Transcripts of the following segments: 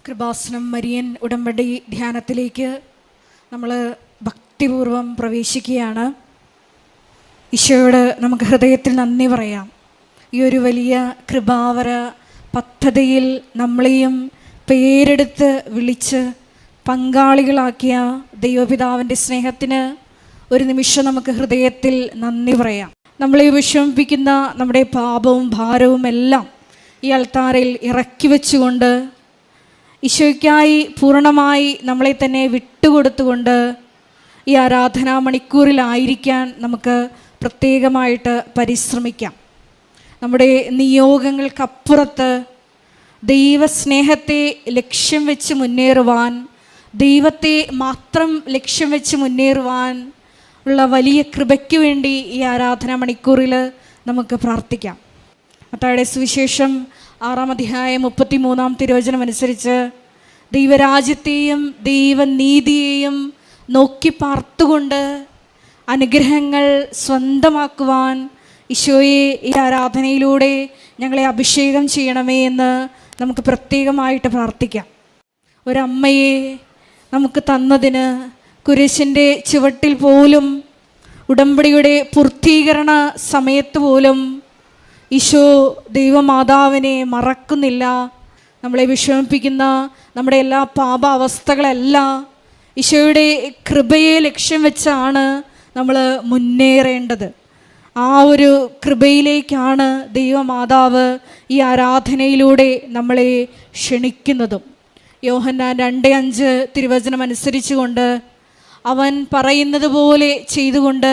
Kripasanam Marian ഉടമ്പടി ധ്യാനത്തിലേക്ക് നമ്മൾ ഭക്തിപൂർവം പ്രവേശിക്കുകയാണ്. ഈശോയോട് നമുക്ക് ഹൃദയത്തിൽ നന്ദി പറയാം. ഈ ഒരു വലിയ കൃപാവര പദ്ധതിയിൽ നമ്മളെയും പേരെടുത്ത് വിളിച്ച് പങ്കാളികളാക്കിയ ദൈവപിതാവിൻ്റെ സ്നേഹത്തിന് ഒരു നിമിഷം നമുക്ക് ഹൃദയത്തിൽ നന്ദി പറയാം. നമ്മളെ വിഷമിപ്പിക്കുന്ന നമ്മുടെ പാപവും ഭാരവും എല്ലാം ഈ അൾത്താരയിൽ ഇറക്കി വെച്ചുകൊണ്ട് ഈശോയ്ക്കായി പൂർണ്ണമായി നമ്മളെ തന്നെ വിട്ടുകൊടുത്തുകൊണ്ട് ഈ ആരാധനാ മണിക്കൂറിലായിരിക്കാൻ നമുക്ക് പ്രത്യേകമായിട്ട് പരിശ്രമിക്കാം. നമ്മുടെ നിയോഗങ്ങൾക്കപ്പുറത്ത് ദൈവസ്നേഹത്തെ ലക്ഷ്യം വെച്ച് മുന്നേറുവാൻ, ദൈവത്തെ മാത്രം ലക്ഷ്യം വെച്ച് മുന്നേറുവാൻ ഉള്ള വലിയ കൃപയ്ക്ക് വേണ്ടി ഈ ആരാധനാ മണിക്കൂറിൽ നമുക്ക് പ്രാർത്ഥിക്കാം. മത്തായിയുടെ സുവിശേഷം 6-ാം അധ്യായം 33-ാം തിരുവചനം അനുസരിച്ച് ദൈവരാജ്യത്തെയും ദൈവനീതിയെയും നോക്കി പാർത്തുകൊണ്ട് അനുഗ്രഹങ്ങൾ സ്വന്തമാക്കുവാൻ ഈശോയെ ഈ ആരാധനയിലൂടെ ഞങ്ങളെ അഭിഷേകം ചെയ്യണമേ എന്ന് നമുക്ക് പ്രത്യേകമായിട്ട് പ്രാർത്ഥിക്കാം. ഒരമ്മയെ നമുക്ക് തന്നതിന് കുരിശിൻ്റെ ചുവട്ടിൽ പോലും, ഉടമ്പടിയുടെ പൂർത്തീകരണ സമയത്ത് പോലും ഈശോ ദൈവമാതാവിനെ മറക്കുന്നില്ല. നമ്മളെ വിഷമിപ്പിക്കുന്ന നമ്മുടെ എല്ലാ പാപാവസ്ഥകളെല്ലാം ഈശോയുടെ കൃപയെ ലക്ഷ്യം വെച്ചാണ് നമ്മൾ മുന്നേറേണ്ടത്. ആ ഒരു കൃപയിലേക്കാണ് ദൈവമാതാവ് ഈ ആരാധനയിലൂടെ നമ്മളെ ക്ഷണിക്കുന്നതും. യോഹന്നാൻ 2:5 തിരുവചനം അനുസരിച്ചുകൊണ്ട് അവൻ പറയുന്നത് പോലെ ചെയ്തുകൊണ്ട്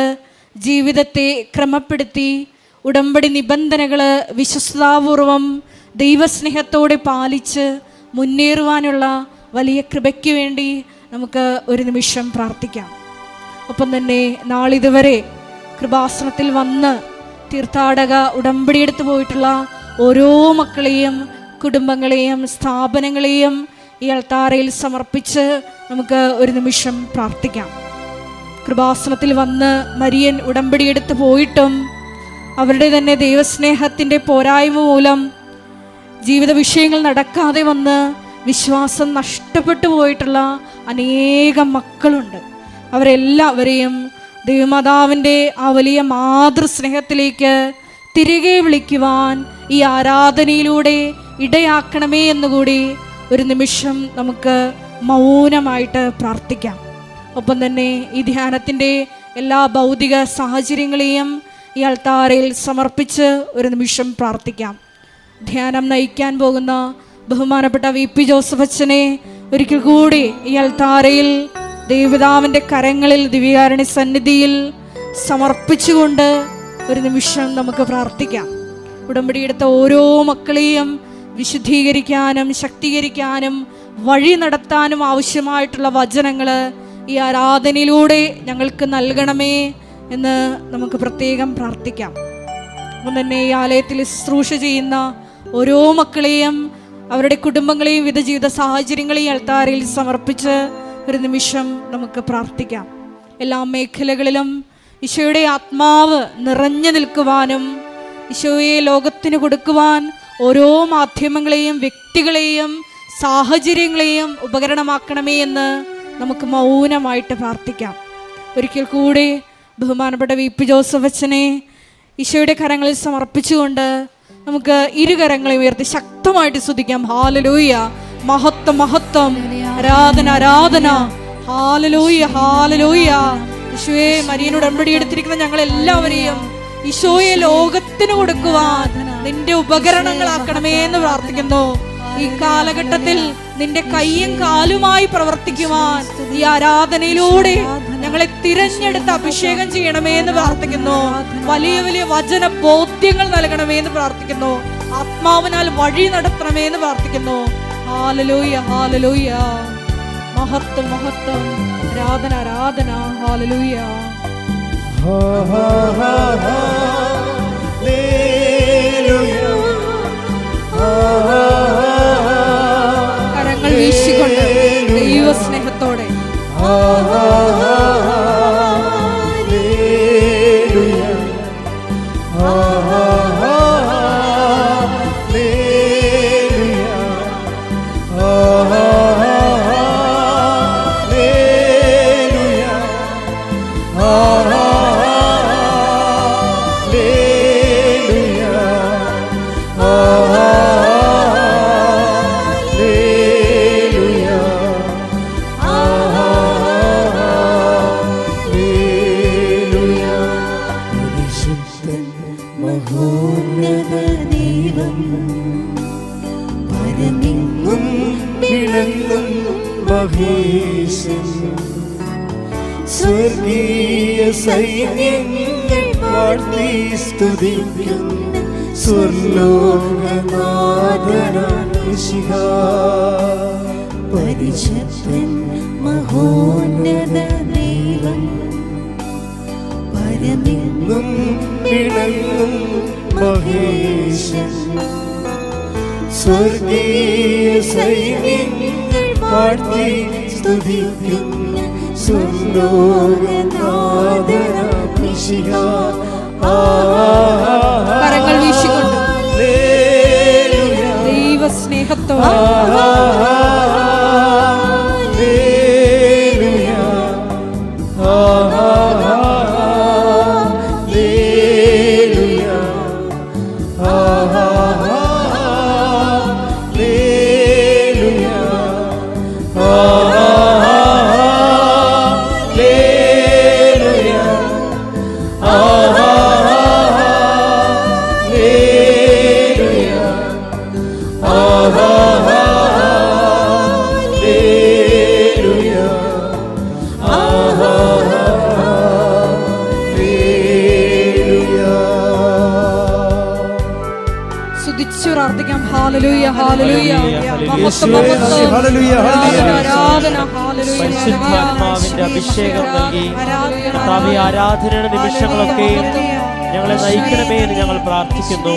ജീവിതത്തെ ക്രമപ്പെടുത്തി ഉടമ്പടി നിബന്ധനകൾ വിശ്വസ്താപൂർവം ദൈവസ്നേഹത്തോടെ പാലിച്ച് മുന്നേറുവാനുള്ള വലിയ കൃപയ്ക്ക് വേണ്ടി നമുക്ക് ഒരു നിമിഷം പ്രാർത്ഥിക്കാം. ഒപ്പം തന്നെ നാളിതുവരെ കൃപാസനത്തിൽ വന്ന് തീർത്ഥാടക ഉടമ്പടിയെടുത്ത് പോയിട്ടുള്ള ഓരോ മക്കളെയും കുടുംബങ്ങളെയും സ്ഥാപനങ്ങളെയും ഈ അൾത്താരയിൽ സമർപ്പിച്ച് നമുക്ക് ഒരു നിമിഷം പ്രാർത്ഥിക്കാം. കൃപാസനത്തിൽ വന്ന് മരിയൻ ഉടമ്പടിയെടുത്ത് പോയിട്ടും അവരുടെ തന്നെ ദൈവസ്നേഹത്തിൻ്റെ പോരായ്മ മൂലം ജീവിത വിഷയങ്ങൾ നടക്കാതെ വന്ന് വിശ്വാസം നഷ്ടപ്പെട്ടു പോയിട്ടുള്ള അനേകം മക്കളുണ്ട്. അവരെല്ലാവരെയും ദൈവമാതാവിൻ്റെ ആ വലിയ മാതൃസ്നേഹത്തിലേക്ക് തിരികെ വിളിക്കുവാൻ ഈ ആരാധനയിലൂടെ ഇടയാക്കണമേ എന്നുകൂടി ഒരു നിമിഷം നമുക്ക് മൗനമായിട്ട് പ്രാർത്ഥിക്കാം. ഒപ്പം തന്നെ ഈ ധ്യാനത്തിൻ്റെ എല്ലാ ഭൗതിക സാഹചര്യങ്ങളെയും ഈ അൾത്താരയിൽ സമർപ്പിച്ച് ഒരു നിമിഷം പ്രാർത്ഥിക്കാം. ധ്യാനം നയിക്കാൻ പോകുന്ന ബഹുമാനപ്പെട്ട VP ജോസഫ് അച്ഛനെ ഒരിക്കൽ കൂടി ഈ അൾത്താരയിൽ ദൈവപിതാവിൻ്റെ കരങ്ങളിൽ ദിവ്യകാരുണ്യ സന്നിധിയിൽ സമർപ്പിച്ചുകൊണ്ട് ഒരു നിമിഷം നമുക്ക് പ്രാർത്ഥിക്കാം. ഉടമ്പടിയെടുത്ത ഓരോ മക്കളെയും വിശുദ്ധീകരിക്കാനും ശക്തീകരിക്കാനും വഴി നടത്താനും ആവശ്യമായിട്ടുള്ള വചനങ്ങൾ ഈ ആരാധനയിലൂടെ ഞങ്ങൾക്ക് നൽകണമേ എന്ന് നമുക്ക് പ്രത്യേകം പ്രാർത്ഥിക്കാം. അപ്പം തന്നെ ഈ ആലയത്തിൽ ശുശ്രൂഷ ചെയ്യുന്ന ഓരോ മക്കളെയും അവരുടെ കുടുംബങ്ങളെയും വിവിധ ജീവിത സാഹചര്യങ്ങളെയും അൾത്താരയിൽ സമർപ്പിച്ച് ഒരു നിമിഷം നമുക്ക് പ്രാർത്ഥിക്കാം. എല്ലാ മേഖലകളിലും ഈശോയുടെ ആത്മാവ് നിറഞ്ഞു നിൽക്കുവാനും ഈശോയെ ലോകത്തിന് കൊടുക്കുവാൻ ഓരോ മാധ്യമങ്ങളെയും വ്യക്തികളെയും സാഹചര്യങ്ങളെയും ഉപകരണമാക്കണമേ എന്ന് നമുക്ക് മൗനമായിട്ട് പ്രാർത്ഥിക്കാം. ഒരിക്കൽ കൂടി ബഹുമാനപ്പെട്ട VP ജോസഫ് അച്ഛനെ ഈശോയുടെ കരങ്ങളിൽ സമർപ്പിച്ചുകൊണ്ട് നമുക്ക് ഇരുകരങ്ങളെ ഉയർത്തി ശക്തമായിട്ട് സ്തുതിക്കാം. ഹാലലൂയ, മഹത്വം മഹത്വം, ആരാധന ആരാധന, ഹാലലൂയ ഹാലലൂയ. ഈശോയെ മരിയനോട് ഉടമ്പടി എടുത്തിരിക്കുന്ന ഞങ്ങൾ എല്ലാവരെയും ഈശോയെ ലോകത്തിന് കൊടുക്കുവാൻ നിന്റെ ഉപകരണങ്ങളാക്കണമേ എന്ന് പ്രാർത്ഥിക്കുന്നു. ഈ കാലഘട്ടത്തിൽ നിന്റെ കൈയും കാലുമായി പ്രവർത്തിക്കുവാൻ ഈ ആരാധനയിലൂടെ ഞങ്ങളെ തിരഞ്ഞെടുത്ത് അഭിഷേകം ചെയ്യണമേ എന്ന് പ്രാർത്ഥിക്കുന്നു. വലിയ വലിയ വചന ബോധ്യങ്ങൾ നൽകണമേ എന്ന് പ്രാർത്ഥിക്കുന്നു. ആത്മാവിനാൽ വഴി നടത്തണമേ എന്ന് പ്രാർത്ഥിക്കുന്നു. ഹാലലൂയ ഹാലലൂയ, മഹത്വം മഹത്വം, ആരാധന ആരാധന, ഹാലലൂയ. കരങ്ങൾ വീശിക്കൊണ്ട് ദൈവസ്നേഹത്തോടെ Oh വിളങ്ങും മഹേശൻ. സ്വർഗീയ സൈന്യങ്ങൾ വാഴ്ത്തി സ്തുതിക്കുന്ന സ്വർലോകനാഥനാം മിശിഹാ. പരിശുദ്ധൻ മഹോന്നത ദൈവം പരമെങ്ങും വിളങ്ങും മഹേശൻ. സ്വർഗീയ സൈന്യങ്ങൾ വാഴ്ത്തി സ്തുതിക്കുന്ന സ്വർലോകനാഥനാം മിശിഹാ. കരങ്ങൾ വീശിക്കൊണ്ട് ദൈവസ്നേഹത്തോടെ പ്രാർത്ഥിക്കാം. ഹല്ലേലൂയ ഹല്ലേലൂയ മഹത്വം മഹത്വം ആരാധന ഹല്ലേലൂയ. പരിശുദ്ധാത്മാവിന്റെ അഭിഷേകം നൽകി കർത്താവേ, ആരാധനയുടെ നിമിഷങ്ങളൊക്കെ ഞങ്ങളെ നയിക്കണമേ എന്ന് ഞങ്ങൾ പ്രാർത്ഥിക്കുന്നു.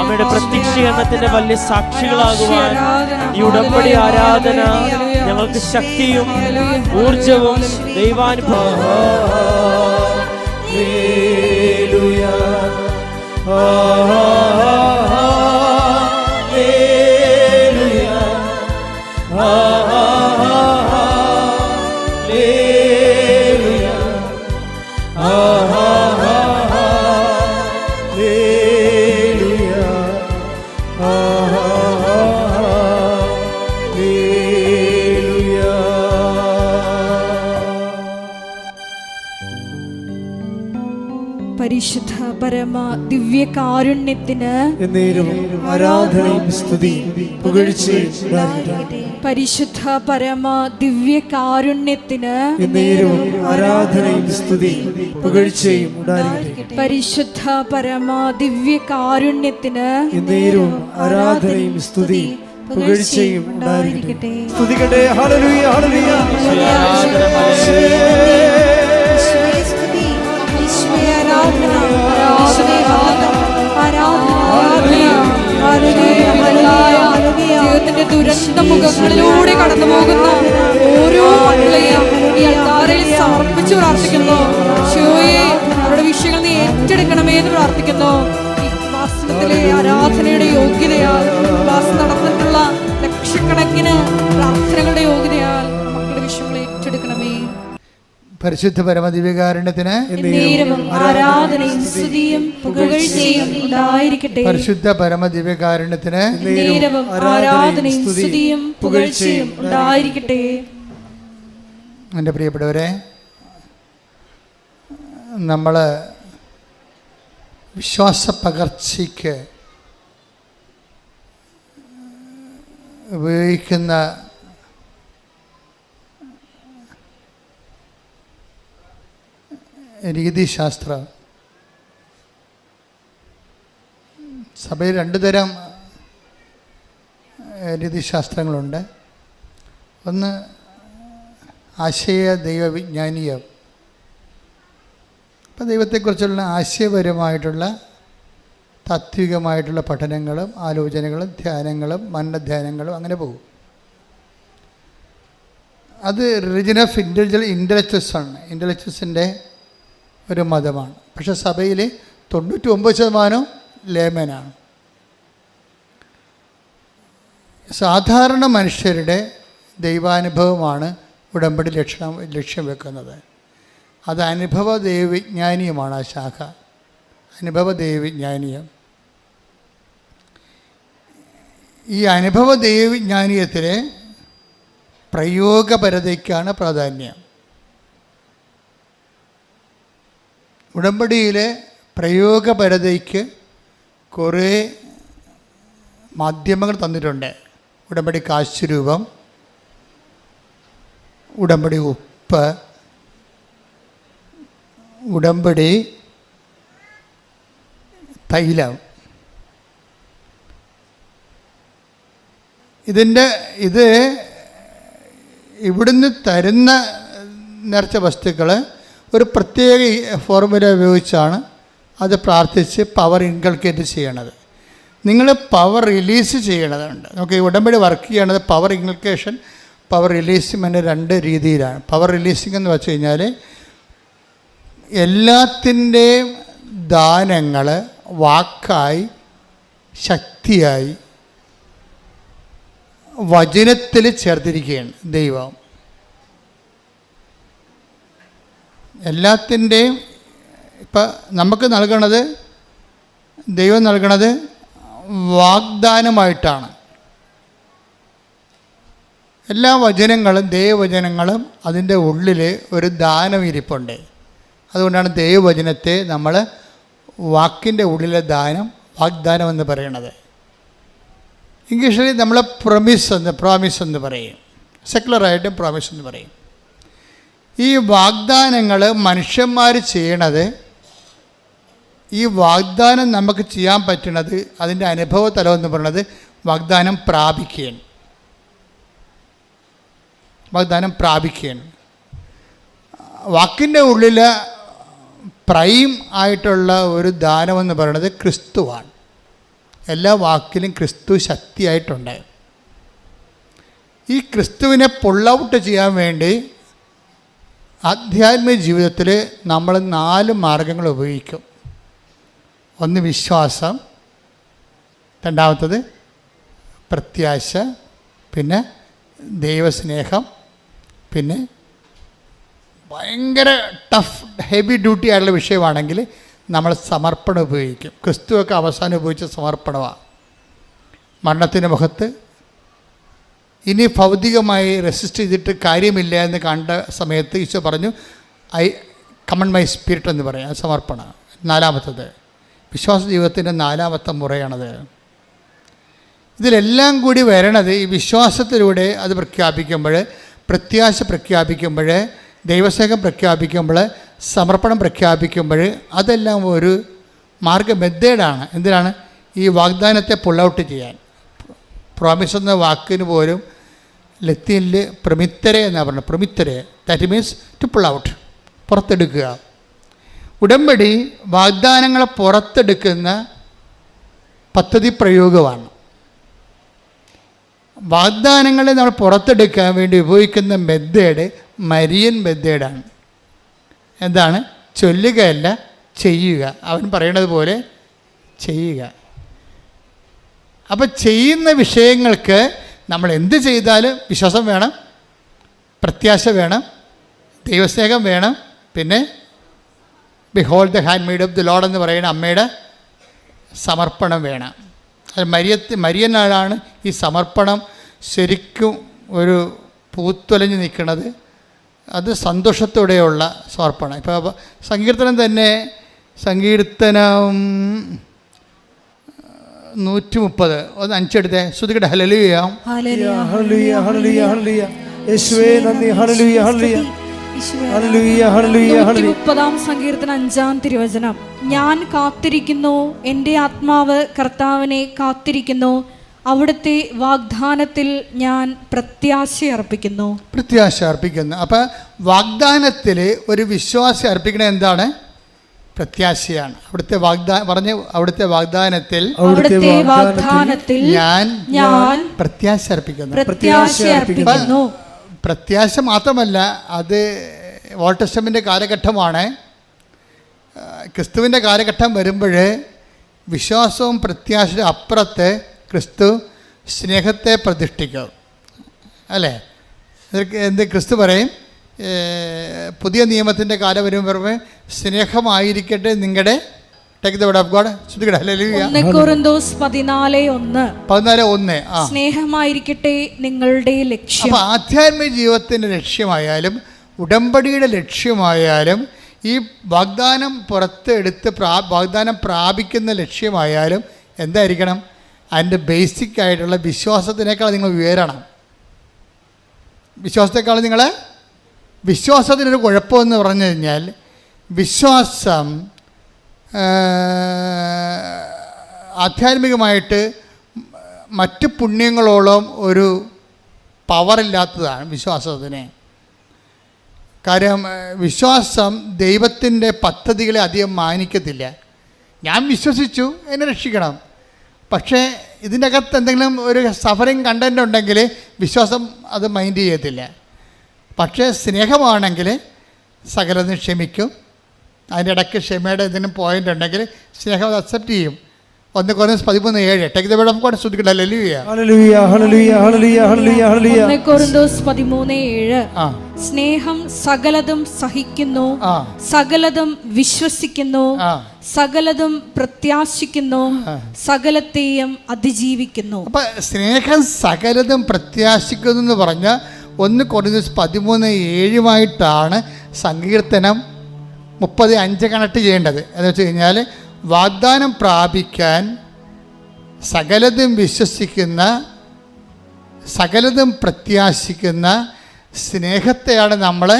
അമ്മയുടെ പ്രത്യക്ഷീകരണത്തിന്റെ വലിയ സാക്ഷികളാകുവാൻ ഈ ഉടമ്പടി ആരാധന ഞങ്ങൾക്ക് ശക്തിയും ഊർജവും ദൈവാനുഭവം. പരിശുദ്ധ പരമ ദിവ്യകാരുണ്യത്തിന് ആരാധനയും സ്തുതിയും പുകഴ്ചയും ഉണ്ടാകട്ടെ. പരിശുദ്ധ പരമ ദിവ്യകാരുണ്യത്തിന് ആരാധനയും സ്തുതിയും പുകഴ്ചയും ഉണ്ടാകട്ടെ. പരിശുദ്ധ പരമ ദിവ്യകാരുണ്യത്തിന് ആരാധനയും സ്തുതിയും പുകഴ്ചയും ഉണ്ടാകട്ടെ. സ്തുതിക്കട്ടെ. ഹല്ലേലൂയ ഹല്ലേലൂയ. ജീവിതത്തിന്റെ ദുരന്ത മുഖങ്ങളിലൂടെ കടന്നു പോകുന്ന ഓരോ മക്കളെയും ഈ അൾത്താരയിൽ സമർപ്പിച്ച് പ്രാർത്ഥിക്കുന്നു. ഈശോയെ, അവരുടെ വിഷയങ്ങൾ നീ ഏറ്റെടുക്കണമേ എന്ന് പ്രാർത്ഥിക്കുന്നു. ഈ ഉപാസനത്തിലെ ആരാധനയുടെ യോഗ്യതയാൽ ഉപാസന നടന്നിട്ടുള്ള ലക്ഷക്കണക്കിന് പ്രാർത്ഥനകളുടെ യോഗ്യതയാൽ മക്കളുടെ വിഷയങ്ങൾ ഏറ്റെടുക്കണമേ. പരിശുദ്ധ പരമദിവ്യകാരുണ്യത്തിന് ആരാധനയും സ്തുതിയും പുകഴ്ചയും ഉണ്ടായിരിക്കട്ടെ. പരിശുദ്ധ പരമദിവ്യകാരുണ്യത്തിന് ആരാധനയും സ്തുതിയും പുകഴ്ചയും ഉണ്ടായിരിക്കട്ടെ. എൻ്റെ പ്രിയപ്പെട്ടവരെ, നമ്മൾ വിശ്വാസ പകർച്ചയ്ക്ക് ഉപയോഗിക്കുന്ന രീതിശാസ്ത്രം സഭയിൽ രണ്ട് തരം രീതിശാസ്ത്രങ്ങളുണ്ട്. ഒന്ന് ആശയ ദൈവവിജ്ഞാനീയം. അപ്പം ദൈവത്തെക്കുറിച്ചുള്ള ആശയപരമായിട്ടുള്ള താത്വികമായിട്ടുള്ള പഠനങ്ങളും ആലോചനകളും ധ്യാനങ്ങളും മനനധ്യാനങ്ങളും അങ്ങനെ പോകും. അത് റിലിജൻ ഓഫ് ഇൻ്റലക്ച്വൽസ് ആണ്, ഇൻ്റലക്ച്വൽസിൻ്റെ ഒരു മതമാണ്. പക്ഷേ സഭയിൽ 99% ലേമനാണ്. സാധാരണ മനുഷ്യരുടെ ദൈവാനുഭവമാണ് ഉടമ്പടി ലക്ഷ്യം വെക്കുന്നത്. അത് അനുഭവ ദൈവവിജ്ഞാനീയമാണ്. ആ ശാഖ അനുഭവ ദൈവവിജ്ഞാനീയം. ഈ അനുഭവ ദൈവവിജ്ഞാനീയത്തിലെ പ്രയോഗപരതയ്ക്കാണ് പ്രാധാന്യം. ഉടമ്പടിയിലെ പ്രയോഗപരതയ്ക്ക് കുറേ മാധ്യമങ്ങൾ തന്നിട്ടുണ്ട്. ഉടമ്പടി കാശുരൂപം, ഉടമ്പടി ഉപ്പ്, ഉടമ്പടി തൈലം. ഇത് ഇവിടുന്ന് തരുന്ന നേർച്ച വസ്തുക്കൾ ഒരു പ്രത്യേക ഫോർമുല ഉപയോഗിച്ചാണ് അത് പ്രാർത്ഥിച്ച് പവർ ഇൻകൾക്കേറ്റ് ചെയ്യണത്. നിങ്ങൾ പവർ റിലീസ് ചെയ്യണതുണ്ട്. നമുക്ക് ഈ ഉടമ്പടി വർക്ക് ചെയ്യണത് പവർ ഇൻകൾക്കേഷൻ, പവർ റിലീസിങ് രണ്ട് രീതിയിലാണ്. പവർ റിലീസിങ് എന്ന് വെച്ച് കഴിഞ്ഞാൽ എല്ലാത്തിൻ്റെയും ദാനങ്ങൾ വാക്കായി, ശക്തിയായി, വചനത്തിൽ ചേർത്തിരിക്കുകയാണ് ദൈവം. എല്ലാത്തിൻ്റെയും ഇപ്പം നമുക്ക് നൽകണത്, ദൈവം നൽകണത് വാഗ്ദാനമായിട്ടാണ്. എല്ലാ വചനങ്ങളും, ദൈവവചനങ്ങളും അതിൻ്റെ ഉള്ളിൽ ഒരു ദാനം ഇരിപ്പുണ്ട്. അതുകൊണ്ടാണ് ദൈവവചനത്തെ നമ്മൾ വാക്കിൻ്റെ ഉള്ളിലെ ദാനം, വാഗ്ദാനം എന്ന് പറയണത്. ഇംഗ്ലീഷിൽ നമ്മൾ പ്രോമിസ് എന്ന് പറയും, സെക്കുലറായിട്ട് പ്രോമിസ് എന്ന് പറയും. ഈ വാഗ്ദാനങ്ങൾ മനുഷ്യന്മാർ ചെയ്യണത്, ഈ വാഗ്ദാനം നമുക്ക് ചെയ്യാൻ പറ്റുന്നത്, അതിൻ്റെ അനുഭവ തലം എന്ന് പറയുന്നത് വാഗ്ദാനം പ്രാപിക്കുകയാണ്. വാക്കിൻ്റെ ഉള്ളിൽ പ്രൈം ആയിട്ടുള്ള ഒരു ദാനമെന്ന് പറയുന്നത് ക്രിസ്തുവാണ്. എല്ലാ വാക്കിലും ക്രിസ്തു ശക്തിയായിട്ടുണ്ട്. ഈ ക്രിസ്തുവിനെ പുൾ ഔട്ട് ചെയ്യാൻ വേണ്ടി ആധ്യാത്മിക ജീവിതത്തിൽ നമ്മൾ 4 മാർഗങ്ങൾ ഉപയോഗിക്കും. ഒന്ന് വിശ്വാസം, രണ്ടാമത്തത് പ്രത്യാശ, പിന്നെ ദൈവസ്നേഹം, പിന്നെ ഭയങ്കര ടഫ് ഹെവി ഡ്യൂട്ടി ആയിട്ടുള്ള വിഷയമാണെങ്കിൽ നമ്മൾ സമർപ്പണം ഉപയോഗിക്കും. ക്രിസ്തുവൊക്കെ അവസാനം ഉപയോഗിച്ച സമർപ്പണമാണ്. മരണത്തിൻ്റെ മുഖത്ത് ഇനി ഭൗതികമായി റെസിസ്റ്റ് ചെയ്തിട്ട് കാര്യമില്ല എന്ന് കണ്ട സമയത്ത് ഈശോ പറഞ്ഞു, ഐ കമൺ മൈ സ്പിരിറ്റ് എന്ന് പറയും. അത് സമർപ്പണം. 4-മത്തത് വിശ്വാസ ജീവിതത്തിൻ്റെ 4-മത്തെ മുറയാണത്. ഇതിലെല്ലാം കൂടി വരണത് ഈ വിശ്വാസത്തിലൂടെ അത് പ്രഖ്യാപിക്കുമ്പോൾ, പ്രത്യാശ പ്രഖ്യാപിക്കുമ്പോൾ, ദൈവസ്നേഹം പ്രഖ്യാപിക്കുമ്പോൾ, സമർപ്പണം പ്രഖ്യാപിക്കുമ്പോൾ, അതെല്ലാം ഒരു മെത്തേഡാണ്. എന്തിനാണ്? ഈ വാഗ്ദാനത്തെ പുൾ ഔട്ട് ചെയ്യാൻ. പ്രോമിസ് എന്ന വാക്കിന് പോലും ലത്തീനിൽ പ്രമിത്തരെ എന്നാണ് പറഞ്ഞത്. പ്രമിത്തരെ, that means to pull out, പുറത്തെടുക്കുക. ഉടമ്പടി വാഗ്ദാനങ്ങളെ പുറത്തെടുക്കുന്ന പദ്ധതി പ്രയോഗമാണ്. വാഗ്ദാനങ്ങളെ നമ്മൾ പുറത്തെടുക്കാൻ വേണ്ടി ഉപയോഗിക്കുന്ന മെത്തേഡ് മരിയൻ മെത്തേഡാണ്. എന്താണ്? ചൊല്ലുകയല്ല, ചെയ്യുക. അവൻ പറയണത് പോലെ ചെയ്യുക. അപ്പം ചെയ്യുന്ന വിഷയങ്ങൾക്ക് നമ്മൾ എന്ത് ചെയ്താലും വിശ്വാസം വേണം, പ്രത്യാശ വേണം, ദൈവസ്നേഹം വേണം, പിന്നെ behold the hand made of the Lord എന്ന് പറയുന്ന അമ്മയുടെ സമർപ്പണം വേണം. അത് മരിയനാണ് ഈ സമർപ്പണം ശരിക്കും ഒരു പൂത്തൊലഞ്ഞ് നിൽക്കുന്നത്. അത് സന്തോഷത്തോടെയുള്ള സമർപ്പണം. ഇപ്പോൾ സങ്കീർത്തനം തന്നെ, സങ്കീർത്തനം 130 ഒന്ന് 5 എടുത്തേ. ശ്രുതികട്ടെ. ഹല്ലേലൂയ ഹല്ലേലൂയ ഹല്ലേലൂയ ഹല്ലേലൂയ. യേശുവേ നന്ദി. ഹല്ലേലൂയ ഹല്ലേലൂയ ഹല്ലേലൂയ ഹല്ലേലൂയ ഹല്ലേലൂയ. 30-ാം സങ്കീർത്തനം 5-ാം തിരുവചനം. ഞാൻ കാത്തിരിക്കുന്നു, എൻ്റെ ആത്മാവ് കർത്താവിനെ കാത്തിരിക്കുന്നു, അവിടുത്തെ വാഗ്ദാനത്തിൽ ഞാൻ പ്രത്യാശ അർപ്പിക്കുന്നു. അപ്പം വാഗ്ദാനത്തിൽ ഒരു വിശ്വാസം അർപ്പിക്കണത് എന്താണ്? പ്രത്യാശയാണ്. അവിടുത്തെ വാഗ്ദാനത്തിൽ ഞാൻ പ്രത്യാശ അർപ്പിക്കുന്നു. പ്രത്യാശ മാത്രമല്ല, അത് ഓൾഡ് ടെസ്റ്റമെൻ്റ് കാലഘട്ടമാണ്. ക്രിസ്തുവിൻ്റെ കാലഘട്ടം വരുമ്പോൾ വിശ്വാസവും പ്രത്യാശയുടെ അപ്പുറത്ത് ക്രിസ്തു സ്നേഹത്തെ പ്രതിഷ്ഠിക്കും. അല്ലേ? എന്ത് ക്രിസ്തു പറയും? പുതിയ നിയമത്തിൻ്റെ കാലം വരുമ്പോൾ സ്നേഹമായിരിക്കട്ടെ നിങ്ങളുടെ സ്നേഹമായിരിക്കട്ടെ നിങ്ങളുടെ ലക്ഷ്യം. അപ്പോൾ ആധ്യാത്മിക ജീവിതത്തിൻ്റെ ലക്ഷ്യമായാലും ഉടമ്പടിയുടെ ലക്ഷ്യമായാലും ഈ വാഗ്ദാനം പുറത്തെടുത്ത് വാഗ്ദാനം പ്രാപിക്കുന്ന ലക്ഷ്യമായാലും എന്തായിരിക്കണം? അതിൻ്റെ ബേസിക് ആയിട്ടുള്ള വിശ്വാസത്തിനേക്കാൾ നിങ്ങൾ ഉയരണം. വിശ്വാസത്തെക്കാൾ നിങ്ങൾ വിശ്വാസത്തിനൊരു കുഴപ്പമെന്ന് പറഞ്ഞു കഴിഞ്ഞാൽ വിശ്വാസം ആധ്യാത്മികമായിട്ട് മറ്റ് പുണ്യങ്ങളോളം ഒരു പവറില്ലാത്തതാണ് വിശ്വാസത്തിന്. കാര്യം വിശ്വാസം ദൈവത്തിൻ്റെ പദ്ധതികളെ അധികം മാനിക്കത്തില്ല. ഞാൻ വിശ്വസിച്ചു, എന്നെ രക്ഷിക്കണം. പക്ഷേ ഇതിൻ്റെ അകത്ത് എന്തെങ്കിലും ഒരു സഫറിങ് കണ്ടൻ്റ് ഉണ്ടെങ്കിൽ വിശ്വാസം അത് മൈൻഡ് ചെയ്യത്തില്ല. പക്ഷേ സ്നേഹമാണെങ്കിൽ സകലതും ക്ഷമിക്കും. അതിൻ്റെ ഇടയ്ക്ക് ക്ഷമയുടെ എന്തെങ്കിലും പോയിൻ്റ് ഉണ്ടെങ്കിൽ സ്നേഹം അത് അക്സെപ്റ്റ് ചെയ്യും. 1 Corinthians 13:7. Take the word of God, ശ്രദ്ധിക്കട്ടെ. ഹല്ലേലൂയ ഹല്ലേലൂയ ഹല്ലേലൂയ ഹല്ലേലൂയ ഹല്ലേലൂയ ഹല്ലേലൂയ. 1 Corinthians 13:7. സ്നേഹം സകലതും സഹിക്കുന്നു, സകലതും വിശ്വസിക്കുന്നു, സകലതും പ്രത്യാശിക്കുന്നു, സകലത്തെയും അതിജീവിക്കുന്നു. അപ്പം സ്നേഹം സകലതും പ്രത്യാശിക്കുന്നു എന്ന് പറഞ്ഞ 1 Corinthians 13:7 സങ്കീർത്തനം 30:5 കണക്ട് ചെയ്യേണ്ടത്. എന്ന് വെച്ച് കഴിഞ്ഞാൽ വാഗ്ദാനം പ്രാപിക്കാൻ സകലതും വിശ്വസിക്കുന്ന, സകലതും പ്രത്യാശിക്കുന്ന സ്നേഹത്തെയാണ് നമ്മൾ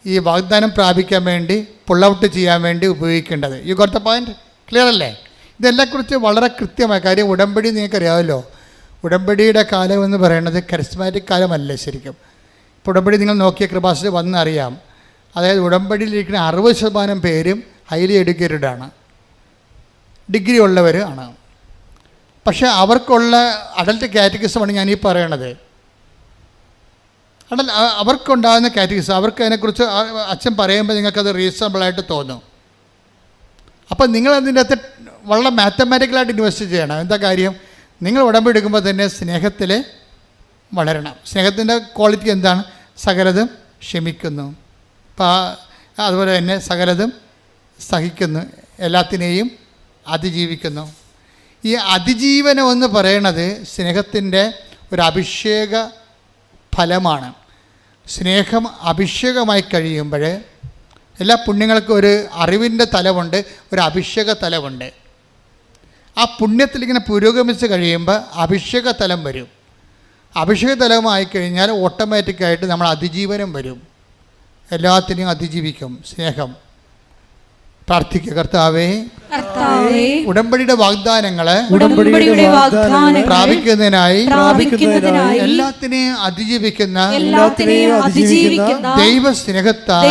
ഈ വാഗ്ദാനം പ്രാപിക്കാൻ വേണ്ടി പുൾ ഔട്ട് ചെയ്യാൻ വേണ്ടി ഉപയോഗിക്കേണ്ടത്. You got the point? Clear അല്ലേ? ഇതെല്ലാക്കുറിച്ച് വളരെ കൃത്യമായ കാര്യം. ഉടമ്പടി നിങ്ങൾക്കറിയാമല്ലോ. ഉടമ്പടിയുടെ കാലം എന്ന് പറയുന്നത് കരിസ്മാറ്റിക് കാലമല്ല ശരിക്കും. ഇപ്പോൾ ഉടമ്പടി നിങ്ങൾ നോക്കിയ കൃപാസനത്തിൽ വന്നറിയാം. അതായത് ഉടമ്പടിയിലിരിക്കുന്ന 60% പേരും ഹൈലി എഡ്യൂക്കേറ്റഡാണ്, ഡിഗ്രി ഉള്ളവർ ആണ്. പക്ഷേ അവർക്കുള്ള അഡൽട്ട് കാറ്റഗറിസമാണ് ഞാനീ പറയണത്. അവർക്കുണ്ടാകുന്ന കാറ്റഗറിസം, അവർക്ക് അതിനെക്കുറിച്ച് അച്ഛൻ പറയുമ്പോൾ നിങ്ങൾക്കത് റീസണബിളായിട്ട് തോന്നും. അപ്പം നിങ്ങളതിൻ്റെ അകത്ത് വളരെ മാത്തമാറ്റിക്കലായിട്ട് ഇൻവെസ്റ്റ് ചെയ്യണം. എന്താ കാര്യം? നിങ്ങൾ ഉടമ്പടി എടുക്കുമ്പോൾ തന്നെ സ്നേഹത്തിൽ വളരണം. സ്നേഹത്തിൻ്റെ ക്വാളിറ്റി എന്താണ്? സകലതും ക്ഷമിക്കുന്നു, അതുപോലെ തന്നെ സകലതും സഹിക്കുന്നു, എല്ലാത്തിനെയും അതിജീവിക്കുന്നു. ഈ അതിജീവനം എന്ന് പറയണത് സ്നേഹത്തിൻ്റെ ഒരു അഭിഷേക ഫലമാണ്. സ്നേഹം അഭിഷേകമായി കഴിയുമ്പോൾ എല്ലാ പുണ്യങ്ങൾക്കും ഒരു അറിവിൻ്റെ തലമുണ്ട്, ഒരു അഭിഷേക തലമുണ്ട്. ആ പുണ്യത്തിലിങ്ങനെ പുരോഗമിച്ച് കഴിയുമ്പോൾ അഭിഷേക തലം വരും. അഭിഷേക തലമായി കഴിഞ്ഞാൽ ഓട്ടോമാറ്റിക്കായിട്ട് നമ്മൾ അതിജീവനം വരും. എല്ലാത്തിനെയും അതിജീവിക്കും സ്നേഹം. പ്രാർത്ഥിക്കുക. കർത്താവേ, ഉടമ്പടിയുടെ വാഗ്ദാനങ്ങളെ പ്രാപിക്കുന്നതിനായി എല്ലാത്തിനെയും അതിജീവിക്കുന്ന ദൈവസ്നേഹത്താൽ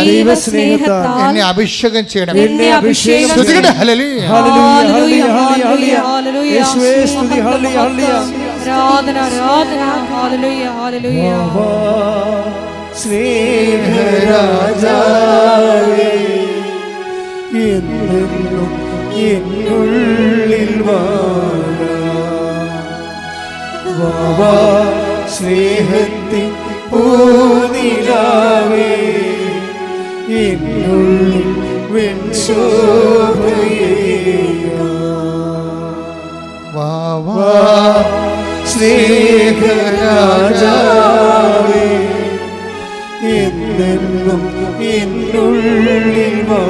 എന്നെ അഭിഷേകം ചെയ്യണം. സ്നേഹരാജാവേ, എന്നെന്നും എന്നുള്ളിൽ വാ, സ്നേഹത്തിൻ പൂനിലാവേ, എന്നുള്ളിൽ വാ സ്നേഹരാജാവേ, എന്നെന്നും എന്നുള്ളിൽ വാ,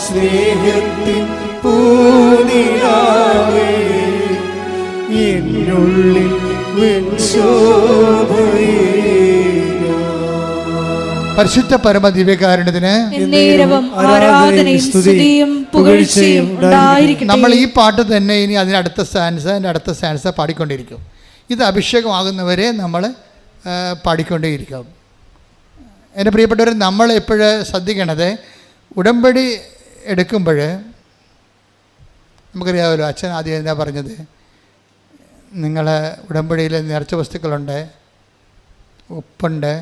സ്നേഹത്തിൻ പൂനിലാവേ, എന്നുള്ളിൽ പരിശുദ്ധ പരമ ദിവ്യകാരുണ്യത്തിന് നമ്മൾ ഈ പാട്ട് തന്നെ ഇനി അതിനടുത്ത സ്റ്റാൻസ പാടിക്കൊണ്ടിരിക്കും. ഇത് അഭിഷേകമാകുന്നവരെ നമ്മൾ പാടിക്കൊണ്ടേയിരിക്കും. എൻ്റെ പ്രിയപ്പെട്ടവർ, നമ്മൾ എപ്പോഴും ശ്രദ്ധിക്കണത് ഉടമ്പടി എടുക്കുമ്പോൾ നമുക്കറിയാമല്ലോ, അച്ഛൻ ആദ്യം എന്താ പറഞ്ഞത്? നിങ്ങൾ ഉടമ്പടിയിൽ നേർച്ച വസ്തുക്കളുണ്ട്, ഉപ്പുണ്ട്,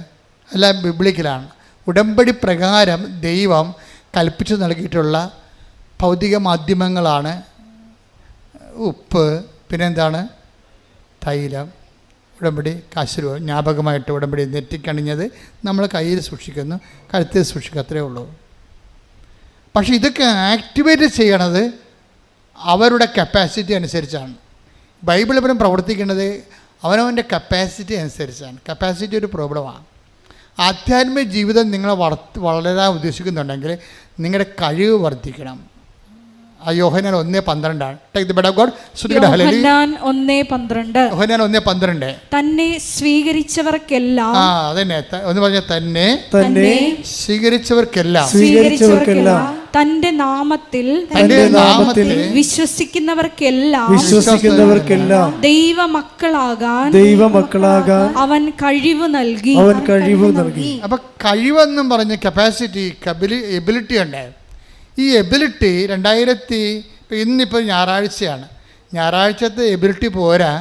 എല്ലാം ബിബ്ലിക്കലാണ്. ഉടമ്പടി പ്രകാരം ദൈവം കൽപ്പിച്ചു നൽകിയിട്ടുള്ള ഭൗതിക മാധ്യമങ്ങളാണ് ഉപ്പ്, പിന്നെന്താണ്? തൈലം. ഉടമ്പടി കാശുരൂപ ജ്ഞാപകമായിട്ട് ഉടമ്പടി നെറ്റിക്കണിഞ്ഞത് നമ്മൾ കയ്യിൽ സൂക്ഷിക്കുന്നു, കഴുത്തിൽ സൂക്ഷിക്കുക, അത്രയേ ഉള്ളൂ. പക്ഷേ ഇതൊക്കെ ആക്ടിവേറ്റ് ചെയ്യണത് അവരുടെ കപ്പാസിറ്റി അനുസരിച്ചാണ്. ബൈബിൾ എപ്പോഴും പ്രവർത്തിക്കുന്നത് അവനവൻ്റെ കപ്പാസിറ്റി അനുസരിച്ചാണ്. കപ്പാസിറ്റി ഒരു പ്രോബ്ലമാണ്. ആധ്യാത്മിക ജീവിതം നിങ്ങളെ വളരാൻ ഉദ്ദേശിക്കുന്നുണ്ടെങ്കിൽ നിങ്ങളുടെ കഴിവ് വർദ്ധിക്കണം. ആ യോഹന്നാൻ 1:12 take the bed of God. യോഹന്നാൻ 1:12. യോഹന്നാൻ 1:12. തന്നെ സ്വീകരിച്ചവർക്കെല്ലാം, അതന്നെ ഒന്ന് പറഞ്ഞ തന്നെ സ്വീകരിച്ചവർക്കെല്ലാം തന്റെ നാമത്തിൽ വിശ്വസിക്കുന്നവർക്കെല്ലാം ദൈവമക്കളാകാൻ അവൻ കഴിവ് നൽകി. അപ്പൊ കഴിവെന്നും പറഞ്ഞ കപ്പാസിറ്റി, എബിലിറ്റി ഉണ്ട്. ഈ എബിലിറ്റി ഇന്നിപ്പോൾ ഞായറാഴ്ചയാണ്, ഞായറാഴ്ചത്തെ എബിലിറ്റി പോരാ,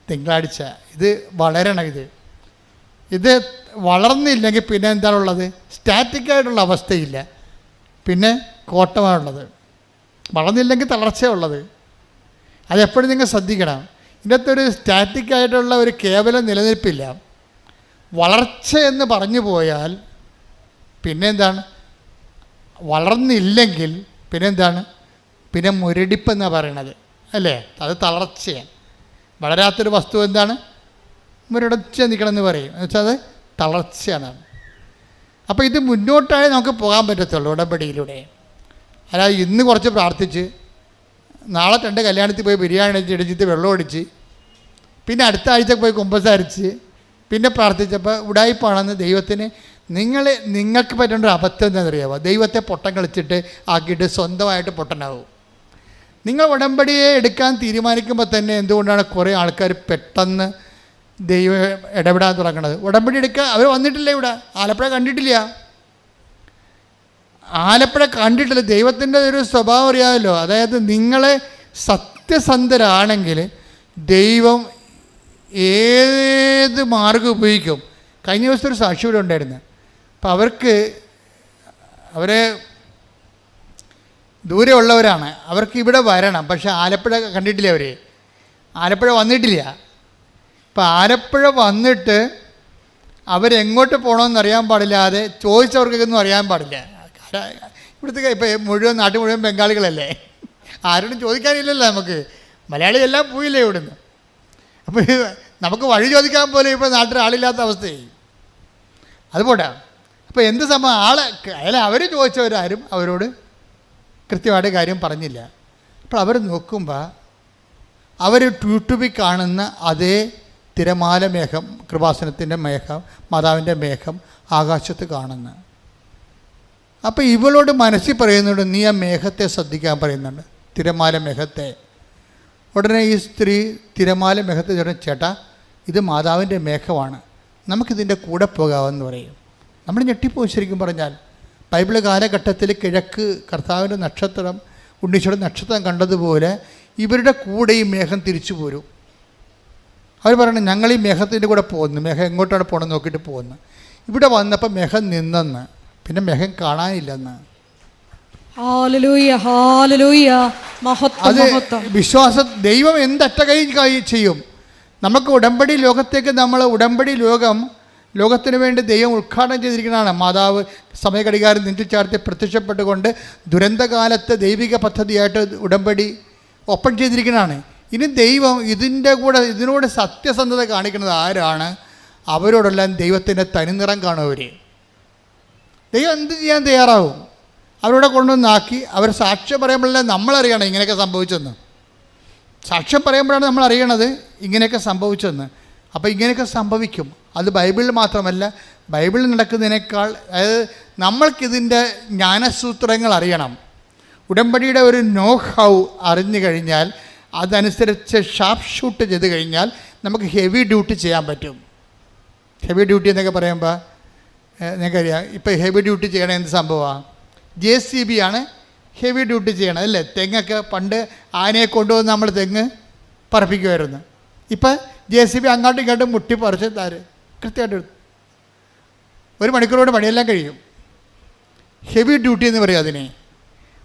തിങ്കളാഴ്ച ഇത് വളരണം. ഇത് വളർന്നില്ലെങ്കിൽ പിന്നെ എന്താണുള്ളത്? സ്റ്റാറ്റിക്കായിട്ടുള്ള അവസ്ഥയില്ല, പിന്നെ കോട്ടമാണുള്ളത്. വളർന്നില്ലെങ്കിൽ തളർച്ചയുള്ളത്. അതെപ്പോഴും നിങ്ങൾ ശ്രദ്ധിക്കണം. ഇതിനകത്ത് ഒരു സ്റ്റാറ്റിക്കായിട്ടുള്ള ഒരു കേവലം നിലനിൽപ്പില്ല. വളർച്ച എന്ന് പറഞ്ഞു പോയാൽ പിന്നെ എന്താണ്? വളർന്നില്ലെങ്കിൽ പിന്നെന്താണ്? പിന്നെ മുരടിപ്പെന്നാണ് പറയണത്, അല്ലേ? അത് തളർച്ചയാണ്. വളരാത്തൊരു വസ്തു എന്താണ്? മുരടിച്ച് നിൽക്കണമെന്ന് പറയും. എന്നുവെച്ചാൽ അത് തളർച്ചയാണ്. അപ്പോൾ ഇത് മുന്നോട്ടായി നമുക്ക് പോകാൻ പറ്റത്തുള്ളൂ ഉടമ്പടിയിലൂടെ. അല്ലാതെ ഇന്ന് കുറച്ച് പ്രാർത്ഥിച്ച് നാളെ 2 കല്യാണത്തിൽ പോയി ബിരിയാണി ഇടിച്ചിട്ട് വെള്ളം ഒടിച്ച് പിന്നെ അടുത്ത ആഴ്ച പോയി കുമ്പസാരിച്ച് പിന്നെ പ്രാർത്ഥിച്ചപ്പോൾ ഉടായിപ്പാണെന്ന് ദൈവത്തിന് നിങ്ങൾക്ക് പറ്റേണ്ട ഒരു അബദ്ധം എന്താണെന്നറിയാമോ? ദൈവത്തെ പൊട്ടം കളിച്ചിട്ട് ആക്കിയിട്ട് സ്വന്തമായിട്ട് പൊട്ടനാവും. നിങ്ങൾ ഉടമ്പടിയെ എടുക്കാൻ തീരുമാനിക്കുമ്പോൾ തന്നെ എന്തുകൊണ്ടാണ് കുറേ ആൾക്കാർ പെട്ടെന്ന് ദൈവം ഇടപെടാൻ തുടങ്ങുന്നത്? ഉടമ്പടി എടുക്കുക, അവർ വന്നിട്ടില്ല ഇവിടെ, ആലപ്പുഴ കണ്ടിട്ടില്ല. ആലപ്പുഴ കണ്ടിട്ടില്ല. ദൈവത്തിൻ്റെ ഒരു സ്വഭാവം അറിയാമല്ലോ. അതായത് നിങ്ങളെ സത്യസന്ധരാണെങ്കിൽ ദൈവം ഏത് മാർഗം ഉപയോഗിക്കും. കഴിഞ്ഞ ദിവസത്തെ ഒരു സാക്ഷി ഇവിടെ ഉണ്ടായിരുന്നു. അപ്പം അവരെ ദൂരെ ഉള്ളവരാണ്, അവർക്ക് ഇവിടെ വരണം. പക്ഷേ ആലപ്പുഴ കണ്ടിട്ടില്ല, അവർ ആലപ്പുഴ വന്നിട്ടില്ല. ഇപ്പം ആലപ്പുഴ വന്നിട്ട് അവരെങ്ങോട്ട് പോകണമെന്ന് അറിയാൻ പാടില്ലാതെ ചോദിച്ചവർക്കൊന്നും അറിയാൻ പാടില്ല. ഇവിടുത്തെ ഇപ്പം നാട്ടിൽ മുഴുവൻ ബംഗാളികളല്ലേ, ആരോടും ചോദിക്കാനില്ലല്ലോ നമുക്ക്. മലയാളി എല്ലാം പോയില്ലേ ഇവിടുന്ന്. അപ്പോൾ നമുക്ക് വഴി ചോദിക്കാൻ പോലും ഇപ്പോൾ നാട്ടിൽ ആളില്ലാത്ത അവസ്ഥയായി. അതുപോട്ടെ. അപ്പോൾ എന്ത് സംഭവം? അവർ ചോദിച്ചവരാരും അവരോട് കൃത്യമായിട്ട് കാര്യം പറഞ്ഞില്ല. അപ്പോൾ അവർ നോക്കുമ്പോൾ അവർ യൂട്യൂബിൽ കാണുന്ന അതേ തിരമാല മേഘം, കൃപാസനത്തിൻ്റെ മേഘം, മാതാവിൻ്റെ മേഘം ആകാശത്ത് കാണുന്നു. അപ്പോൾ ഇവളോട് മനസ്സിൽ പറയുന്നുണ്ട്, നീ ആ മേഘത്തെ ശ്രദ്ധിക്കാൻ പറയുന്നുണ്ട്, തിരമാല മേഘത്തെ. ഉടനെ ഈ സ്ത്രീ തിരമാല മേഘത്തെ പറഞ്ഞു, ചേട്ടാ ഇത് മാതാവിൻ്റെ മേഘമാണ്, നമുക്കിതിൻ്റെ കൂടെ പോകാമെന്ന് പറയും. നമ്മൾ ഞെട്ടിപ്പോയി. ശരിക്കും പറഞ്ഞാൽ ബൈബിൾ കാലഘട്ടത്തിൽ കിഴക്ക് കർത്താവിൻ്റെ നക്ഷത്രം, ഉണ്ണീശോയുടെ നക്ഷത്രം കണ്ടതുപോലെ ഇവരുടെ കൂടെ ഈ മേഘം തിരിച്ചു പോരും. അവർ പറയണം, ഞങ്ങൾ ഈ മേഘത്തിൻ്റെ കൂടെ പോകുന്നു. മേഘം എങ്ങോട്ടാണ് പോകണമെന്ന് നോക്കിയിട്ട് പോകുന്നു. ഇവിടെ വന്നപ്പോൾ മേഘം നിന്നെന്ന്, പിന്നെ മേഘം കാണാനില്ലെന്ന്. അത് വിശ്വാസം. ദൈവം എന്തറ്റ കൈ ചെയ്യും. നമുക്ക് ഉടമ്പടി ലോകത്തേക്ക് ഉടമ്പടി ലോകത്തിന് വേണ്ടി ദൈവം ഉദ്ഘാടനം ചെയ്തിരിക്കുന്നതാണ്. മാതാവ് സമയഘടികാരം നെഞ്ചിൽ ചാർത്തി പ്രത്യക്ഷപ്പെട്ടുകൊണ്ട് ദുരന്തകാലത്ത് ദൈവിക പദ്ധതിയായിട്ട് ഉടമ്പടി ഓപ്പൺ ചെയ്തിരിക്കുന്നതാണ്. ഇനി ദൈവം ഇതിനോട് സത്യസന്ധത കാണിക്കുന്നത് ആരാണ്? അവരോടെല്ലാം ദൈവത്തിൻ്റെ തനിനിറം കാണും. ദൈവം എന്ത് ചെയ്യാൻ തയ്യാറാവും? അവരോടെ കൊണ്ടുവന്നാക്കി അവർ സാക്ഷ്യം പറയുമ്പോഴല്ലേ നമ്മളറിയണം ഇങ്ങനെയൊക്കെ സംഭവിച്ചെന്ന്. സാക്ഷ്യം പറയുമ്പോഴാണ് നമ്മൾ അറിയണത് ഇങ്ങനെയൊക്കെ സംഭവിച്ചെന്ന്. അപ്പോൾ ഇങ്ങനെയൊക്കെ സംഭവിക്കും. അത് ബൈബിളിൽ മാത്രമല്ല, ബൈബിളിൽ നടക്കുന്നതിനേക്കാൾ, അതായത് നമ്മൾക്കിതിൻ്റെ ജ്ഞാനസൂത്രങ്ങൾ അറിയണം. ഉടമ്പടിയുടെ ഒരു നോ ഹൗ അറിഞ്ഞു കഴിഞ്ഞാൽ അതനുസരിച്ച് ഷാർപ്പ് ഷൂട്ട് ചെയ്ത് കഴിഞ്ഞാൽ നമുക്ക് ഹെവി ഡ്യൂട്ടി ചെയ്യാൻ പറ്റും. ഹെവി ഡ്യൂട്ടി എന്നൊക്കെ പറയുമ്പോൾ നിങ്ങൾക്കറിയാം, ഇപ്പോൾ ഹെവി ഡ്യൂട്ടി ചെയ്യണ എന്ത് സംഭവമാണ്? JCB ആണ് ഹെവി ഡ്യൂട്ടി ചെയ്യണം, അല്ലേ? തെങ്ങൊക്കെ പണ്ട് ആനയെ കൊണ്ടുവന്ന് നമ്മൾ തെങ്ങ് പറപ്പിക്കുമായിരുന്നു. ഇപ്പം JCB അങ്ങോട്ടും ഇങ്ങോട്ടും മുട്ടി പറിച്ച് കൃത്യമായിട്ട് 1 മണിക്കൂറോട് പണിയെല്ലാം കഴിയും. ഹെവി ഡ്യൂട്ടി എന്ന് പറയും അതിനെ.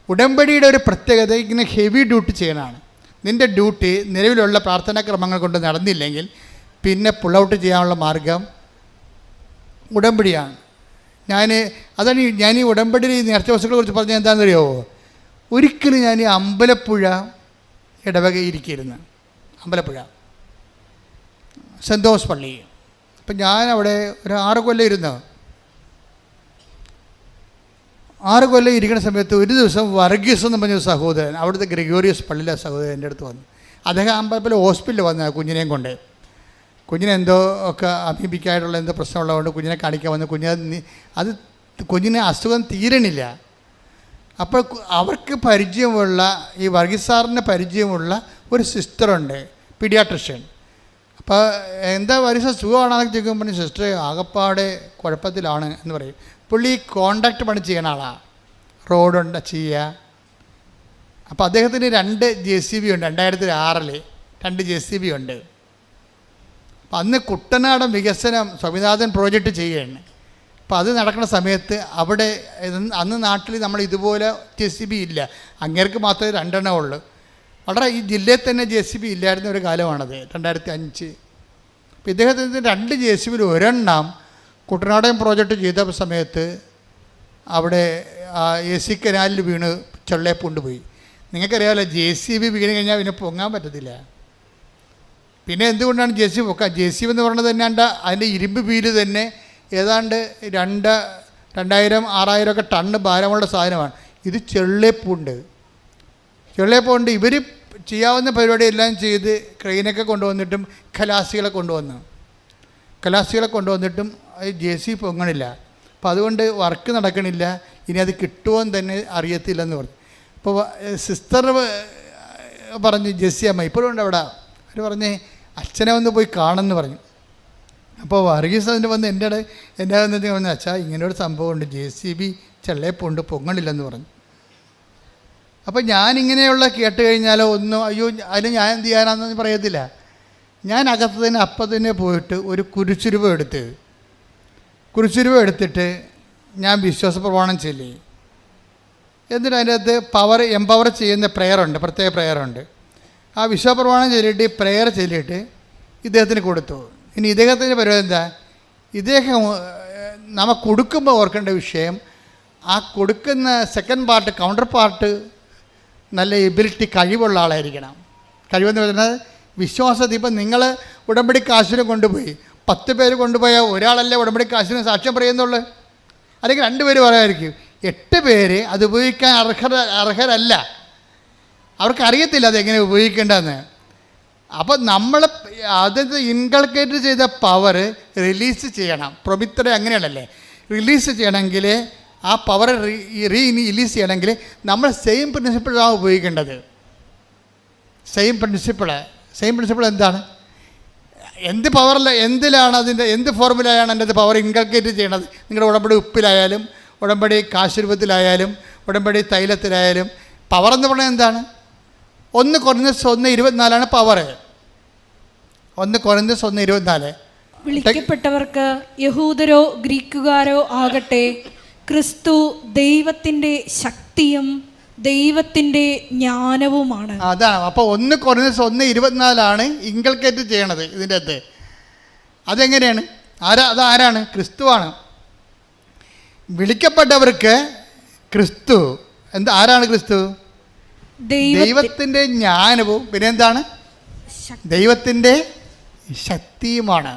ഉടമ്പടിയുടെ ഒരു പ്രത്യേകത ഇങ്ങനെ ഹെവി ഡ്യൂട്ടി ചെയ്യണതാണ്. നിൻ്റെ ഡ്യൂട്ടി നിലവിലുള്ള പ്രാർത്ഥനാക്രമങ്ങൾ കൊണ്ട് നടന്നില്ലെങ്കിൽ പിന്നെ പുൾ ഔട്ട് ചെയ്യാനുള്ള മാർഗം ഉടമ്പടിയാണ്. ഞാൻ ഈ ഉടമ്പടി നേർച്ച വസ്തുക്കളെ കുറിച്ച് പറഞ്ഞാൽ എന്താണെന്ന് അറിയാമോ? ഒരിക്കലും ഞാൻ ഈ അമ്പലപ്പുഴ ഇടവകയിരിക്കുന്നു. അമ്പലപ്പുഴ സെൻറ് തോമസ് പള്ളി. അപ്പം ഞാനവിടെ ഒരു 6 കൊല്ലം ഇരുന്നു. 6 കൊല്ലം ഇരിക്കുന്ന സമയത്ത് ഒരു ദിവസം വർഗീസ് എന്ന് പറഞ്ഞ സഹോദരൻ, അവിടുത്തെ ഗ്രിഗോറിയസ് പള്ളിയിലെ സഹോദരൻ എൻ്റെ അടുത്ത് വന്നു. അദ്ദേഹം അമ്പലത്തിലെ ഹോസ്പിറ്റലിൽ വന്ന കുഞ്ഞിനെയും കൊണ്ട്. കുഞ്ഞിനെ എന്തോ ഒക്കെ അമീബിക്കായിട്ടുള്ള എന്തോ പ്രശ്നമുള്ളതുകൊണ്ട് കുഞ്ഞിനെ കാണിക്കാൻ വന്നു. കുഞ്ഞിന് അസുഖം തീരണില്ല. അപ്പോൾ അവർക്ക് പരിചയമുള്ള, ഈ വർഗീസ് സാറിന് പരിചയമുള്ള ഒരു സിസ്റ്ററുണ്ട്, പീഡിയാട്രിഷ്യൻ. അപ്പോൾ എന്താ വർഗീസ് സുഖമാണെന്നൊക്കെ ചോദിക്കുമ്പോൾ സിസ്റ്റർ ആകപ്പാടെ കുഴപ്പത്തിലാണ് എന്ന് പറയും. പുള്ളി കോൺട്രാക്ട് പണി ചെയ്യണ ആളാണ്, റോഡുണ്ട് ചെയ്യുക. അപ്പോൾ അദ്ദേഹത്തിന് 2 JCB ഉണ്ട്. 2006 2 JCB ഉണ്ട്. അപ്പം അന്ന് കുട്ടനാടൻ വികസനം സ്വാമിനാഥൻ പ്രോജക്റ്റ് ചെയ്യുകയാണ്. അപ്പോൾ അത് നടക്കുന്ന സമയത്ത് അവിടെ അന്ന് നാട്ടിൽ നമ്മൾ ഇതുപോലെ JCB ഇല്ല, അങ്ങേർക്ക് മാത്രമേ 2 എണ്ണം ഉള്ളൂ. വളരെ ഈ ജില്ലയിൽ തന്നെ JCB ഇല്ലായിരുന്ന ഒരു കാലമാണത്, 2005. അപ്പോൾ ഇദ്ദേഹത്തിന് 2 JCBയിൽ 1 എണ്ണം കുട്ടനാടൻ പ്രോജക്റ്റ് ചെയ്ത സമയത്ത് അവിടെ AC കനാലിൽ വീണ് ചെള്ളയെ കൊണ്ടുപോയി. നിങ്ങൾക്കറിയാമല്ലോ, JCB വീണ് കഴിഞ്ഞാൽ പിന്നെ പൊങ്ങാൻ പറ്റത്തില്ല. പിന്നെ എന്തുകൊണ്ടാണ് JCB പൊക്കുക? JCB എന്ന് പറയുന്നത് തന്നെ അതിൻ്റെ ഇരുമ്പ് വീല് തന്നെ ഏതാണ്ട് 2000-6000 ഒക്കെ ടണ്ണ് ഭാരമുള്ള സാധനമാണ്. ഇത് ചെള്ളേപ്പുണ്ട്. ഇവർ ചെയ്യാവുന്ന പരിപാടിയെല്ലാം ചെയ്ത് ക്രെയിനൊക്കെ കൊണ്ടുവന്നിട്ടും ഖലാസികളെ കൊണ്ടുവന്നിട്ടും JCB പൊങ്ങണില്ല. അപ്പോൾ അതുകൊണ്ട് വർക്ക് നടക്കണില്ല. ഇനി അത് കിട്ടുമോയെന്ന് തന്നെ അറിയത്തില്ലെന്ന് പറഞ്ഞു. അപ്പോൾ സിസ്റ്റർ പറഞ്ഞ്, ജെസ്സി അമ്മ ഇപ്പോഴും ഉണ്ട് അവിടെ, അവർ പറഞ്ഞ് അച്ഛനെ ഒന്ന് പോയി കാണുമെന്ന് പറഞ്ഞു. അപ്പോൾ വർഗീസ് അതിന് വന്ന് എൻ്റെ വന്നിട്ട് പറഞ്ഞു, അച്ഛാ ഇങ്ങനെയൊരു സംഭവമുണ്ട്, JCB ചെള്ളേപ്പുണ്ട്, പൊങ്ങണില്ലെന്ന് പറഞ്ഞു. അപ്പോൾ ഞാനിങ്ങനെയുള്ള കേട്ട് കഴിഞ്ഞാലോ ഒന്നും അയ്യോ അതിന് ഞാൻ എന്ത് ചെയ്യാനാണെന്ന് പറയത്തില്ല. ഞാൻ അകത്ത് തന്നെ അപ്പം തന്നെ പോയിട്ട് ഒരു കുരിശുരൂപം എടുത്തിട്ട് ഞാൻ വിശ്വാസ പ്രമാണം ചൊല്ലി. എന്നിട്ട് അതിൻ്റെ അകത്ത് എംപവർ ചെയ്യുന്ന പ്രേയറുണ്ട്, പ്രത്യേക പ്രേയറുണ്ട്. ആ വിശ്വാസ പ്രമാണം ചൊല്ലിയിട്ട് പ്രേയർ ചൊല്ലിയിട്ട് ഇദ്ദേഹത്തിന് കൊടുത്തു. ഇനി ഇദ്ദേഹത്തിൻ്റെ പരിപാടി എന്താ? ഇദ്ദേഹം നമ്മൾ കൊടുക്കുമ്പോൾ ഓർക്കേണ്ട വിഷയം, ആ കൊടുക്കുന്ന സെക്കൻഡ് പാർട്ട്, കൗണ്ടർ പാർട്ട് നല്ല എബിലിറ്റി, കഴിവുള്ള ആളായിരിക്കണം. കഴിവെന്ന് പറയുന്നത് വിശ്വാസത്തിൽ. ഇപ്പം നിങ്ങൾ ഉടമ്പടി കാശിന് കൊണ്ടുപോയി 10 പേര് കൊണ്ടുപോയാൽ ഒരാളല്ലേ ഉടമ്പടി കാശിന് സാക്ഷ്യം പറയുന്നുള്ളൂ, അല്ലെങ്കിൽ 2 പേര് പറയാമായിരിക്കും. 8 പേര് അത് ഉപയോഗിക്കാൻ അർഹരല്ല, അവർക്കറിയത്തില്ല അതെങ്ങനെ ഉപയോഗിക്കേണ്ടതെന്ന്. അപ്പോൾ നമ്മൾ അത് ഇൻകൾക്കേറ്റ് ചെയ്ത പവർ റിലീസ് ചെയ്യണം. പ്രൊമിത്തറെ അങ്ങനെയാണല്ലേ, റിലീസ് ചെയ്യണമെങ്കിൽ ആ പവർ റിലീസ് ചെയ്യണമെങ്കിൽ നമ്മൾ സെയിം പ്രിൻസിപ്പിളാണ് ഉപയോഗിക്കേണ്ടത്. സെയിം പ്രിൻസിപ്പിൾ എന്താണ്? എന്ത് പവറിൽ എന്തിലാണ് അതിൻ്റെ എന്ത് ഫോർമുലയാണ് അതിൻ്റെ പവർ ഇൻകൾക്കേറ്റ് ചെയ്യണത്? നിങ്ങളുടെ ഉടമ്പടി ഉപ്പിലായാലും ഉടമ്പടി കാശുരൂപത്തിലായാലും ഉടമ്പടി തൈലത്തിലായാലും പവർ എന്ന് പറയുന്നത് എന്താണ്? 1 Corinthians 1:24 പവർ. 1 Corinthians 1:24. വിളിക്കപ്പെട്ടവർക്ക് യഹൂദരോ ഗ്രീക്കുകാരോ ആകട്ടെ, ക്രിസ്തു ദൈവത്തിൻ്റെ ശക്തിയും ദൈവത്തിൻ്റെ ജ്ഞാനവുമാണ്. അതാണ്. അപ്പോൾ 1 Corinthians 1:24 ഇൻകൾക്കേറ്റ് ചെയ്യണത് ഇതിൻ്റെ അകത്ത്. അതെങ്ങനെയാണ്? അതാരാണ്? ക്രിസ്തുവാണ്. വിളിക്കപ്പെട്ടവർക്ക് ക്രിസ്തു ആരാണ്? ക്രിസ്തു ദൈവത്തിൻ്റെ ജ്ഞാനവും പിന്നെ എന്താണ്? ദൈവത്തിൻ്റെ ശക്തിയുമാണ്.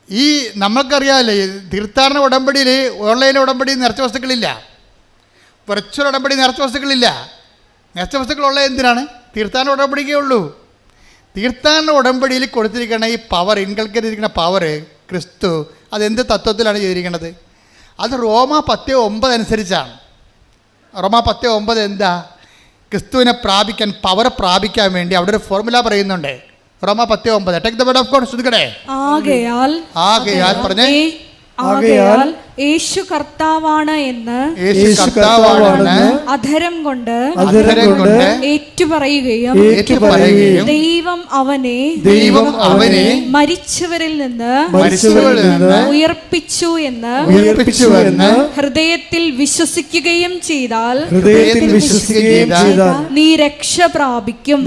ഈ നമ്മൾക്കറിയാമല്ലേ, തീർത്ഥാടന ഉടമ്പടിയിൽ ഓൺലൈൻ ഉടമ്പടി നിറച്ച വസ്തുക്കളില്ല, വെർച്വൽ ഉടമ്പടി നിറച്ച വസ്തുക്കളില്ല. നിറച്ച വസ്തുക്കളുള്ള എന്തിനാണ്? തീർത്ഥാടന ഉടമ്പടിക്കേ ഉള്ളൂ. തീർത്ഥാടന ഉടമ്പടിയിൽ കൊടുത്തിരിക്കുന്ന ഈ പവർ, ഇൻകൾക്കേറ്റ് ചെയ്തിരിക്കുന്ന പവർ ക്രിസ്തു, അതെന്ത് തത്വത്തിലാണ് ചെയ്തിരിക്കുന്നത്? അത് റോമ 10:9 അനുസരിച്ചാണ്. റോമ 10:9 എന്താ? ക്രിസ്തുവിനെ പ്രാപിക്കാൻ, പവർ പ്രാപിക്കാൻ വേണ്ടി അവിടെ ഒരു ഫോർമുല പറയുന്നുണ്ട്. റോമ 10:9. Take the word of God. ശ്രദ്ധിക്കണേ. ആകയാൽ പറഞ്ഞേ, ആകയാൽ യേശു കർത്താവാണ് എന്ന് അധരം കൊണ്ട് ഏറ്റുപറയുകയും ദൈവം അവനെ മരിച്ചവരിൽ നിന്ന് ഉയർപ്പിച്ചു എന്ന് ഹൃദയത്തിൽ വിശ്വസിക്കുകയും ചെയ്താൽ നീ രക്ഷ പ്രാപിക്കും.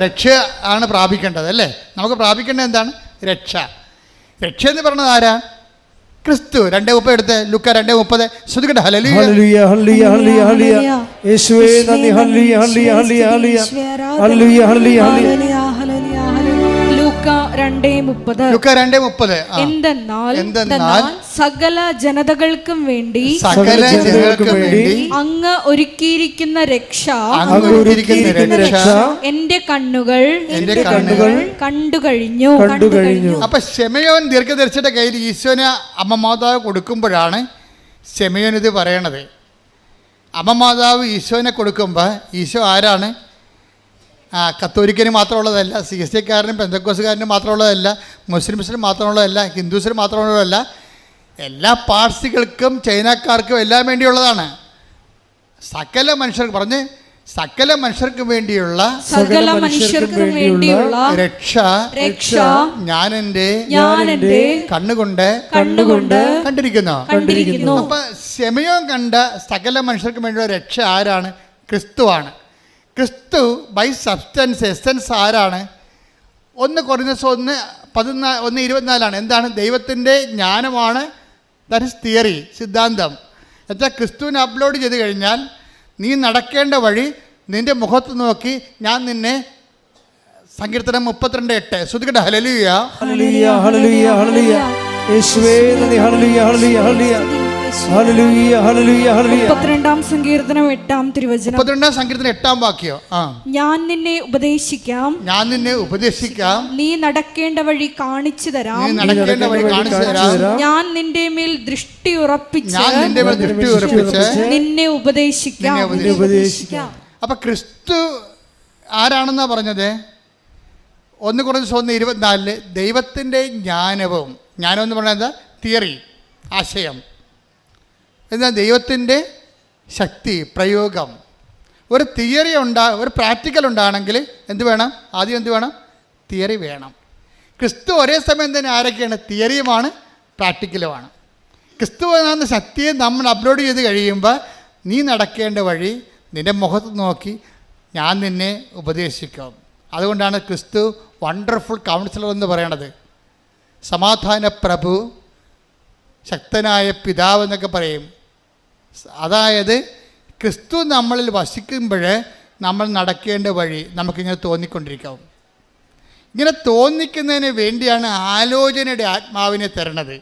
രക്ഷ ആണ് പ്രാപിക്കേണ്ടത് അല്ലേ? നമുക്ക് പ്രാപിക്കേണ്ടത് എന്താണ്? രക്ഷ. രക്ഷ എന്ന് പറഞ്ഞത് ആരാ? ക്രിസ്തു. 2:30 എടുത്ത് ലുക്ക 2:30 ശ്രദ്ധിക്കട്ടെ. ഹല്ലേലൂയ ഹല്ലേലൂയ ഹല്ലേലൂയ ഹല്ലേലൂയ യേശുവേ നന്ദി. ഹല്ലേലൂയ ഹല്ലേലൂയ ഹല്ലേലൂയ ഹല്ലേലൂയ ഹല്ലേലൂയ ഹല്ലേലൂയ. ലൂക്ക 2:30. ലുക്ക 2:30. എന്തെന്നാൽ സകല ജനതകൾക്കും വേണ്ടി സകല ജനങ്ങൾക്കും വേണ്ടി അങ്ങ് ഒരുക്കിയിരിക്കുന്ന രക്ഷ എന്റെ കണ്ണുകൾ കണ്ടു കഴിഞ്ഞു. അപ്പൊ ശെമയോൻ ദീർഘദർശിയുടെ കയ്യിൽ ഈശോന് അമ്മ മാതാവ് കൊടുക്കുമ്പോഴാണ് ശെമയോൻ ഇത് പറയണത്. അമ്മ മാതാവ് ഈശോനെ കൊടുക്കുമ്പോൾ ഈശോ ആരാണ്? കത്തോലിക്കന് മാത്രമുള്ളതല്ല, CSIക്കാരനും പെന്തക്കോസുകാരനും മാത്രമുള്ളതല്ല, മുസ്ലിംസിനും മാത്രമുള്ളതല്ല, ഹിന്ദുസിനും മാത്രമുള്ളതല്ല, എല്ലാ പാർസികൾക്കും ചൈനക്കാർക്കും എല്ലാം വേണ്ടിയുള്ളതാണ്. സകല മനുഷ്യർക്ക് പറഞ്ഞ് സകല മനുഷ്യർക്കും വേണ്ടിയുള്ള രക്ഷ ഞാൻ എൻ്റെ കണ്ണുകൊണ്ട് കണ്ടിരിക്കുന്നു. അപ്പൊ ശെമയോൻ കണ്ട സകല മനുഷ്യർക്കും വേണ്ടിയുള്ള രക്ഷ ആരാണ്? ക്രിസ്തുവാണ്. ക്രിസ്തു ബൈ സബ്സ്റ്റൻസ് എസൻസ് ആരാണ്? 1 കൊരിന്ത്യർ 1:24 എന്താണ്? ദൈവത്തിൻ്റെ ജ്ഞാനമാണ്. ദാറ്റ് ഇസ് തിയറി, സിദ്ധാന്തം. എന്നുവെച്ചാൽ ക്രിസ്തുവിനെ അപ്ലോഡ് ചെയ്ത് കഴിഞ്ഞാൽ നീ നടക്കേണ്ട വഴി നിന്റെ മുഖത്ത് നോക്കി ഞാൻ നിന്നെ, സങ്കീർത്തനം 32:8 ശ്രുതികട്ടെ. ഹല്ലേലൂയ ഹല്ലേലൂയ ഹല്ലേലൂയ ഹല്ലേലൂയ യേശുവേ നന്ദി. ഹല്ലേലൂയ ഹല്ലേലൂയ ഹല്ലേലൂയ ഹല്ലേലൂയ ഹല്ലേലൂയ ഹല്ലേലൂയ. 32-ാം സങ്കീർത്തനം 8-ാം തിരുവചനം. 32-ാം സങ്കീർത്തനം 8-ാം വാക്യം. ഞാൻ നിന്നെ ഉപദേശിക്കാം, നീ നടക്കേണ്ട വഴി കാണിച്ചു തരാം, ഞാൻ നിന്റെ മേൽ ദൃഷ്ടി ഉറപ്പിച്ച് നിന്നെ ഉപദേശിക്കാം. അപ്പൊ ക്രിസ്തു ആരാണെന്നാ പറഞ്ഞത്? 1 കൊരിന്ത്യർ 1:24 ദൈവത്തിൻ്റെ ജ്ഞാനവും, ജ്ഞാനം എന്ന് പറഞ്ഞാൽ എന്താ? തിയറി, ആശയം. എന്താ? ദൈവത്തിൻ്റെ ശക്തി, പ്രയോഗം. ഒരു തിയറി ഒരു പ്രാക്ടിക്കൽ ഉണ്ടാണെങ്കിൽ എന്ത് വേണം? ആദ്യം എന്ത് വേണം? തിയറി വേണം. ക്രിസ്തു ഒരേ സമയം തന്നെ ആരൊക്കെയാണ്? തിയറിയുമാണ് പ്രാക്ടിക്കലുമാണ്. ക്രിസ്തു എന്ന ശക്തിയെ നമ്മൾ അപ്ലോഡ് ചെയ്ത് കഴിയുമ്പോൾ നീ നടക്കേണ്ട വഴി നിൻ്റെ മുഖത്ത് നോക്കി ഞാൻ നിന്നെ ഉപദേശിക്കും. അതുകൊണ്ടാണ് ക്രിസ്തു വണ്ടർഫുൾ കൗൺസിലർ എന്ന് പറയണത്. സമാധാന പ്രഭു, ശക്തനായ പിതാവ് എന്നൊക്കെ പറയും. അതായത് ക്രിസ്തു നമ്മളിൽ വസിക്കുമ്പോൾ നമ്മൾ നടക്കേണ്ട വഴി നമുക്കിങ്ങനെ തോന്നിക്കൊണ്ടിരിക്കും. ഇങ്ങനെ തോന്നിക്കുന്നതിന് വേണ്ടിയാണ് ആലോചനയുടെ ആത്മാവിനെ തരണത്.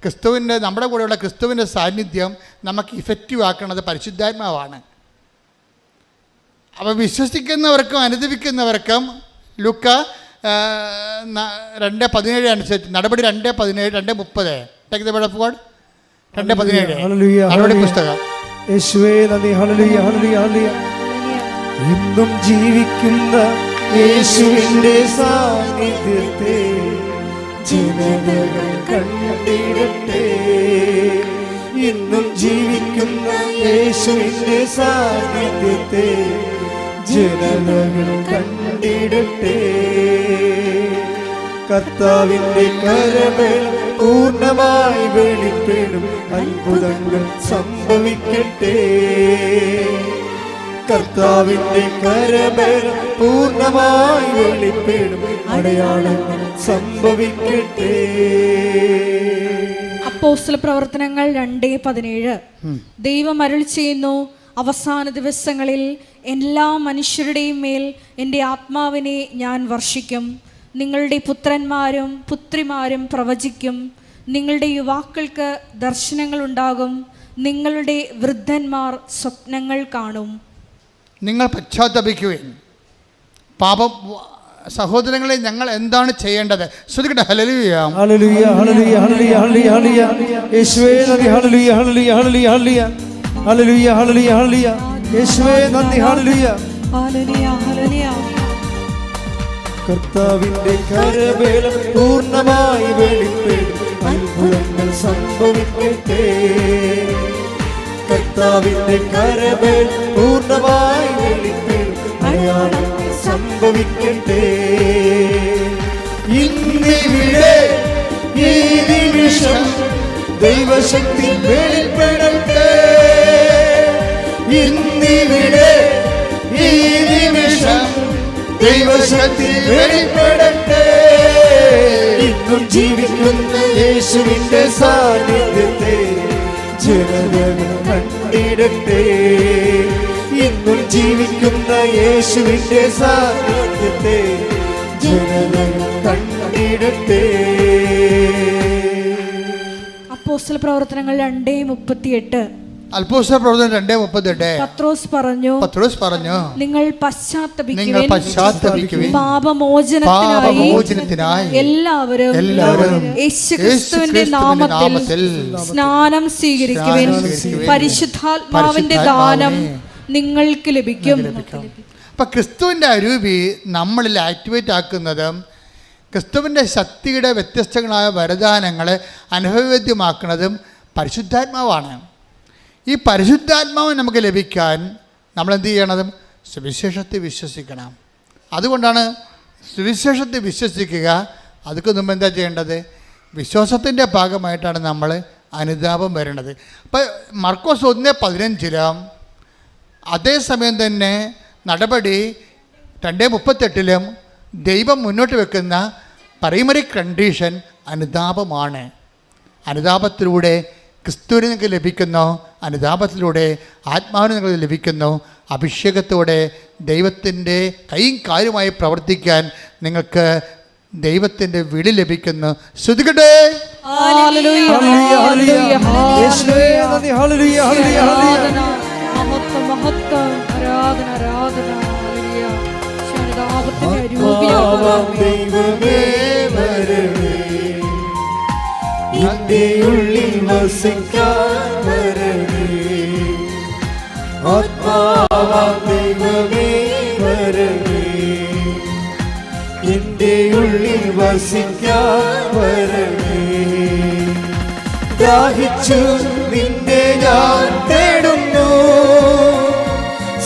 ക്രിസ്തുവിൻ്റെ, നമ്മുടെ കൂടെയുള്ള ക്രിസ്തുവിൻ്റെ സാന്നിധ്യം നമുക്ക് ഇഫക്റ്റീവ് ആക്കുന്നത് പരിശുദ്ധാത്മാവാണ്. അപ്പോൾ വിശ്വസിക്കുന്നവർക്കും അനുദപിക്കുന്നവർക്കും ലുക്ക 2:17 അനുസരിച്ച് നടപടി 2:17 2:30 take the word of God 2:17 നടപടി പുസ്തകം. യേശുവേ നന്ദി. ഹല്ലേലൂയ ഹല്ലേലൂയ ഹല്ലേലൂയ. ഇന്നും ജീവിക്കുന്ന യേശുവിന്റെ സാന്നിധ്യത്തെ ജനതകൾ കണ്ടിടട്ടെ. ഇന്നും ജീവിക്കുന്ന യേശുവിന്റെ സാന്നിധ്യത്തെ ജനതകൾ കണ്ടിടട്ടെ. കർത്താവിന്റെ കരമേൽ പൂർണ്ണമായി വെളിപ്പെടും അത്ഭുതങ്ങൾ സംഭവിക്കട്ടെ. കർത്താവിന്റെ കരമേൽ പൂർണ്ണമായി വെളിപ്പെടും അടയാളങ്ങൾ സംഭവിക്കട്ടെ. അപ്പോസ്തല പ്രവർത്തനങ്ങൾ 2:17 ദൈവം അരുളി ചെയ്യുന്നു, അവസാന ദിവസങ്ങളിൽ എല്ലാ മനുഷ്യരുടെയും മേൽ എൻ്റെ ആത്മാവിനെ ഞാൻ വർഷിക്കും. നിങ്ങളുടെ പുത്രന്മാരും പുത്രിമാരും പ്രവചിക്കും, നിങ്ങളുടെ യുവാക്കൾക്ക് ദർശനങ്ങൾ ഉണ്ടാകും, നിങ്ങളുടെ വൃദ്ധന്മാർ സ്വപ്നങ്ങൾ കാണും. നിങ്ങൾ പശ്ചാത്തപിക്കുകയും പാപം. സഹോദരങ്ങളെ, ഞങ്ങൾ എന്താണ് ചെയ്യേണ്ടത്? ശ്രുതികട്ടെ. ഹല്ലേലൂയ ഹല്ലേലൂയ ഹല്ലേലൂയ ഹല്ലേലൂയ ഹല്ലേലൂയ യേശുവേ നന്ദി. ഹല്ലേലൂയ ഹല്ലേലൂയ ഹല്ലേലൂയ ഹല്ലേലൂയ ഹല്ലേലൂയ ഹല്ലേലൂയ ഹല്ലേലൂയ യേശുവേ നന്ദി. ഹല്ലേലൂയ ഹല്ലേലൂയ ഹല്ലേലൂയ. കർത്താവിന്റെ കരവേലം പൂർണ്ണമായി വെളിപ്പെടും അത്ഭുതങ്ങൾ സംഭവിക്കട്ടെ. കർത്താവിന്റെ കരവേലം പൂർണ്ണമായി വെളിപ്പെടും അടയാളങ്ങൾ സംഭവിക്കട്ടെ. ഇന്നിവിടെ ഈ നിമിഷം ദൈവശക്തി വെളിപ്പെടട്ടെ. ഇന്നിവിടെ ഈ നിമിഷം ദൈവശക്തി വെളിപ്പെടട്ടെ. ഇന്നും ജീവിക്കുന്ന യേശുവിന്റെ സാന്നിധ്യത്തെ ജനതകൾ കണ്ടിടട്ടെ. ഇന്നും ജീവിക്കുന്ന യേശുവിന്റെ സാന്നിധ്യത്തെ ജനതകൾ കണ്ടിടട്ടെ. അപ്പോസ്തല പ്രവർത്തനങ്ങൾ 2:38. അപ്പോസ്തല പ്രവർത്തനം 2:38. പത്രോസ് പറഞ്ഞു, നിങ്ങൾ പശ്ചാത്തപിക്കുവിൻ, പാപമോചനത്തിനായി എല്ലാവരും യേശുക്രിസ്തുവിന്റെ നാമത്തിൽ സ്നാനം സ്വീകരിക്കുവിൻ, പരിശുദ്ധാത്മാവിന്റെ ദാനം നിങ്ങൾക്ക് ലഭിക്കും. അപ്പൊ ക്രിസ്തുവിന്റെ അരൂപി നമ്മളിൽ ആക്ടിവേറ്റ് ആക്കുന്നതും ക്രിസ്തുവിന്റെ ശക്തിയുടെ വ്യത്യസ്തങ്ങളായ വരദാനങ്ങളെ അനുഭവവേദ്യമാക്കുന്നതും പരിശുദ്ധാത്മാവാണ്. ഈ പരിശുദ്ധാത്മാവ് നമുക്ക് ലഭിക്കാൻ നമ്മൾ എന്ത് ചെയ്യണതും സുവിശേഷത്തെ വിശ്വസിക്കണം. അതുകൊണ്ടാണ് സുവിശേഷത്തെ വിശ്വസിക്കുക. അതൊക്കെ മുമ്പ് എന്താ ചെയ്യേണ്ടത്? വിശ്വാസത്തിൻ്റെ ഭാഗമായിട്ടാണ് നമ്മൾ അനുതാപം വരേണ്ടത്. അപ്പം മർക്കോസ് 1:15 അതേസമയം തന്നെ നടപടി 2:38 ദൈവം മുന്നോട്ട് വെക്കുന്ന പ്രൈമറി കണ്ടീഷൻ അനുതാപമാണ്. അനുതാപത്തിലൂടെ ക്രിസ്തുവിന് നിങ്ങൾക്ക് ലഭിക്കുന്നു, അനുതാപത്തിലൂടെ ആത്മാവിന് നിങ്ങൾക്ക് ലഭിക്കുന്നു, അഭിഷേകത്തോടെ ദൈവത്തിൻ്റെ കൈയും കാലുമായി പ്രവർത്തിക്കാൻ നിങ്ങൾക്ക് ദൈവത്തിൻ്റെ വിളി ലഭിക്കുന്നു. ശ്രുതികട്ടെ. എന്റെ ഉള്ളിൽ വസിക്കാൻ വരണേ, ആത്മാവാം ദൈവമേ വരണേ, എന്റെ ഉള്ളിൽ വസിക്കാൻ വരണേ. ദാഹിച്ചു നിന്നെ ഞാൻ തേടുന്നു,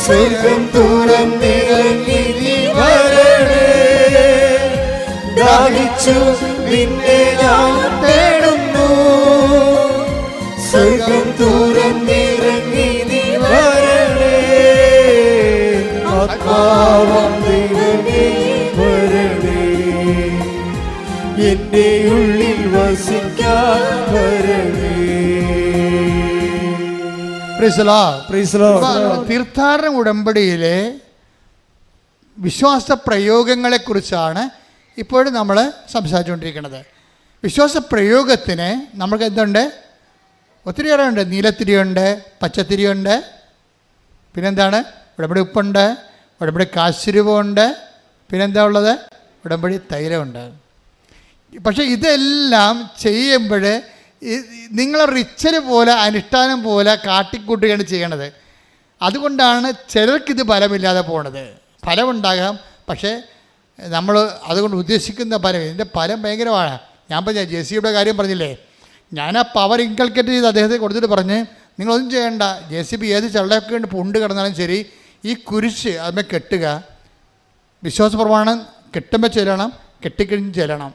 സ്വർഗം തുറന്നിറങ്ങി നീ വരണേ. ദാഹിച്ചു നിന്നെ ഞാൻ തേടുന്നു, സ്വർഗം തുറന്നിറങ്ങി നീ വരണേ. ആത്മാവാം ദൈവമേ വരണേ, എന്റെ ഉള്ളിൽ വസിക്കാൻ വരണേ. തീർത്ഥാടന ഉടമ്പടിയിലെ വിശ്വാസ പ്രയോഗങ്ങളെക്കുറിച്ചാണ് ഇപ്പോഴും നമ്മൾ സംസാരിച്ചുകൊണ്ടിരിക്കുന്നത്. വിശ്വാസ പ്രയോഗത്തിന് നമുക്ക് എന്തുണ്ട്? ഒത്തിരിയേറെ ഉണ്ട്. നീലത്തിരിയുണ്ട്, പച്ചത്തിരിയുണ്ട്, പിന്നെന്താണ്? ഉടമ്പടി ഉപ്പുണ്ട്, ഉടമ്പടി കാശുരൂപമുണ്ട്, പിന്നെന്താ ഉള്ളത്? ഉടമ്പടി തൈലമുണ്ട്. പക്ഷേ ഇതെല്ലാം ചെയ്യുമ്പോൾ നിങ്ങളെ റിച്വൽ പോലെ അനുഷ്ഠാനം പോലെ കാട്ടിക്കൂട്ടുകയാണ് ചെയ്യണത്. അതുകൊണ്ടാണ് ചിലർക്കിത് ഫലമില്ലാതെ പോണത്. ഫലമുണ്ടാകാം, പക്ഷേ നമ്മൾ അതുകൊണ്ട് ഉദ്ദേശിക്കുന്ന ഫലം, ഇതിൻ്റെ ഫലം ഭയങ്കരമാണ്. ഞാൻ പറഞ്ഞ JCBയുടെ കാര്യം പറഞ്ഞില്ലേ, ഞാൻ ആ പവർ ഇൻകൾക്കേറ്റ് ചെയ്ത് അദ്ദേഹത്തെ കൊടുത്തിട്ട് പറഞ്ഞ്, നിങ്ങളൊന്നും ചെയ്യേണ്ട, JCB ഏത് ചള്ളയൊക്കെ കൊണ്ട് പുണ്ട് കിടന്നാലും ശരി, ഈ കുരിശ് അതിന്മേൽ കെട്ടുക, വിശ്വാസ പ്രമാണം കെട്ടുമ്പോൾ ചെല്ലണം, കെട്ടിക്കഴിഞ്ഞ് ചെല്ലണം,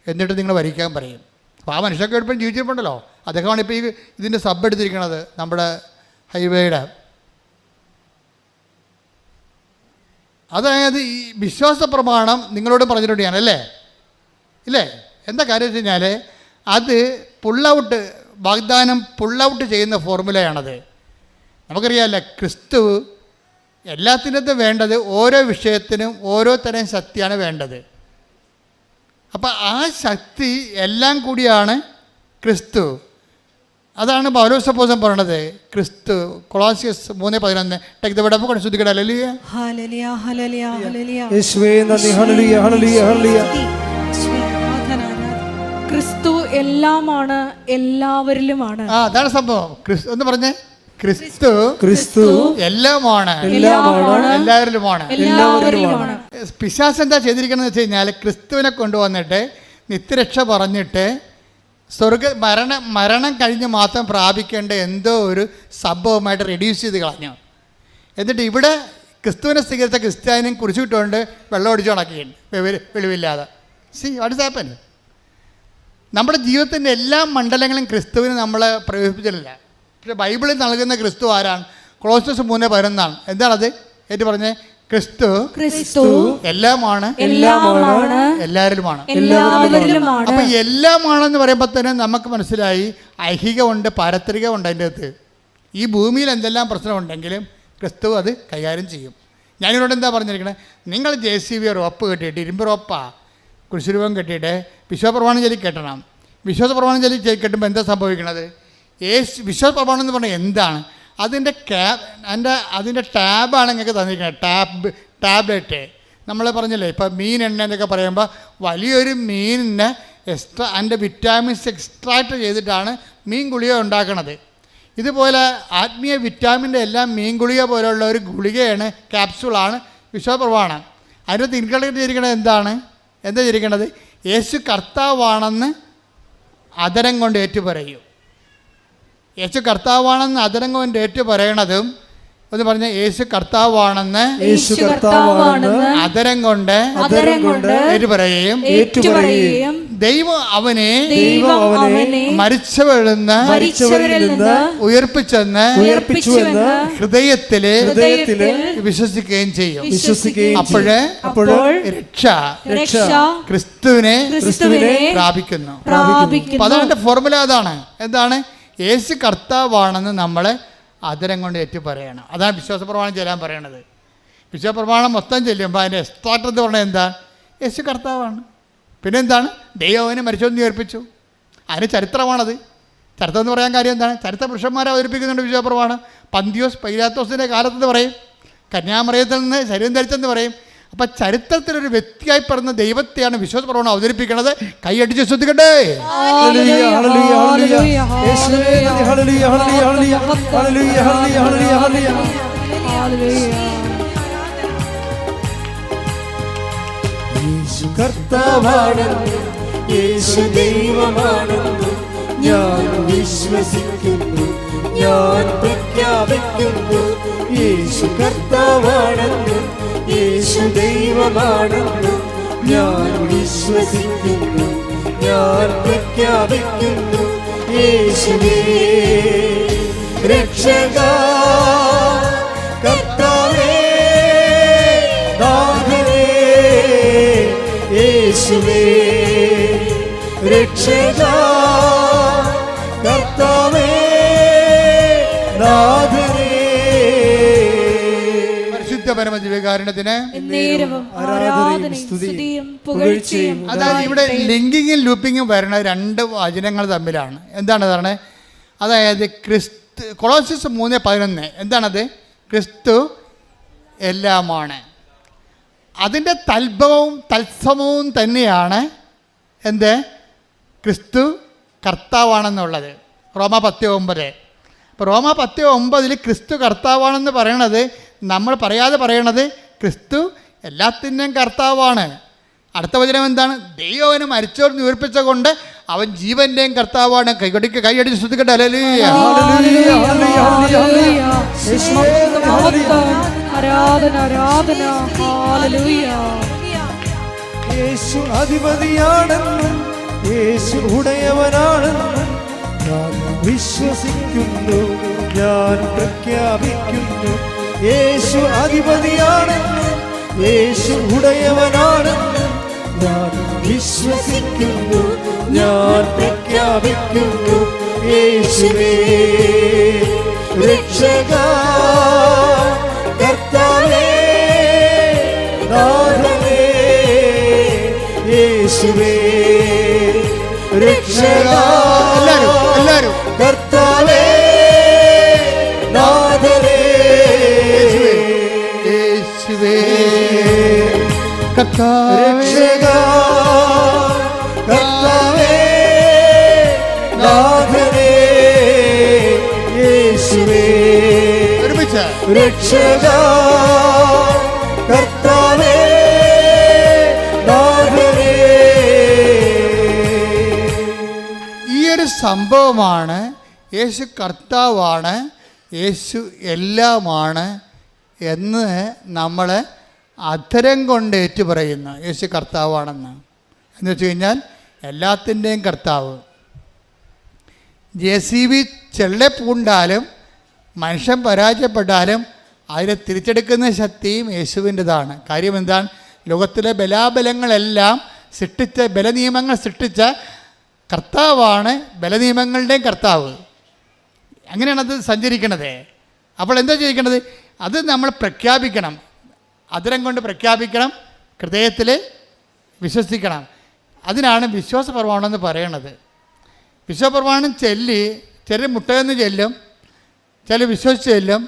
എന്നിട്ട് നിങ്ങൾ വരിക്കാൻ പറയും. അപ്പോൾ ആ മനുഷ്യർക്ക് എപ്പോഴും ജീവിച്ചിട്ടുണ്ടല്ലോ, അദ്ദേഹമാണ് ഇപ്പോൾ ഈ ഇതിൻ്റെ സബ് എടുത്തിരിക്കുന്നത് നമ്മുടെ ഹൈവേയുടെ. അതായത് ഈ വിശ്വാസ പ്രമാണം നിങ്ങളോട് പറഞ്ഞിട്ടുണ്ട് ഞാൻ, അല്ലേ? ഇല്ലേ? എന്താ കാര്യം വെച്ച് കഴിഞ്ഞാൽ അത് പുള്ളൗട്ട്, വാഗ്ദാനം പുള്ളൗട്ട് ചെയ്യുന്ന ഫോർമുലയാണത്. നമുക്കറിയാമല്ലോ, ക്രിസ്തു എല്ലാത്തിനകത്തും വേണ്ടത് ഓരോ വിഷയത്തിനും ഓരോ തരം ശക്തിയാണ് വേണ്ടത്. അപ്പം ആ ശക്തി എല്ലാം കൂടിയാണ് ക്രിസ്തു. അതാണ് പൗലോസ് അപ്പോസ്തലൻ പറയണത്. ക്രിസ്തു Colossians 3:11 take the word of God. ശ്രുതികട. ഹല്ലേലൂയ ഹല്ലേലൂയ ഹല്ലേലൂയ ഹല്ലേലൂയ. യേശുവേ നന്ദി. ഹല്ലേലൂയ ഹല്ലേലൂയ ഹല്ലേലൂയ. ക്രിസ്തു എല്ലാമാണ്, എല്ലാവരിലുമാണ്. അതാണ് സംഭവം. ഒന്ന് പറഞ്ഞേ. ക്രിസ്തു എല്ലാമാണ്, എല്ലാവരിലുമാണ്. പിശാച് എന്താ ചെയ്തിരിക്കണമെന്ന് വെച്ച് കഴിഞ്ഞാൽ ക്രിസ്തുവിനെ കൊണ്ടുവന്നിട്ട് നിത്യരക്ഷ പറഞ്ഞിട്ട് മരണം കഴിഞ്ഞ് മാത്രം പ്രാപിക്കേണ്ട എന്തോ ഒരു സംഭവമായിട്ട് റെഡ്യൂസ് ചെയ്ത് കളഞ്ഞു. എന്നിട്ട് ഇവിടെ ക്രിസ്തുവിനെ സ്വീകരിച്ച ക്രിസ്ത്യാനിയും കുറിച്ചിട്ടുകൊണ്ട് വെള്ളം ഒടിച്ചു കണക്കിയുണ്ട് വെളിവില്ലാതെ. See what is happen? നമ്മുടെ ജീവിതത്തിൻ്റെ എല്ലാ മണ്ഡലങ്ങളും ക്രിസ്തുവിന് നമ്മൾ പ്രയോഗിപ്പിച്ചിട്ടില്ല. പക്ഷേ ബൈബിളിൽ നൽകുന്ന ക്രിസ്തു ആരാണ്? കൊളോസ്യസ് 3:11 എന്താണത്? ഏറ്റു പറഞ്ഞേ. ക്രിസ്തു എല്ലാമാണ്, എല്ലാവരിലുമാണ്. അപ്പൊ എല്ലാമാണെന്ന് പറയുമ്പോൾ തന്നെ നമുക്ക് മനസ്സിലായി ഐഹികമുണ്ട്, പാരത്രികമുണ്ട്. അതിൻ്റെ അകത്ത് ഈ ഭൂമിയിൽ എന്തെല്ലാം പ്രശ്നമുണ്ടെങ്കിലും ക്രിസ്തു അത് കൈകാര്യം ചെയ്യും. ഞാനിവരോട് എന്താ പറഞ്ഞിരിക്കണത്? നിങ്ങൾ JCB റോപ്പ് കെട്ടിയിട്ട്, ഇരുമ്പ് റോപ്പാ കുരിശുരൂപം കെട്ടിയിട്ട് വിശ്വാസപ്രമാണം ചൊല്ലി കെട്ടണം. വിശ്വാസപ്രമാണം ചൊല്ലി കെട്ടുമ്പോൾ എന്താ സംഭവിക്കണത്? വിശ്വാസപ്രമാണം എന്ന് പറഞ്ഞാൽ എന്താണ്? അതിൻ്റെ അതിൻ്റെ ടാബാണ് നിങ്ങൾക്ക് തന്നിരിക്കുന്നത്. ടാബ്ലറ്റ് നമ്മൾ പറഞ്ഞില്ലേ, ഇപ്പോൾ മീൻ എണ്ണ എന്നൊക്കെ പറയുമ്പോൾ വലിയൊരു മീനിനെ അതിൻ്റെ വിറ്റാമിൻസ് എക്സ്ട്രാക്ട് ചെയ്തിട്ടാണ് മീൻ ഗുളിക ഉണ്ടാക്കുന്നത്. ഇതുപോലെ ആത്മീയ വിറ്റാമിൻ്റെ എല്ലാം മീൻ ഗുളിക പോലെയുള്ള ഒരു ഗുളികയാണ്, ക്യാപ്സൂളാണ് വിശ്വാസപ്രമാണം. അതിനകത്ത് ഇൻക്ലൂഡ് ചെയ്തിരിക്കുന്നത് എന്താ ചെയ്തിരിക്കുന്നത്? യേശു കർത്താവാണെന്ന് അതരം കൊണ്ട് ഏറ്റുപറയും. യേശു കർത്താവാണെന്ന് അതരം കൊണ്ട് ഏറ്റുപറയണതും എന്ന് പറഞ്ഞാൽ യേശു കർത്താവാണെന്ന് അതരം കൊണ്ട് ഏറ്റുപറയുകയും ദൈവം അവനെ മരിച്ചവരിൽ നിന്ന് ഉയർപ്പിച്ചെന്ന് ഹൃദയത്തില് വിശ്വസിക്കുകയും ചെയ്യും. അപ്പോഴ് രക്ഷ ക്രിസ്തുവിനെ പ്രാപിക്കുന്നു. അതാണ് എൻ്റെ ഫോർമുല. എന്താണ്? യേശു കർത്താവാണെന്ന് നമ്മൾ അതരം കൊണ്ട് ഏറ്റു പറയണം. അതാണ് വിശ്വാസപ്രമാണം ചെല്ലാൻ പറയണത്. വിശ്വാസപ്രമാണം മൊത്തം ചെല്ലുമ്പോൾ അതിൻ്റെ എക്സ്ട്രാക്ട് എന്ന് പറഞ്ഞാൽ എന്താ? യേശു കർത്താവാണ്. പിന്നെ എന്താണ്? ദൈവനെ മരിച്ചോന്ന് ഉയർപ്പിച്ചു. അതിന് ചരിത്രമാണത്. ചരിത്രം എന്ന് പറയാൻ കാര്യം എന്താണ്? ചരിത്ര പുരുഷന്മാരെ അവതരിപ്പിക്കുന്നുണ്ട് വിശ്വാസപ്രമാണം. പന്തിയോസ് പൈലാത്തോസിൻ്റെ കാലത്തെന്ന് പറയും, കന്യാമറിയത്തിൽ നിന്ന് ശരീരം ധരിച്ചെന്ന് പറയും. അപ്പം ചരിത്രത്തിലൊരു വ്യക്തിയായി പറഞ്ഞ ദൈവത്തെയാണ് വിശ്വാസപ്രമാണം അവതരിപ്പിക്കുന്നത്. കൈയടിച്ച് ശ്രദ്ധിക്കട്ടെ. യേശു കർത്താവാണെന്ന്, യേശു ദൈവമാണെന്ന് ഞാൻ വിശ്വസിക്കുന്നു, ഞാൻ പ്രഖ്യാപിക്കുന്നു. യേശു കർത്താവാണെന്ന്, യേശു ദൈവമാണെന്ന് ഞാൻ വിശ്വസിക്കുന്നു, ഞാൻ പ്രഖ്യാപിക്കുന്നു. യേശുവേ രക്ഷക കർത്താവേ നാഥനേ, യേശുവേ രക്ഷക കർത്താവേ നാഥനേ. പരമദിവ്യകാരുണ്യത്തിന് അതായത് ഇവിടെ ലിങ്കിങ്ങും ലൂപ്പിങ്ങും വരുന്ന രണ്ട് വചനങ്ങൾ തമ്മിലാണ്. എന്താണ് അതാണ്? അതായത് കൊളോസ്യസ് 3:11 എന്താണത്? ക്രിസ്തു എല്ലാമാണ്. അതിൻ്റെ തൽഭവവും തത്സമവും തന്നെയാണ് എന്ത്? ക്രിസ്തു കർത്താവാണെന്നുള്ളത്. റോമ 10:9. അപ്പോൾ റോമ 10:9 ക്രിസ്തു കർത്താവാണെന്ന് പറയണത് നമ്മൾ പറയാതെ പറയണത് ക്രിസ്തു എല്ലാത്തിൻ്റെയും കർത്താവാണ്. അടുത്ത വചനം എന്താണ്? ദൈവവനെ മരിച്ചവർ ഉയർപ്പിച്ച കൊണ്ട് അവൻ ജീവന്റെയും കർത്താവാണ്. കൈയടിച്ച് ശ്രദ്ധിക്കട്ടെ. യേശു അധിപതിയാണെന്നും യേശു ഉടയവനാണെന്നും ഞാൻ വിശ്വസിക്കുന്നു, ഞാൻ പ്രഖ്യാപിക്കുന്നു. യേശു അധിപതിയാണെന്നും യേശു ഉടയവനാണെന്നും ഞാൻ വിശ്വസിക്കുന്നു, ഞാൻ പ്രഖ്യാപിക്കുന്നു. യേശുവേ രക്ഷക കർത്താവേ നാഥനേ, യേശുവേ രക്ഷക എല്ലാവരും കർത്താവേ നാഥനേ, യേശുവേ രക്ഷക കർത്താവേ നാഥനേ, യേശുവേ രക്ഷക കർത്താവേ നാഥനേ. ഈ ഒരു സംഭവമാണ് യേശു കർത്താവാണ്, യേശു എല്ലാമാണ് എന്ന് നമ്മൾ അധരം കൊണ്ട് ഏറ്റുപറയുന്നു. യേശു കർത്താവാണെന്ന് എന്ന് വെച്ച് കഴിഞ്ഞാൽ എല്ലാത്തിൻ്റെയും കർത്താവ്. JCB ചെള്ളപ്പൂണ്ടാലും മനുഷ്യൻ പരാജയപ്പെട്ടാലും അതിനെ തിരിച്ചെടുക്കുന്ന ശക്തിയും യേശുവിൻ്റെതാണ്. കാര്യം എന്താണ്? ലോകത്തിലെ ബലാബലങ്ങളെല്ലാം സൃഷ്ടിച്ച, ബലനിയമങ്ങൾ സൃഷ്ടിച്ച കർത്താവാണ് ബലനിയമങ്ങളുടെയും കർത്താവ്. അങ്ങനെയാണ് അത് സഞ്ചരിക്കണത്. അപ്പോൾ എന്താ ചെയ്യിക്കണത്? അത് നമ്മൾ പ്രഖ്യാപിക്കണം. അതിരം കൊണ്ട് പ്രഖ്യാപിക്കണം, ഹൃദയത്തിൽ വിശ്വസിക്കണം. അതിനാണ് വിശ്വാസ പ്രമാണം എന്ന് പറയണത്. വിശ്വാസ പ്രമാണം ചൊല്ലി ചില മുട്ടയെന്ന് ചെല്ലും, ചില വിശ്വസിച്ച് ചെല്ലും.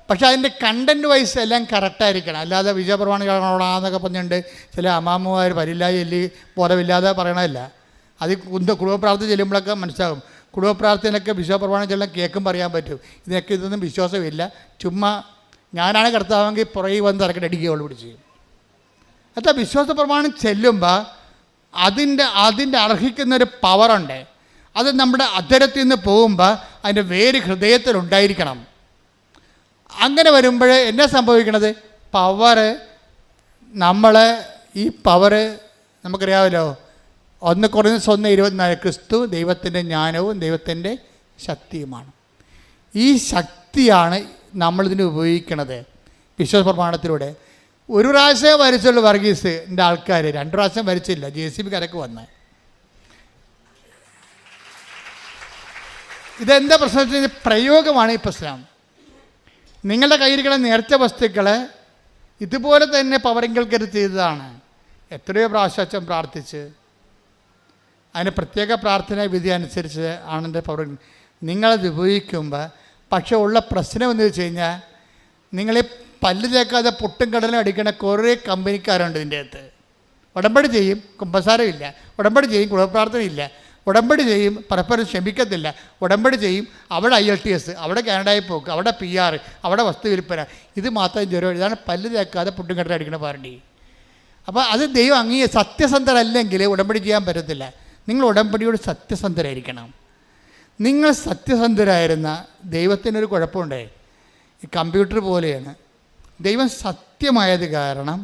പക്ഷെ അതിൻ്റെ കണ്ടൻറ്റ് വൈസ് എല്ലാം കറക്റ്റായിരിക്കണം. അല്ലാതെ വിശ്വാസ പ്രമാണികളാന്നൊക്കെ പറഞ്ഞുകൊണ്ട് ചില അമ്മാമ്മമാർ പരില്ലാതെ ചൊല്ലി ബോധമില്ലാതെ പറയണമല്ല. അത് കുടുംബ പ്രാർത്ഥന ചെല്ലുമ്പോഴൊക്കെ മനസ്സിലാകും. കുടുംബ പ്രാർത്ഥനയൊക്കെ വിശ്വാസ പ്രമാണം ചെല്ലാൻ കേൾക്കും പറയാൻ പറ്റും. ഇതൊന്നും വിശ്വാസമില്ല, ചുമ്മാ ഞാനാണ് കർത്താവെങ്കിൽ പുറകെ വന്ന് ഇറക്കി അടിക്കുകയുള്ളൂ പിടിച്ച്. അതാ വിശ്വാസ പ്രമാണം ചെല്ലുമ്പോൾ അതിൻ്റെ അർഹിക്കുന്നൊരു പവറുണ്ട്. അത് നമ്മുടെ അധരത്തിൽ നിന്ന് പോകുമ്പോൾ അതിൻ്റെ വേര് ഹൃദയത്തിലുണ്ടായിരിക്കണം. അങ്ങനെ വരുമ്പോൾ എന്നാ സംഭവിക്കണത്? പവറ് ഈ പവറ് നമുക്കറിയാമല്ലോ, 1 Corinthians 1:24 ക്രിസ്തു ദൈവത്തിൻ്റെ ജ്ഞാനവും ദൈവത്തിൻ്റെ ശക്തിയുമാണ്. ഈ ശക്തിയാണ് നമ്മളിതിന് ഉപയോഗിക്കണത് വിശ്വാസ പ്രമാണത്തിലൂടെ. ഒരു പ്രാവശ്യം വരച്ചുള്ളൂ വർഗീസിൻ്റെ ആൾക്കാർ, 2 പ്രാവശ്യം വരച്ചില്ല. JCB കരക്ക് വന്ന് ഇതെന്താ പ്രശ്നം വെച്ച് കഴിഞ്ഞാൽ പ്രയോഗമാണ് ഈ പ്രശ്നം. നിങ്ങളുടെ കയ്യിരിക്കുന്ന നേർച്ച വസ്തുക്കൾ ഇതുപോലെ തന്നെ പവറിങ്കൽക്കര് ചെയ്തതാണ്. എത്രയോ പ്രാവശ്യം പ്രാർത്ഥിച്ച് അതിന് പ്രത്യേക പ്രാർത്ഥനാ വിധി അനുസരിച്ച് ആണ് എൻ്റെ പവർ. നിങ്ങളത് ഉപയോഗിക്കുമ്പോൾ പക്ഷേ ഉള്ള പ്രശ്നം എന്ന് വെച്ച് കഴിഞ്ഞാൽ നിങ്ങളീ പല്ല് തേക്കാതെ പൊട്ടും കടലും അടിക്കുന്ന കുറേ കമ്പനിക്കാരുണ്ട് ഇതിൻ്റെ അകത്ത്. ഉടമ്പടി ചെയ്യും, കുമ്പസാരമില്ല. ഉടമ്പടി ചെയ്യും, കുടുംബപ്രാർത്ഥനയില്ല. ഉടമ്പടി ചെയ്യും, പരസ്പരം ക്ഷമിക്കത്തില്ല. ഉടമ്പടി ചെയ്യും, അവിടെ IELTS, അവിടെ കാനഡയിൽ പോക്ക്, അവിടെ PR, അവിടെ വസ്തു വിൽപ്പന. ഇത് മാത്രം ജ്വരം. ഇതാണ് പല്ല് തേക്കാതെ പൊട്ടും കടലും അടിക്കുന്ന പാർട്ടി. അപ്പോൾ അത് ദൈവം സത്യസന്ധരല്ലെങ്കിൽ ഉടമ്പടി ചെയ്യാൻ പറ്റത്തില്ല. നിങ്ങൾ ഉടമ്പടിയോട് സത്യസന്ധരായിരിക്കണം. നിങ്ങൾ സത്യസന്ധരായിരുന്ന ദൈവത്തിനൊരു കുഴപ്പമുണ്ടേ. ഈ കമ്പ്യൂട്ടർ പോലെയാണ്. ദൈവം സത്യമായത് കാരണം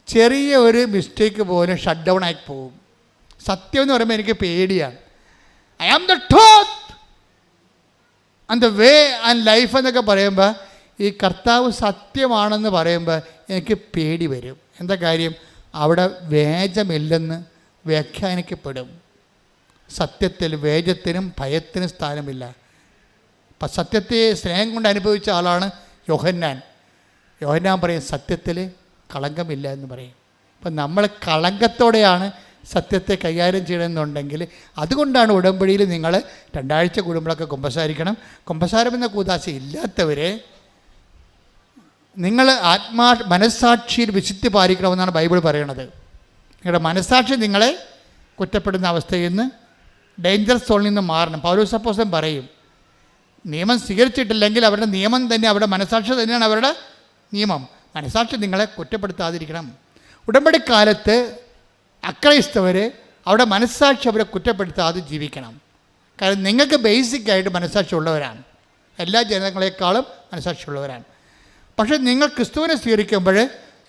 ചെറിയ ഒരു മിസ്റ്റേക്ക് പോലും ഷട്ട് ഡൗൺ ആയി പോകും. സത്യം എന്ന് പറയുമ്പോൾ എനിക്ക് പേടിയാണ്. I am the truth and the way and life എന്നൊക്കെ പറയുമ്പോൾ ഈ കർത്താവ് സത്യമാണെന്ന് പറയുമ്പോൾ എനിക്ക് പേടി വരും. എന്താ കാര്യം? അവിടെ വേജമില്ലെന്ന് വ്യാഖ്യാനിക്കപ്പെടും. സത്യത്തിൽ വേജത്തിനും ഭയത്തിനും സ്ഥാനമില്ല. അപ്പം സത്യത്തെ സ്നേഹം കൊണ്ട് അനുഭവിച്ച ആളാണ് യോഹന്നാൻ. യോഹന്നാൻ പറയും സത്യത്തിൽ കളങ്കമില്ല എന്ന് പറയും. അപ്പം നമ്മൾ കളങ്കത്തോടെയാണ് സത്യത്തെ കൈകാര്യം ചെയ്യണമെന്നുണ്ടെങ്കിൽ അതുകൊണ്ടാണ് ഉടമ്പടിയിൽ നിങ്ങൾ 2 ആഴ്ച കൂടുമ്പോഴൊക്കെ കുമ്പസാരിക്കണം. കുമ്പസാരം എന്ന കൂദാശ ഇല്ലാത്തവരെ നിങ്ങൾ മനസ്സാക്ഷിയിൽ വിശുദ്ധി പാലിക്കണമെന്നാണ് ബൈബിൾ പറയണത്. നിങ്ങളുടെ മനസ്സാക്ഷി നിങ്ങളെ കുറ്റപ്പെടുന്ന അവസ്ഥയിൽ നിന്ന്, ഡേഞ്ചർ സോണിൽ നിന്ന് മാറണം. പൗലോസ് അപ്പോസ്തലൻ പറയും, നിയമം സ്വീകരിച്ചിട്ടില്ലെങ്കിൽ അവരുടെ നിയമം തന്നെ, അവരുടെ മനസ്സാക്ഷി തന്നെയാണ് അവരുടെ നിയമം. മനസ്സാക്ഷി നിങ്ങളെ കുറ്റപ്പെടുത്താതിരിക്കണം. ഉടമ്പടിക്കാലത്ത് അക്രൈസ്തവർ അവിടെ മനസ്സാക്ഷി അവരെ കുറ്റപ്പെടുത്താതെ ജീവിക്കണം. കാരണം നിങ്ങൾക്ക് ബേസിക്കായിട്ട് മനസ്സാക്ഷി ഉള്ളവരാണ്. എല്ലാ ജനങ്ങളെക്കാളും മനസ്സാക്ഷി ഉള്ളവരാണ്. പക്ഷേ നിങ്ങൾ ക്രിസ്തുവിനെ സ്വീകരിക്കുമ്പോൾ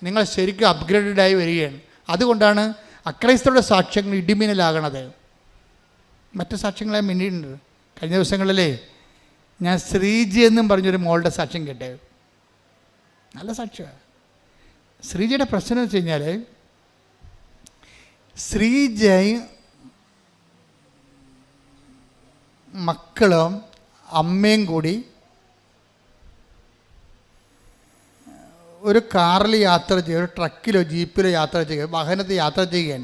നിങ്ങൾ ശരിക്കും അപ്ഗ്രേഡഡായി വരികയാണ്. അതുകൊണ്ടാണ് അക്രൈസ്തവരുടെ സാക്ഷ്യങ്ങൾ ഇടിമിന്നലാകണത്. മറ്റ് സാക്ഷ്യങ്ങളെ മിന്നിട്ടുണ്ട്. കഴിഞ്ഞ ദിവസങ്ങളിലേ ഞാൻ ശ്രീജി എന്നും പറഞ്ഞൊരു മോളുടെ സാക്ഷ്യം കേട്ടേ. നല്ല സാക്ഷ്യമാണ്. ശ്രീജിയുടെ പ്രശ്നം എന്ന് വെച്ച് കഴിഞ്ഞാൽ ശ്രീജയും മക്കളും അമ്മയും കൂടി ഒരു കാറിൽ യാത്ര ചെയ്യുക, ഒരു ട്രക്കിലോ ജീപ്പിലോ യാത്ര ചെയ്യുക, വാഹനത്തിൽ യാത്ര ചെയ്യാൻ.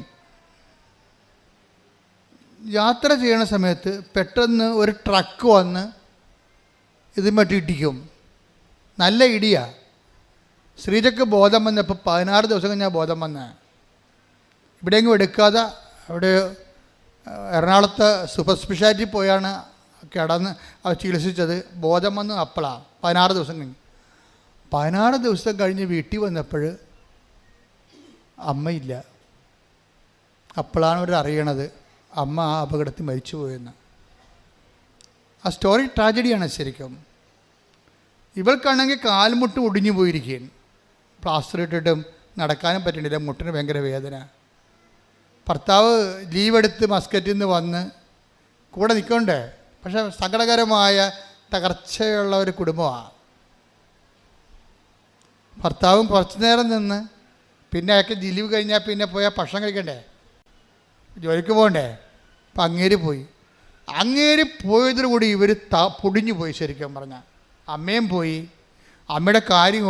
യാത്ര ചെയ്യണ സമയത്ത് പെട്ടെന്ന് ഒരു ട്രക്ക് വന്ന് ഇതുമായിട്ട് ഇടിക്കും. നല്ല ഇടിയാണ്. ശ്രീജയ്ക്ക് ബോധം വന്നപ്പോൾ 16 ദിവസം കഴിഞ്ഞാൽ ബോധം വന്ന. ഇവിടെയെങ്കിലും എടുക്കാതെ അവിടെ എറണാകുളത്ത് സൂപ്പർ സ്പെഷ്യാലിറ്റി പോയാണ് കിടന്ന് അവർ ചികിത്സിച്ചത്. ബോധം വന്ന് അപ്പോഴാണ് 16 ദിവസം കഴിഞ്ഞ്. 16 ദിവസം കഴിഞ്ഞ് വീട്ടിൽ വന്നപ്പോൾ അമ്മയില്ല. അപ്പോഴാണ് അവർ അറിയണത് അമ്മ ആ അപകടത്തിൽ മരിച്ചു പോയെന്ന്. ആ സ്റ്റോറി ട്രാജഡിയാണ് ശരിക്കും. ഇവൾക്കാണെങ്കിൽ കാൽമുട്ട് ഒടിഞ്ഞു പോയിരിക്കുകയാണ്. പ്ലാസ്റ്റർ ഇട്ടിട്ടും നടക്കാനും പറ്റണില്ല, മുട്ടിന് ഭയങ്കര വേദന. ഭർത്താവ് ലീവെടുത്ത് മസ്കറ്റിൽ നിന്ന് വന്ന് കൂടെ നിൽക്കണ്ടേ. പക്ഷേ സങ്കടകരമായ തകർച്ചയുള്ള ഒരു കുടുംബമാണ്. ഭർത്താവും കുറച്ച് നേരം നിന്ന് പിന്നെ അയാൾക്ക് ലീവ് കഴിഞ്ഞാൽ പിന്നെ പോയാൽ ഭക്ഷണം കഴിക്കണ്ടേ, ജോലിക്ക് പോകണ്ടേ. അപ്പം അങ്ങേര് പോയി. അങ്ങേര് പോയതോടുകൂടി ഇവർ പൊടിഞ്ഞു പോയി. ശരിക്കും പറഞ്ഞാൽ അമ്മയും പോയി. അമ്മയുടെ കാര്യം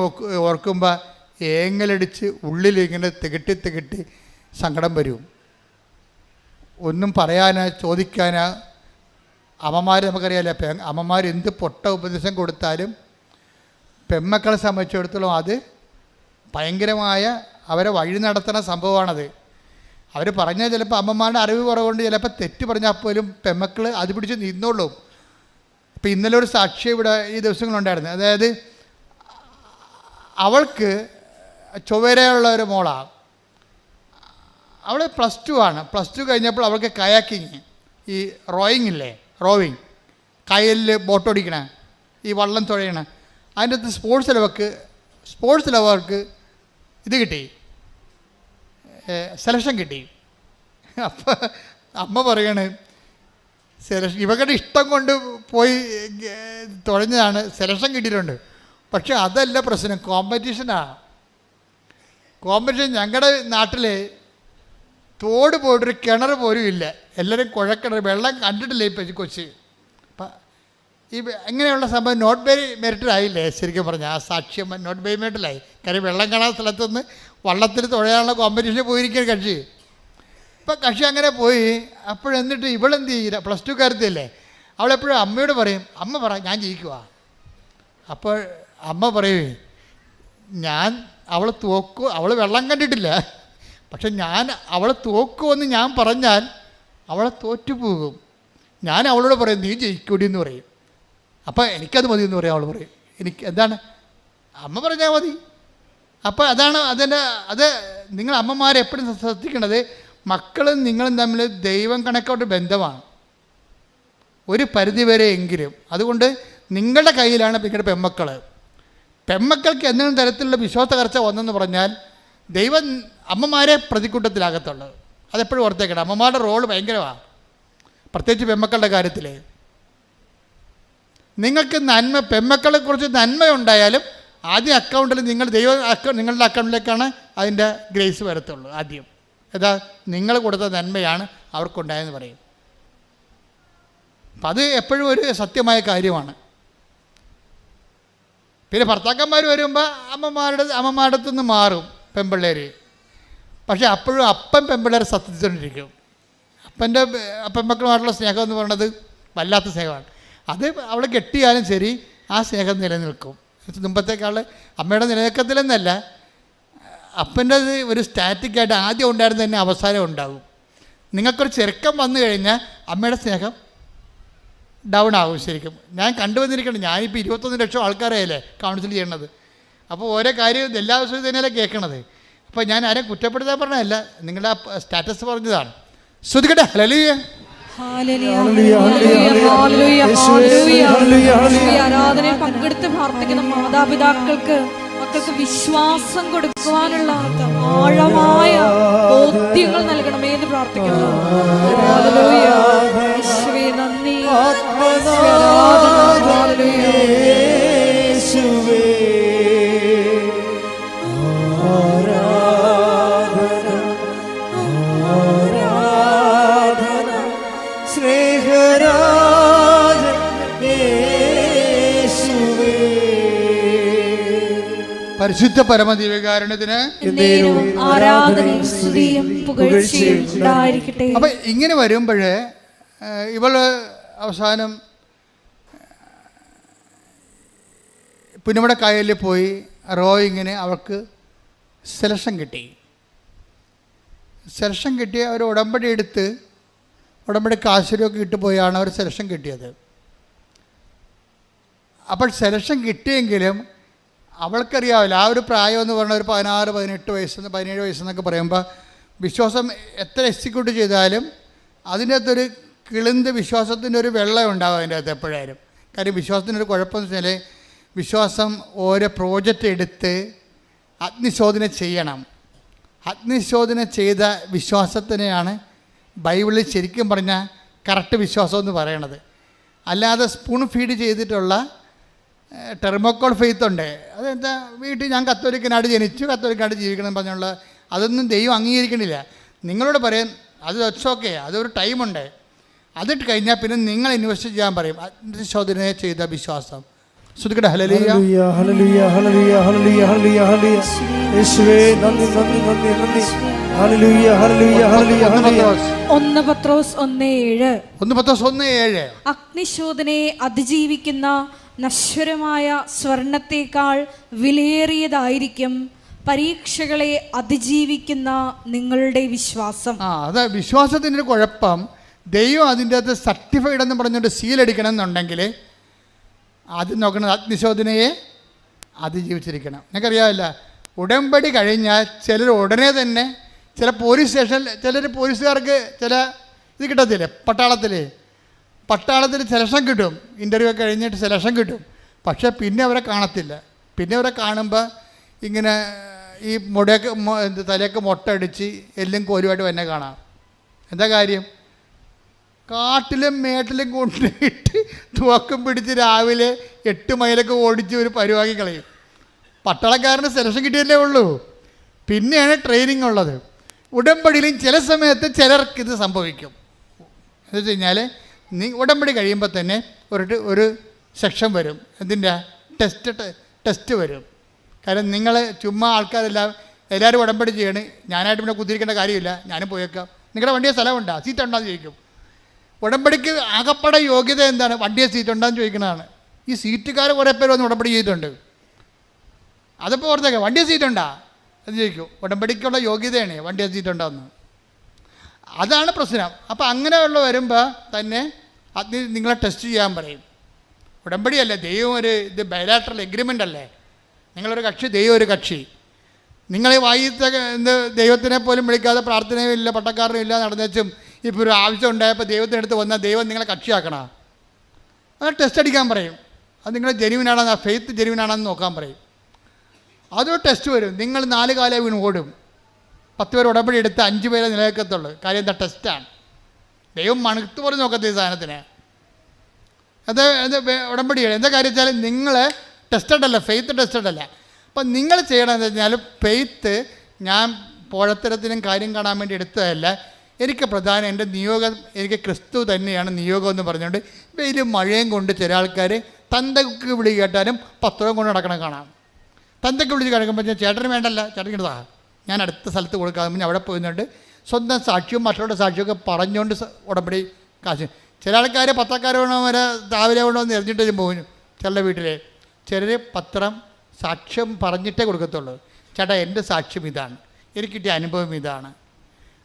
ഓർക്കുമ്പോൾ ഏങ്ങലടിച്ച് ഉള്ളിലിങ്ങനെ തികട്ടി സങ്കടം വരും. ഒന്നും പറയാനോ ചോദിക്കാനോ അമ്മമാർ നമുക്കറിയാമല്ലോ, അമ്മമാർ എന്ത് പൊട്ട ഉപദേശം കൊടുത്താലും പെമ്മക്കളെ സംബന്ധിച്ചിടത്തോളം അത് ഭയങ്കരമായ അവരെ വഴി നടത്തുന്ന സംഭവമാണത്. അവർ പറഞ്ഞാൽ ചിലപ്പോൾ അമ്മമാരുടെ അറിവ് കുറവുകൊണ്ട് ചിലപ്പോൾ തെറ്റ് പറഞ്ഞാൽ പോലും പെമ്മക്കൾ അത് പിടിച്ച് നിന്നോളും. ഇപ്പോൾ ഇന്നലെ ഒരു സാക്ഷി ഇവിടെ ഈ ദിവസങ്ങളുണ്ടായിരുന്നു. അതായത് അവൾക്ക് ചൊവ്വരയുള്ള ഒരു മോളാണ്. അവൾ +2 ആണ്. +2 കഴിഞ്ഞപ്പോൾ അവൾക്ക് കയാക്കിങ്, ഈ റോവിങ് കായലിൽ ബോട്ടോടിക്കണ, ഈ വള്ളം തുഴയണ, അതിൻ്റെ അകത്ത് സ്പോർട്സിൽ അവർക്ക് ഇത് കിട്ടി, സെലക്ഷൻ കിട്ടി. അപ്പോൾ അമ്മ പറയാണ്, ഇവരുടെ ഇഷ്ടം കൊണ്ട് പോയി തുഴഞ്ഞതാണ്, സെലക്ഷൻ കിട്ടിയിട്ടുണ്ട്. പക്ഷെ അതല്ല പ്രശ്നം, കോമ്പറ്റീഷനാണ്. കോമ്പറ്റീഷൻ ഞങ്ങളുടെ നാട്ടിൽ തോട് പോയിട്ടൊരു കിണർ പോലും ഇല്ല, എല്ലാവരും കുഴക്കിണർ, വെള്ളം കണ്ടിട്ടില്ല ഇപ്പം കൊച്ചി. അപ്പം ഈ അങ്ങനെയുള്ള സംഭവം നോട്ട് ബൈ മെറിറ്റിലായില്ലേ ശരിക്കും പറഞ്ഞാൽ. ആ സാക്ഷ്യം നോട്ട് ബൈ മെറിറ്റിലായി. കാര്യം വെള്ളം കാണാൻ സ്ഥലത്തുനിന്ന് വള്ളത്തിൽ തുഴയാനുള്ള കോമ്പറ്റീഷന് പോയിരിക്കുകയാണ് കക്ഷി. ഇപ്പം കക്ഷി അങ്ങനെ പോയി. അപ്പോഴെന്നിട്ട് ഇവളെന്ത് ചെയ്യില്ല, +2 കാര്യത്തില്ലേ, അവളെപ്പോഴും അമ്മയോട് പറയും, അമ്മ പറ ഞാൻ ജയിക്കുക. അപ്പോൾ അമ്മ പറയേ, അവൾ തോക്കും, അവൾ വെള്ളം കണ്ടിട്ടില്ല, പക്ഷെ അവളെ തോക്കുമെന്ന് ഞാൻ പറഞ്ഞാൽ അവളെ തോറ്റുപോകും. ഞാൻ അവളോട് പറയും നീ ജയിക്കൂടി എന്ന് പറയും. അപ്പം എനിക്കത് മതി എന്ന് പറയും. അവൾ പറയും എനിക്ക് എന്താണ് അമ്മ പറഞ്ഞാൽ മതി. അപ്പോൾ അതാണ് അത് നിങ്ങൾ അമ്മമാരെപ്പോഴും ശ്രദ്ധിക്കേണ്ടത്. മക്കളും നിങ്ങളും തമ്മിൽ ദൈവം കണക്കോട്ട് ബന്ധമാണ് ഒരു പരിധിവരെ എങ്കിലും. അതുകൊണ്ട് നിങ്ങളുടെ കയ്യിലാണ് നിങ്ങളുടെ പെമ്മക്കൾക്ക് എന്തെങ്കിലും തരത്തിലുള്ള വിശ്വാസ കർച്ച വന്നെന്ന് പറഞ്ഞാൽ ദൈവം അമ്മമാരെ പ്രതിക്കൂട്ടത്തിലാകത്തുള്ളൂ. അതെപ്പോഴും ഓർത്തേക്കണം. അമ്മമാരുടെ റോള് ഭയങ്കരമാണ്, പ്രത്യേകിച്ച് പെമ്മക്കളുടെ കാര്യത്തിൽ. നിങ്ങൾക്ക് പെമ്മക്കളെക്കുറിച്ച് നന്മയുണ്ടായാലും ആദ്യം അക്കൗണ്ടിൽ നിങ്ങളുടെ അക്കൗണ്ടിലേക്കാണ് അതിൻ്റെ ഗ്രേസ് വരത്തുള്ളൂ. ആദ്യം നിങ്ങൾ കൊടുത്ത നന്മയാണ് അവർക്കുണ്ടായെന്ന് പറയും. അപ്പം അത് എപ്പോഴും ഒരു സത്യമായ കാര്യമാണ്. പിന്നെ ഭർത്താക്കന്മാർ വരുമ്പോൾ അമ്മമാരുടെ അടുത്ത് നിന്ന് മാറും പെൺപിള്ളേർ. പക്ഷേ അപ്പോഴും പെൺപിള്ളേരെ സത്യത്തിക്കൊണ്ടിരിക്കും. പെൺമക്കളുമായിട്ടുള്ള സ്നേഹം എന്ന് പറയുന്നത് വല്ലാത്ത സ്നേഹമാണ്. അത് അവളെ കെട്ടിയാലും ശരി ആ സ്നേഹം നിലനിൽക്കും. മുമ്പത്തേക്കാൾ അമ്മയുടെ നിലനിൽക്കത്തില്ലെന്നല്ല, അപ്പൻ്റെ ഒരു സ്റ്റാറ്റിക്കായിട്ട് ആദ്യം ഉണ്ടായിരുന്ന തന്നെ അവസാനം ഉണ്ടാകും. നിങ്ങൾക്കൊരു ചെറുക്കം വന്നു കഴിഞ്ഞാൽ അമ്മയുടെ സ്നേഹം ഡൗൺ ആകും. ശരിക്കും ഞാൻ കണ്ടുവന്നിരിക്കണം. ഞാനിപ്പോൾ 21 ലക്ഷം ആൾക്കാരെയല്ലേ കൗൺസിൽ ചെയ്യണത്. അപ്പോൾ ഓരോ കാര്യം എല്ലാ ദിവസവും തന്നെയല്ലേ കേൾക്കണത്. അപ്പോൾ ഞാൻ ആരെയും കുറ്റപ്പെടുത്താൻ പറഞ്ഞതല്ല, നിങ്ങളുടെ ആ സ്റ്റാറ്റസ് പറഞ്ഞതാണ്. ശ്രദ്ധിക്കട്ടെ. ഹല്ലേലൂയ. ആരാധനയിൽ പങ്കെടുത്ത് പ്രാർത്ഥിക്കുന്ന മാതാപിതാക്കൾക്ക് മക്കൾക്ക് വിശ്വാസം കൊടുക്കുവാനുള്ള ആഴമായ ബോധ്യങ്ങൾ നൽകണമേ എന്ന് പ്രാർത്ഥിക്കുന്നു. നന്ദി. പരിശുദ്ധ പരമദിവ്യകാരുണ്യത്തിന് അപ്പം ഇങ്ങനെ വരുമ്പോൾ ഇവള് അവസാനം പുന്നമട കായലിൽ പോയി റോയിങ്ങിന് അവൾക്ക് സെലക്ഷൻ കിട്ടി. അവർ ഉടമ്പടി എടുത്ത് ഉടമ്പടി കാശിലൊക്കെ ഇട്ട് പോയാണ് അവർ സെലക്ഷൻ കിട്ടിയത്. അപ്പോൾ സെലക്ഷൻ കിട്ടിയെങ്കിലും അവൾക്കറിയാവില്ല, ആ ഒരു പ്രായം എന്ന് പറഞ്ഞാൽ ഒരു 16, 18 വയസ്സ് 17 വയസ്സെന്നൊക്കെ പറയുമ്പോൾ വിശ്വാസം എത്ര എക്സിക്യൂട്ട് ചെയ്താലും അതിൻ്റെ അകത്തൊരു കിളിന്ത് വിശ്വാസത്തിൻ്റെ ഒരു വെള്ളം ഉണ്ടാവും അതിൻ്റെ അകത്ത് എപ്പോഴായാലും. കാര്യം വിശ്വാസത്തിനൊരു കുഴപ്പമെന്ന് വെച്ചാൽ വിശ്വാസം ഓരോ പ്രോജക്റ്റ് എടുത്ത് അഗ്നിശോധന ചെയ്യണം. അഗ്നിശോധന ചെയ്ത വിശ്വാസത്തിനെയാണ് ബൈബിളിൽ ശരിക്കും പറഞ്ഞാൽ കറക്റ്റ് വിശ്വാസം എന്ന് പറയണത്. അല്ലാതെ സ്പൂൺ ഫീഡ് ചെയ്തിട്ടുള്ള ടെർമോക്കോൾ ഫെയ്ത്ത് ഉണ്ട്. അതെന്താ വീട്ടിൽ ഞാൻ കത്തോലിക്കനായിട്ട് ജനിച്ചു, കത്തോലിക്കനായിട്ട് ജീവിക്കണം എന്ന് പറഞ്ഞുള്ള അതൊന്നും ദൈവം അംഗീകരിക്കണില്ല. നിങ്ങളോട് പറയും അത് ഇറ്റ്സ് ഓക്കെ, അതൊരു ടൈമുണ്ട്. അതിട്ട് കഴിഞ്ഞാൽ പിന്നെ നിങ്ങൾ ഇൻവെസ്റ്റ് ചെയ്യാൻ പറയും. അഗ്നിശോധന ചെയ്ത വിശ്വാസം. ശ്രുതിക്കട്ടെ ഹല്ലേലൂയ. ഹല്ലേലൂയ, ഹല്ലേലൂയ, ഹല്ലേലൂയ, ഹല്ലേലൂയ, ഹല്ലേലൂയ, ഹല്ലേലൂയ. യേശുവേ നന്ദി, നന്ദി, നന്ദി, നന്ദി. ഹല്ലേലൂയ, ഹല്ലേലൂയ, ഹല്ലേലൂയ, ഹല്ലേലൂയ. 1 പത്രോസ് 1:7. 1 പത്രോസ് 1:7. അഗ്നിശോധനയെ അതിജീവിക്കുന്ന നശ്വരമായ സ്വർണത്തേക്കാൾ വിലയേറിയതായിരിക്കും പരീക്ഷകളെ അതിജീവിക്കുന്ന നിങ്ങളുടെ വിശ്വാസം. അത് വിശ്വാസത്തിൻ്റെ ഒരു കുഴപ്പം, ദൈവം അതിൻ്റെ അകത്ത് സർട്ടിഫൈഡ് എന്ന് പറഞ്ഞുകൊണ്ട് സീലടിക്കണം എന്നുണ്ടെങ്കിൽ ആദ്യം നോക്കണം അഗ്നിശോധനയെ അതിജീവിച്ചിരിക്കണം. നിങ്ങൾക്കറിയാമല്ല, ഉടമ്പടി കഴിഞ്ഞാൽ ചിലർ ഉടനെ തന്നെ ചില പോലീസ് സ്റ്റേഷനിൽ ചിലർ പോലീസുകാർക്ക് ചില ഇത് കിട്ടത്തില്ലേ, പട്ടാളത്തിൽ സെലക്ഷൻ കിട്ടും, ഇൻ്റർവ്യൂ ഒക്കെ കഴിഞ്ഞിട്ട് സെലക്ഷൻ കിട്ടും. പക്ഷേ പിന്നെ അവരെ കാണത്തില്ല. പിന്നെ അവരെ കാണുമ്പോൾ ഇങ്ങനെ ഈ തലയൊക്കെ മൊട്ടടിച്ച് എല്ലും കോലുമായിട്ട് തന്നെ കാണാം. എന്താ കാര്യം? കാട്ടിലും മേട്ടിലും കൊണ്ടിട്ട് തുവക്കം പിടിച്ച് രാവിലെ 8 മൈലൊക്കെ ഓടിച്ച് ഒരു പരിവാക്കി കളയും. പട്ടാളക്കാരന് സെലക്ഷൻ കിട്ടിയല്ലേ ഉള്ളൂ, പിന്നെയാണ് ട്രെയിനിങ് ഉള്ളത്. ഉടമ്പടിയിലും ചില സമയത്ത് ചിലർക്ക് ഇത് സംഭവിക്കും. എന്ന് വെച്ച് കഴിഞ്ഞാൽ ഉടമ്പടി കഴിയുമ്പോൾ തന്നെ ഒരു സെക്ഷൻ വരും, എന്തിൻ്റെ ടെസ്റ്റ് വരും. കാരണം നിങ്ങൾ ചുമ്മാ എല്ലാവരും ഉടമ്പടി ചെയ്യണേ, ഞാനായിട്ട് പിന്നെ കുത്തിരിക്കേണ്ട കാര്യമില്ല, ഞാനും പോയേക്കാം. നിങ്ങളുടെ വണ്ടിയെ സ്ഥലമുണ്ടോ, സീറ്റ് ഉണ്ടോയെന്ന് ചോദിക്കും. ഉടമ്പടിക്ക് ആകപ്പാടെ യോഗ്യത എന്താണ്? വണ്ടിയെ സീറ്റ് ഉണ്ടോയെന്ന് ചോദിക്കുന്നതാണ്. ഈ സീറ്റുകാർ കുറേ പേര് വന്ന് ഉടമ്പടി ചെയ്തിട്ടുണ്ട്. അതിപ്പോൾ ഓർത്തേക്കാം, വണ്ടിയെ സീറ്റ് ഉണ്ടോ എന്ന് ചോദിക്കും. ഉടമ്പടിക്കുള്ള യോഗ്യതയാണ് വണ്ടിയെ സീറ്റ് ഉണ്ടോയെന്ന്. അതാണ് പ്രശ്നം. അപ്പോൾ അങ്ങനെയുള്ള വരുമ്പോൾ തന്നെ അത് നിങ്ങളെ ടെസ്റ്റ് ചെയ്യാൻ പറയും. ഉടമ്പടിയല്ല, ദൈവം ഇത് ബയലാട്രൽ എഗ്രിമെൻ്റ് അല്ലേ. നിങ്ങളൊരു കക്ഷി, ദൈവം ഒരു കക്ഷി. നിങ്ങളെ വായിത്തെ ദൈവത്തിനെ പോലും വിളിക്കാതെ പ്രാർത്ഥനയും ഇല്ല, പട്ടക്കാരനും ഇല്ല നടന്നേച്ചും ഇപ്പോൾ ഒരു ആവശ്യം ഉണ്ടായപ്പോൾ ദൈവത്തിനടുത്ത് വന്നാൽ ദൈവം നിങ്ങളെ കക്ഷിയാക്കണം. അത് ടെസ്റ്റ് അടിക്കാൻ പറയും. അത് നിങ്ങൾ ജെനുവിനാണെന്ന്, ആ ഫെയ്ത്ത് ജെനുവിനാണെന്ന് നോക്കാൻ പറയും. അതൊരു ടെസ്റ്റ് വരും. നിങ്ങൾ 4 കാലം വീണ് ഓടും. 10 പേർ ഉടമ്പടി എടുത്ത് 5 പേരെ നിലനിൽക്കത്തുള്ളൂ. കാര്യം എന്താ? ടെസ്റ്റാണ്. ദൈവം മണുത്ത് പോലും നോക്കത്തെ ഈ സാധനത്തിന്. അത് ഉടമ്പടിയാണ്. എന്താ കാര്യം വെച്ചാൽ നിങ്ങൾ ടെസ്റ്റഡ് അല്ല, ഫെയ്ത്ത് ടെസ്റ്റഡ് അല്ല. അപ്പം നിങ്ങൾ ചെയ്യണമെന്ന് വെച്ചാൽ ഫെയ്ത്ത് ഞാൻ പോഴത്തരത്തിനും കാര്യം കാണാൻ വേണ്ടി എടുത്തതല്ല. എനിക്ക് പ്രധാനം എൻ്റെ നിയോഗം, എനിക്ക് ക്രിസ്തു തന്നെയാണ് നിയോഗം എന്ന് പറഞ്ഞുകൊണ്ട് വെയിലും മഴയും കൊണ്ട് ചില ആൾക്കാർ തന്തക്ക് വിളി കേട്ടാലും പത്രവും കൊണ്ട് നടക്കണം കാണാം. തന്തക്ക് വിളിച്ച് കിടക്കുമ്പോൾ ചേട്ടന് വേണ്ടല്ല, ചേട്ടൻ ഞാൻ അടുത്ത സ്ഥലത്ത് കൊടുക്കാതെ അവിടെ പോയിന്നുണ്ട് സ്വന്തം സാക്ഷ്യവും മറ്റുള്ള സാക്ഷിയൊക്കെ പറഞ്ഞുകൊണ്ട് ഉടമ്പടി കാശ്. ചില ആൾക്കാർ പത്രക്കാർ വേണോ വരെ രാവിലെ വേണോ എന്ന് എറിഞ്ഞിട്ട് പോകും. ചില വീട്ടിൽ ചിലർ പത്രം സാക്ഷ്യം പറഞ്ഞിട്ടേ കൊടുക്കത്തുള്ളൂ. ചേട്ടാ എൻ്റെ സാക്ഷ്യം ഇതാണ്, എനിക്ക് കിട്ടിയ അനുഭവം ഇതാണ്.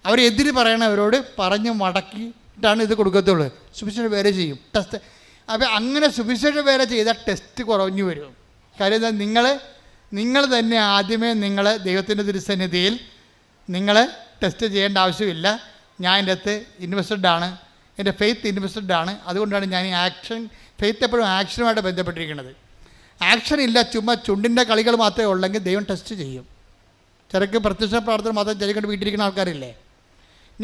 അവരെതിര് പറയണവരോട് പറഞ്ഞ് മടക്കിയിട്ടാണ് ഇത് കൊടുക്കത്തുള്ളൂ. സുവിശേഷ വേല ചെയ്യും ടെസ്റ്റ്. അപ്പോൾ അങ്ങനെ സുവിശേഷ വേല ചെയ്താൽ ടെസ്റ്റ് കുറഞ്ഞു വരും. കാര്യം എന്താ? നിങ്ങൾ തന്നെ ആദ്യമേ നിങ്ങൾ ദൈവത്തിൻ്റെ തിരുസന്നിധിയിൽ നിങ്ങൾ ടെസ്റ്റ് ചെയ്യേണ്ട ആവശ്യമില്ല. ഞാൻ എൻ്റെ അകത്ത് ഇൻവെസ്റ്റഡാണ്, എൻ്റെ ഫെയ്ത്ത് ഇൻവെസ്റ്റഡാണ്. അതുകൊണ്ടാണ് ഞാൻ ഈ ഫെയ്ത്ത് എപ്പോഴും ആക്ഷനുമായിട്ട് ബന്ധപ്പെട്ടിരിക്കുന്നത്. ആക്ഷൻ ഇല്ല, ചുമ്മാ ചുണ്ടിൻ്റെ കളികൾ മാത്രമേ ഉള്ളെങ്കിൽ ദൈവം ടെസ്റ്റ് ചെയ്യും. ചിലക്ക് പ്രത്യക്ഷ പ്രാർത്ഥന മാത്രം ചെറിക്കൊണ്ട് വീട്ടിലിരിക്കുന്ന ആൾക്കാരില്ലേ.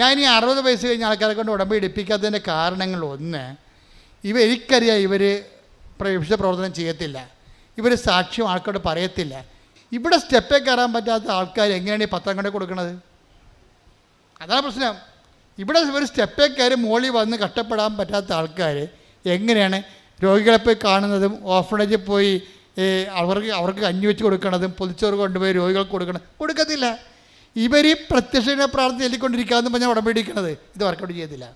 ഞാൻ ഈ 60 വയസ്സ് കഴിഞ്ഞ ആൾക്കാരെ കൊണ്ട് ഉടമ്പടി എടുപ്പിക്കാത്തതിൻ്റെ കാരണങ്ങൾ ഒന്ന്, എനിക്കറിയാം ഇവർ വിശുദ്ധ പ്രവർത്തനം ചെയ്യത്തില്ല, ഇവർ സാക്ഷ്യം ആൾക്കാരോട് പറയത്തില്ല. ഇവിടെ സ്റ്റെപ്പേ കയറാൻ പറ്റാത്ത ആൾക്കാർ എങ്ങനെയാണ് ഈ പത്രം കൊണ്ട് കൊടുക്കുന്നത്? അതാണ് പ്രശ്നം. ഇവിടെ ഒരു സ്റ്റെപ്പേ കയറി മോളിൽ വന്ന് കഷ്ടപ്പെടാൻ പറ്റാത്ത ആൾക്കാർ എങ്ങനെയാണ് രോഗികളെ പോയി കാണുന്നതും ഓർഫണേജിൽ പോയി അവർക്ക് കഞ്ഞി വെച്ച് കൊടുക്കണതും പൊതിച്ചോറ് കൊണ്ടുപോയി രോഗികൾക്ക് കൊടുക്കത്തില്ല. ഇവർ ഈ പ്രത്യക്ഷ പ്രാർത്ഥന ചൊല്ലിക്കൊണ്ടിരിക്കാമെന്ന് പറഞ്ഞാൽ ഉടമ്പടിക്കുന്നത് ഇത് വർക്കൗട്ട് ചെയ്യത്തില്ല.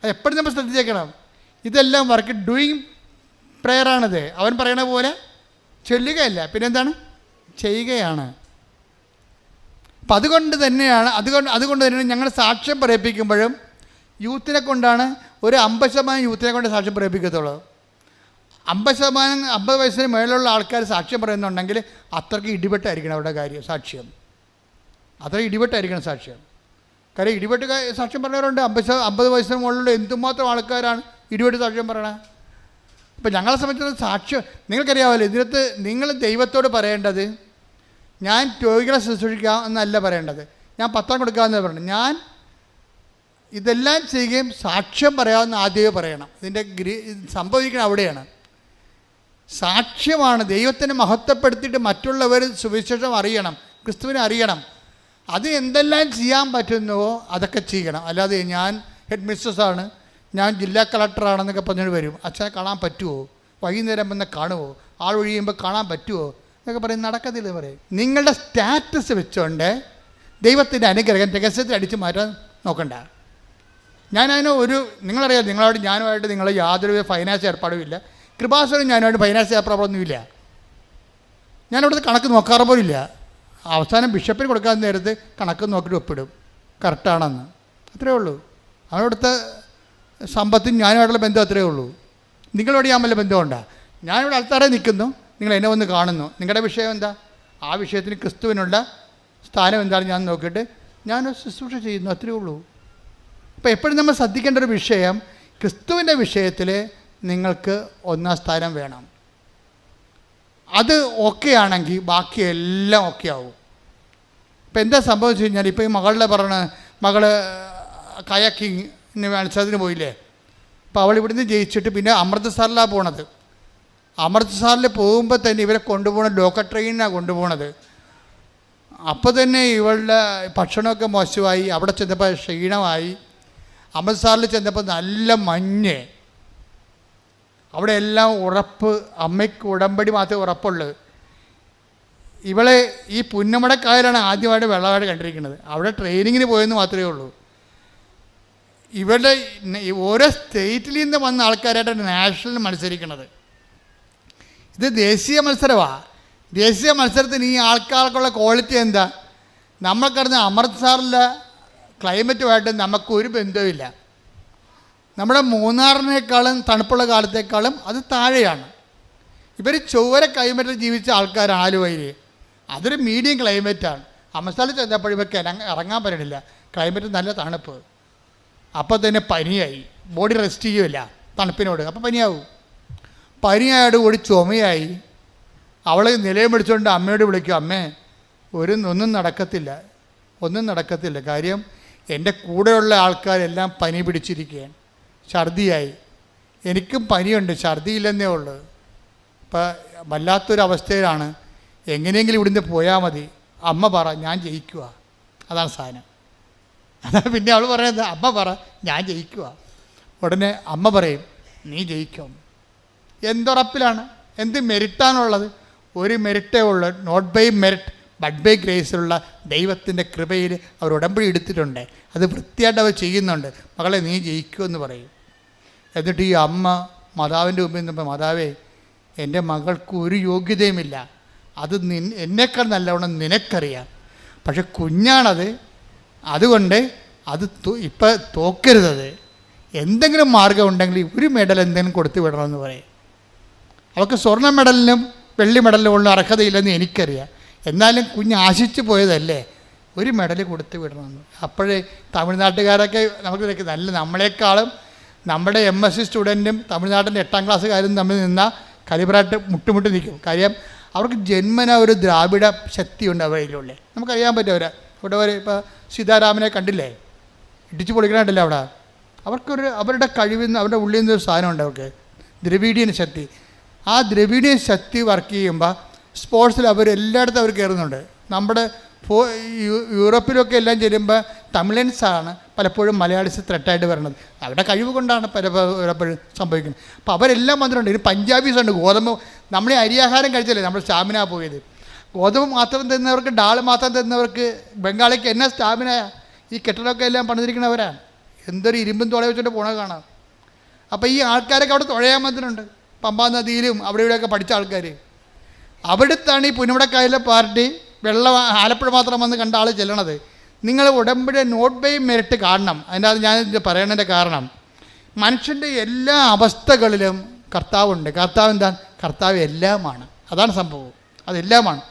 അത് എപ്പോഴും നമ്മൾ ശ്രദ്ധിച്ചേക്കണം. ഇതെല്ലാം വർക്ക് ഡൂയിങ് പ്രെയറാണിത്. അവൻ പറയണ പോലെ ചൊല്ലുകയല്ല, പിന്നെന്താണ്? ചെയ്യുകയാണ്. അപ്പം അതുകൊണ്ട് തന്നെയാണ് ഞങ്ങൾ സാക്ഷ്യം പറയിപ്പിക്കുമ്പോഴും യൂത്തിനെ കൊണ്ടാണ് ഒരു 50% യൂത്തിനെ കൊണ്ട് സാക്ഷ്യം പറയിപ്പിക്കത്തുള്ളൂ. 50 വയസ്സിന് മേലുള്ള ആൾക്കാർ സാക്ഷ്യം പറയുന്നുണ്ടെങ്കിൽ അത്രയ്ക്ക് ഇടിപെട്ടായിരിക്കണം അവരുടെ കാര്യം സാക്ഷ്യം. അത്ര ഇടിപെട്ടായിരിക്കണം സാക്ഷ്യം. കാര്യം ഇടിപെട്ട് സാക്ഷ്യം പറഞ്ഞവരുണ്ട്. 50 വയസ്സിന് മുകളിലുള്ള എന്തുമാത്രം ആൾക്കാരാണ് ഇടിപെട്ട് സാക്ഷ്യം പറയണത്. ഇപ്പം ഞങ്ങളെ സംബന്ധിച്ചിടത്തോളം സാക്ഷ്യം നിങ്ങൾക്കറിയാമല്ലോ. ഇതിനകത്ത് നിങ്ങൾ ദൈവത്തോട് പറയേണ്ടത് ഞാൻ രോഗികളെ ശുശ്രൂഷിക്കാം എന്നല്ല പറയേണ്ടത്, ഞാൻ പത്രം കൊടുക്കാമെന്ന് പറയണം. ഞാൻ ഇതെല്ലാം ചെയ്യുകയും സാക്ഷ്യം പറയാമെന്ന് ആദ്യമേ പറയണം. ഇതിൻ്റെ സംഭവിക്കണം അവിടെയാണ്. സാക്ഷ്യമാണ്. ദൈവത്തിനെ മഹത്വപ്പെടുത്തിയിട്ട് മറ്റുള്ളവർ സുവിശേഷം അറിയണം, ക്രിസ്തുവിനെ അറിയണം. അത് എന്തെല്ലാം ചെയ്യാൻ പറ്റുന്നുവോ അതൊക്കെ ചെയ്യണം. അല്ലാതെ ഞാൻ ഹെഡ് മിസ്ട്രസ്സാണ്, ഞാൻ ജില്ലാ കളക്ടറാണെന്നൊക്കെ പറഞ്ഞിട്ട് വരും. അച്ഛനെ കാണാൻ പറ്റുമോ? വൈകുന്നേരം വന്ന് കാണുമോ, ആൾ ഒഴിയുമ്പോൾ കാണാൻ പറ്റുമോ എന്നൊക്കെ പറയും. നടക്കത്തില്ല പറയും. നിങ്ങളുടെ സ്റ്റാറ്റസ് വെച്ചുകൊണ്ട് ദൈവത്തിൻ്റെ അനുഗ്രഹം രഹസ്യത്തിൽ അടിച്ചു മാറ്റാൻ നോക്കണ്ട. ഞാനതിന് നിങ്ങളറിയാം, നിങ്ങളോട് ഞാനുമായിട്ട് നിങ്ങൾ യാതൊരു ഫൈനാൻസ് ഏർപ്പാടും ഇല്ല. കൃപാസനം ഞാനുമായിട്ട് ഫൈനാൻസ് ഏർപ്പാടൊന്നുമില്ല. ഞാനവിടുത്തെ കണക്ക് നോക്കാറ് പോലില്ല. അവസാനം ബിഷപ്പിന് കൊടുക്കാൻ നേരത്ത് കണക്ക് നോക്കിയിട്ട് ഒപ്പിടും കറക്റ്റാണെന്ന്. അത്രയേ ഉള്ളൂ. അവിടുത്തെ സമ്പത്തും ഞാനുമായിട്ടുള്ള ബന്ധം അത്രയേ ഉള്ളൂ. നിങ്ങളോട് ഞാൻ വല്ല ബന്ധമുണ്ടോ? ഞാനിവിടെ ആൾക്കാരെ നിൽക്കുന്നു, നിങ്ങൾ എന്നെ വന്ന് കാണുന്നു. നിങ്ങളുടെ വിഷയം എന്താ? ആ വിഷയത്തിന് ക്രിസ്തുവിനുള്ള സ്ഥാനം എന്താണെന്ന് ഞാൻ നോക്കിയിട്ട് ഞാൻ ശുശ്രൂഷ ചെയ്യുന്നു. അത്രയേ ഉള്ളൂ. അപ്പോൾ എപ്പോഴും നമ്മൾ ശ്രദ്ധിക്കേണ്ട ഒരു വിഷയം, ക്രിസ്തുവിൻ്റെ വിഷയത്തിൽ നിങ്ങൾക്ക് ഒന്നാം സ്ഥാനം വേണം. അത് ഓക്കെ ആണെങ്കിൽ ബാക്കിയെല്ലാം ഓക്കെ ആവും. ഇപ്പം എന്താ സംഭവിച്ചു കഴിഞ്ഞാൽ, ഇപ്പോൾ ഈ മകള് കയാക്കിങ്ങിന് മത്സരത്തിന് പോയില്ലേ. അപ്പോൾ അവൾ ഇവിടുന്ന് ജയിച്ചിട്ട് പിന്നെ അമൃത്സറിലാണ് പോണത്. അമൃത്സറിൽ പോകുമ്പോൾ തന്നെ ഇവരെ കൊണ്ടുപോകണ ലോക്കൽ ട്രെയിനിനാണ് കൊണ്ടുപോകണത്. അപ്പോൾ തന്നെ ഇവളുടെ ഭക്ഷണമൊക്കെ മോശമായി. അവിടെ ചെന്നപ്പോൾ ക്ഷീണമായി. അമൃത്സറിൽ ചെന്നപ്പോൾ നല്ല മഞ്ഞ്. അവിടെ എല്ലാം ഉറപ്പ്, അമ്മയ്ക്ക് ഉടമ്പടി മാത്രമേ ഉറപ്പുള്ളൂ. ഇവളെ ഈ പുന്നമടക്കായലാണ് ആദ്യമായിട്ട് വെള്ളമായിട്ട് കണ്ടിരിക്കുന്നത്. അവിടെ ട്രെയിനിങ്ങിന് പോയെന്ന് മാത്രമേ ഉള്ളൂ. ഇവരുടെ ഓരോ സ്റ്റേറ്റിൽ നിന്ന് വന്ന ആൾക്കാരായിട്ടാണ് നാഷണൽ മത്സരിക്കുന്നത്. ഇത് ദേശീയ മത്സരമാണ്. ദേശീയ മത്സരത്തിന് ഈ ആൾക്കാർക്കുള്ള ക്വാളിറ്റി എന്താ? നമ്മൾക്കറിഞ്ഞ അമൃത്സറിലെ ക്ലൈമറ്റുമായിട്ട് നമുക്കൊരു ബന്ധവുമില്ല. നമ്മുടെ മൂന്നാറിനേക്കാളും തണുപ്പുള്ള കാലത്തേക്കാളും അത് താഴെയാണ്. ഇവർ ചൊവ്വര ക്ലൈമറ്റിൽ ജീവിച്ച ആൾക്കാരാണ്. ആലുവയിൽ അതൊരു മീഡിയം ക്ലൈമറ്റാണ്. അമൃത്സറിൽ ചെന്നപ്പോൾ ഇവർക്ക് ഇറങ്ങാൻ പറ്റണില്ല. ക്ലൈമറ്റ് നല്ല തണുപ്പ്. അപ്പോൾ തന്നെ പനിയായി. ബോഡി റെസ്റ്റ് ചെയ്യുമില്ല തണുപ്പിനോട്. അപ്പോൾ പനിയായോട് കൂടി ചുമയായി. അവൾ നിലയം പിടിച്ചുകൊണ്ട് അമ്മയോട് വിളിക്കും, അമ്മേ ഒന്നും നടക്കത്തില്ല. കാര്യം എൻ്റെ കൂടെയുള്ള ആൾക്കാരെല്ലാം പനി പിടിച്ചിരിക്കുകയാണ്. ഛർദിയായി. എനിക്കും പനിയുണ്ട്, ഛർദിയില്ലെന്നേ ഉള്ളൂ. ഇപ്പം വല്ലാത്തൊരവസ്ഥയിലാണ്. എങ്ങനെയെങ്കിലും ഇവിടുന്ന് പോയാൽ മതി. അമ്മ പറ ഞാൻ ജയിക്കുക. അതാണ് സാധനം. അതാണ് പിന്നെ അവൾ പറയുന്നത്, അമ്മ പറ ഞാൻ ജയിക്കുക. ഉടനെ അമ്മ പറയും നീ ജയിക്കും. എന്തുറപ്പിലാണ്? എന്ത് മെരിറ്റാണുള്ളത്? ഒരു മെരിറ്റേ ഉള്ളൂ. Not by merit but by ഗ്രേസിലുള്ള ദൈവത്തിൻ്റെ കൃപയിൽ അവർ ഉടമ്പടി എടുത്തിട്ടുണ്ട്. അത് വൃത്തിയായിട്ട് അവർ ചെയ്യുന്നുണ്ട്. മകളെ നീ ജയിക്കുമെന്ന് പറയും. എന്നിട്ട് ഈ അമ്മ മാതാവിൻ്റെ മുമ്പിൽ നിന്നപ്പോൾ, മാതാവേ എൻ്റെ മകൾക്ക് ഒരു യോഗ്യതയുമില്ല, അത് എന്നേക്കാൾ നല്ലവണ്ണം നിനക്കറിയാം. പക്ഷെ കുഞ്ഞാണത്, അതുകൊണ്ട് അത് ഇപ്പം തോക്കരുതത്. എന്തെങ്കിലും മാർഗം ഉണ്ടെങ്കിൽ ഒരു മെഡൽ എന്തെങ്കിലും കൊടുത്തു വിടണമെന്ന് പറയും. അവൾക്ക് സ്വർണ്ണ മെഡലിനും വെള്ളി മെഡലിനും ഉള്ള അർഹതയില്ലെന്ന് എനിക്കറിയാം. എന്നാലും കുഞ്ഞ് ആശിച്ചു പോയതല്ലേ, ഒരു മെഡൽ കൊടുത്തു വിടണമെന്ന്. അപ്പോഴേ തമിഴ്നാട്ടുകാരൊക്കെ നമുക്ക് നമ്മളെക്കാളും നമ്മുടെ MSc സ്റ്റുഡൻറ്റും തമിഴ്നാട്ടിൻ്റെ 8ാം ക്ലാസ്സുകാരും തമ്മിൽ നിന്നാൽ കലിബറായിട്ട് മുട്ടുമുട്ടി നിൽക്കും. കാര്യം അവർക്ക് ജന്മന ഒരു ദ്രാവിഡ ശക്തിയുണ്ട് അവരിലുള്ള. നമുക്കറിയാൻ പറ്റും. ഇവിടെ ഇപ്പോൾ സീതാരാമനെ കണ്ടില്ലേ, ഇടിച്ചു പൊളിക്കണമായിട്ടില്ല അവിടെ. അവരുടെ കഴിവിൽ നിന്ന്, അവരുടെ ഉള്ളിൽ നിന്നൊരു സാധനമുണ്ട് അവർക്ക്, ദ്രവീഡിയൻ ശക്തി. ആ ദ്രവീഡിയൻ ശക്തി വർക്ക് ചെയ്യുമ്പോൾ സ്പോർട്സിൽ എല്ലായിടത്തും അവർ കയറുന്നുണ്ട്. നമ്മുടെ യൂറോപ്പിലൊക്കെ എല്ലാം ചെല്ലുമ്പോൾ തമിഴൻസാണ് പലപ്പോഴും മലയാളീസ് ത്രെട്ടായിട്ട് വരുന്നത്. അവരുടെ കഴിവ് കൊണ്ടാണ് പലപ്പോഴും സംഭവിക്കുന്നത്. അപ്പോൾ അവരെല്ലാം വന്നിട്ടുണ്ട്. ഇനി പഞ്ചാബീസ് ഉണ്ട്. ഗോതമ്പ്, നമ്മൾ അരിയാഹാരം കഴിച്ചല്ലേ നമ്മൾ സ്റ്റാമിന പോയത്. ഗോതമ്പ് മാത്രം തിന്നവർക്ക്, ഡാൾ മാത്രം തിന്നവർക്ക്, ബംഗാളിക്ക് എന്നാ സ്റ്റാമിന. ഈ കെട്ടിടമൊക്കെ എല്ലാം പണിതിരിക്കുന്നവരാണ്. എന്തൊരു ഇരുമ്പും തുള വെച്ചിട്ട് പോണത് കാണാം. അപ്പോൾ ഈ ആൾക്കാരൊക്കെ അവിടെ തുഴയാൻ വന്നിട്ടുണ്ട്. പമ്പാ നദിയിലും അവിടെ ഇവിടെയൊക്കെ പഠിച്ച ആൾക്കാർ. അവിടുത്താണ് ഈ പുന്നമടക്കായലിലെ പാർട്ടി ആലപ്പുഴ മാത്രം വന്ന് കണ്ട ആൾ ചെല്ലണത്. നിങ്ങൾ ഉടമ്പടി നോട്ട് ബൈ മെറിറ്റ് കാണണം. അതിൻ്റെ അത് ഞാൻ പറയണതിൻ്റെ കാരണം, മനുഷ്യൻ്റെ എല്ലാ അവസ്ഥകളിലും കർത്താവുണ്ട്. കർത്താവ് എന്താണ്? കർത്താവ് എല്ലാമാണ്. അതാണ് സംഭവം. അതെല്ലാമാണ്.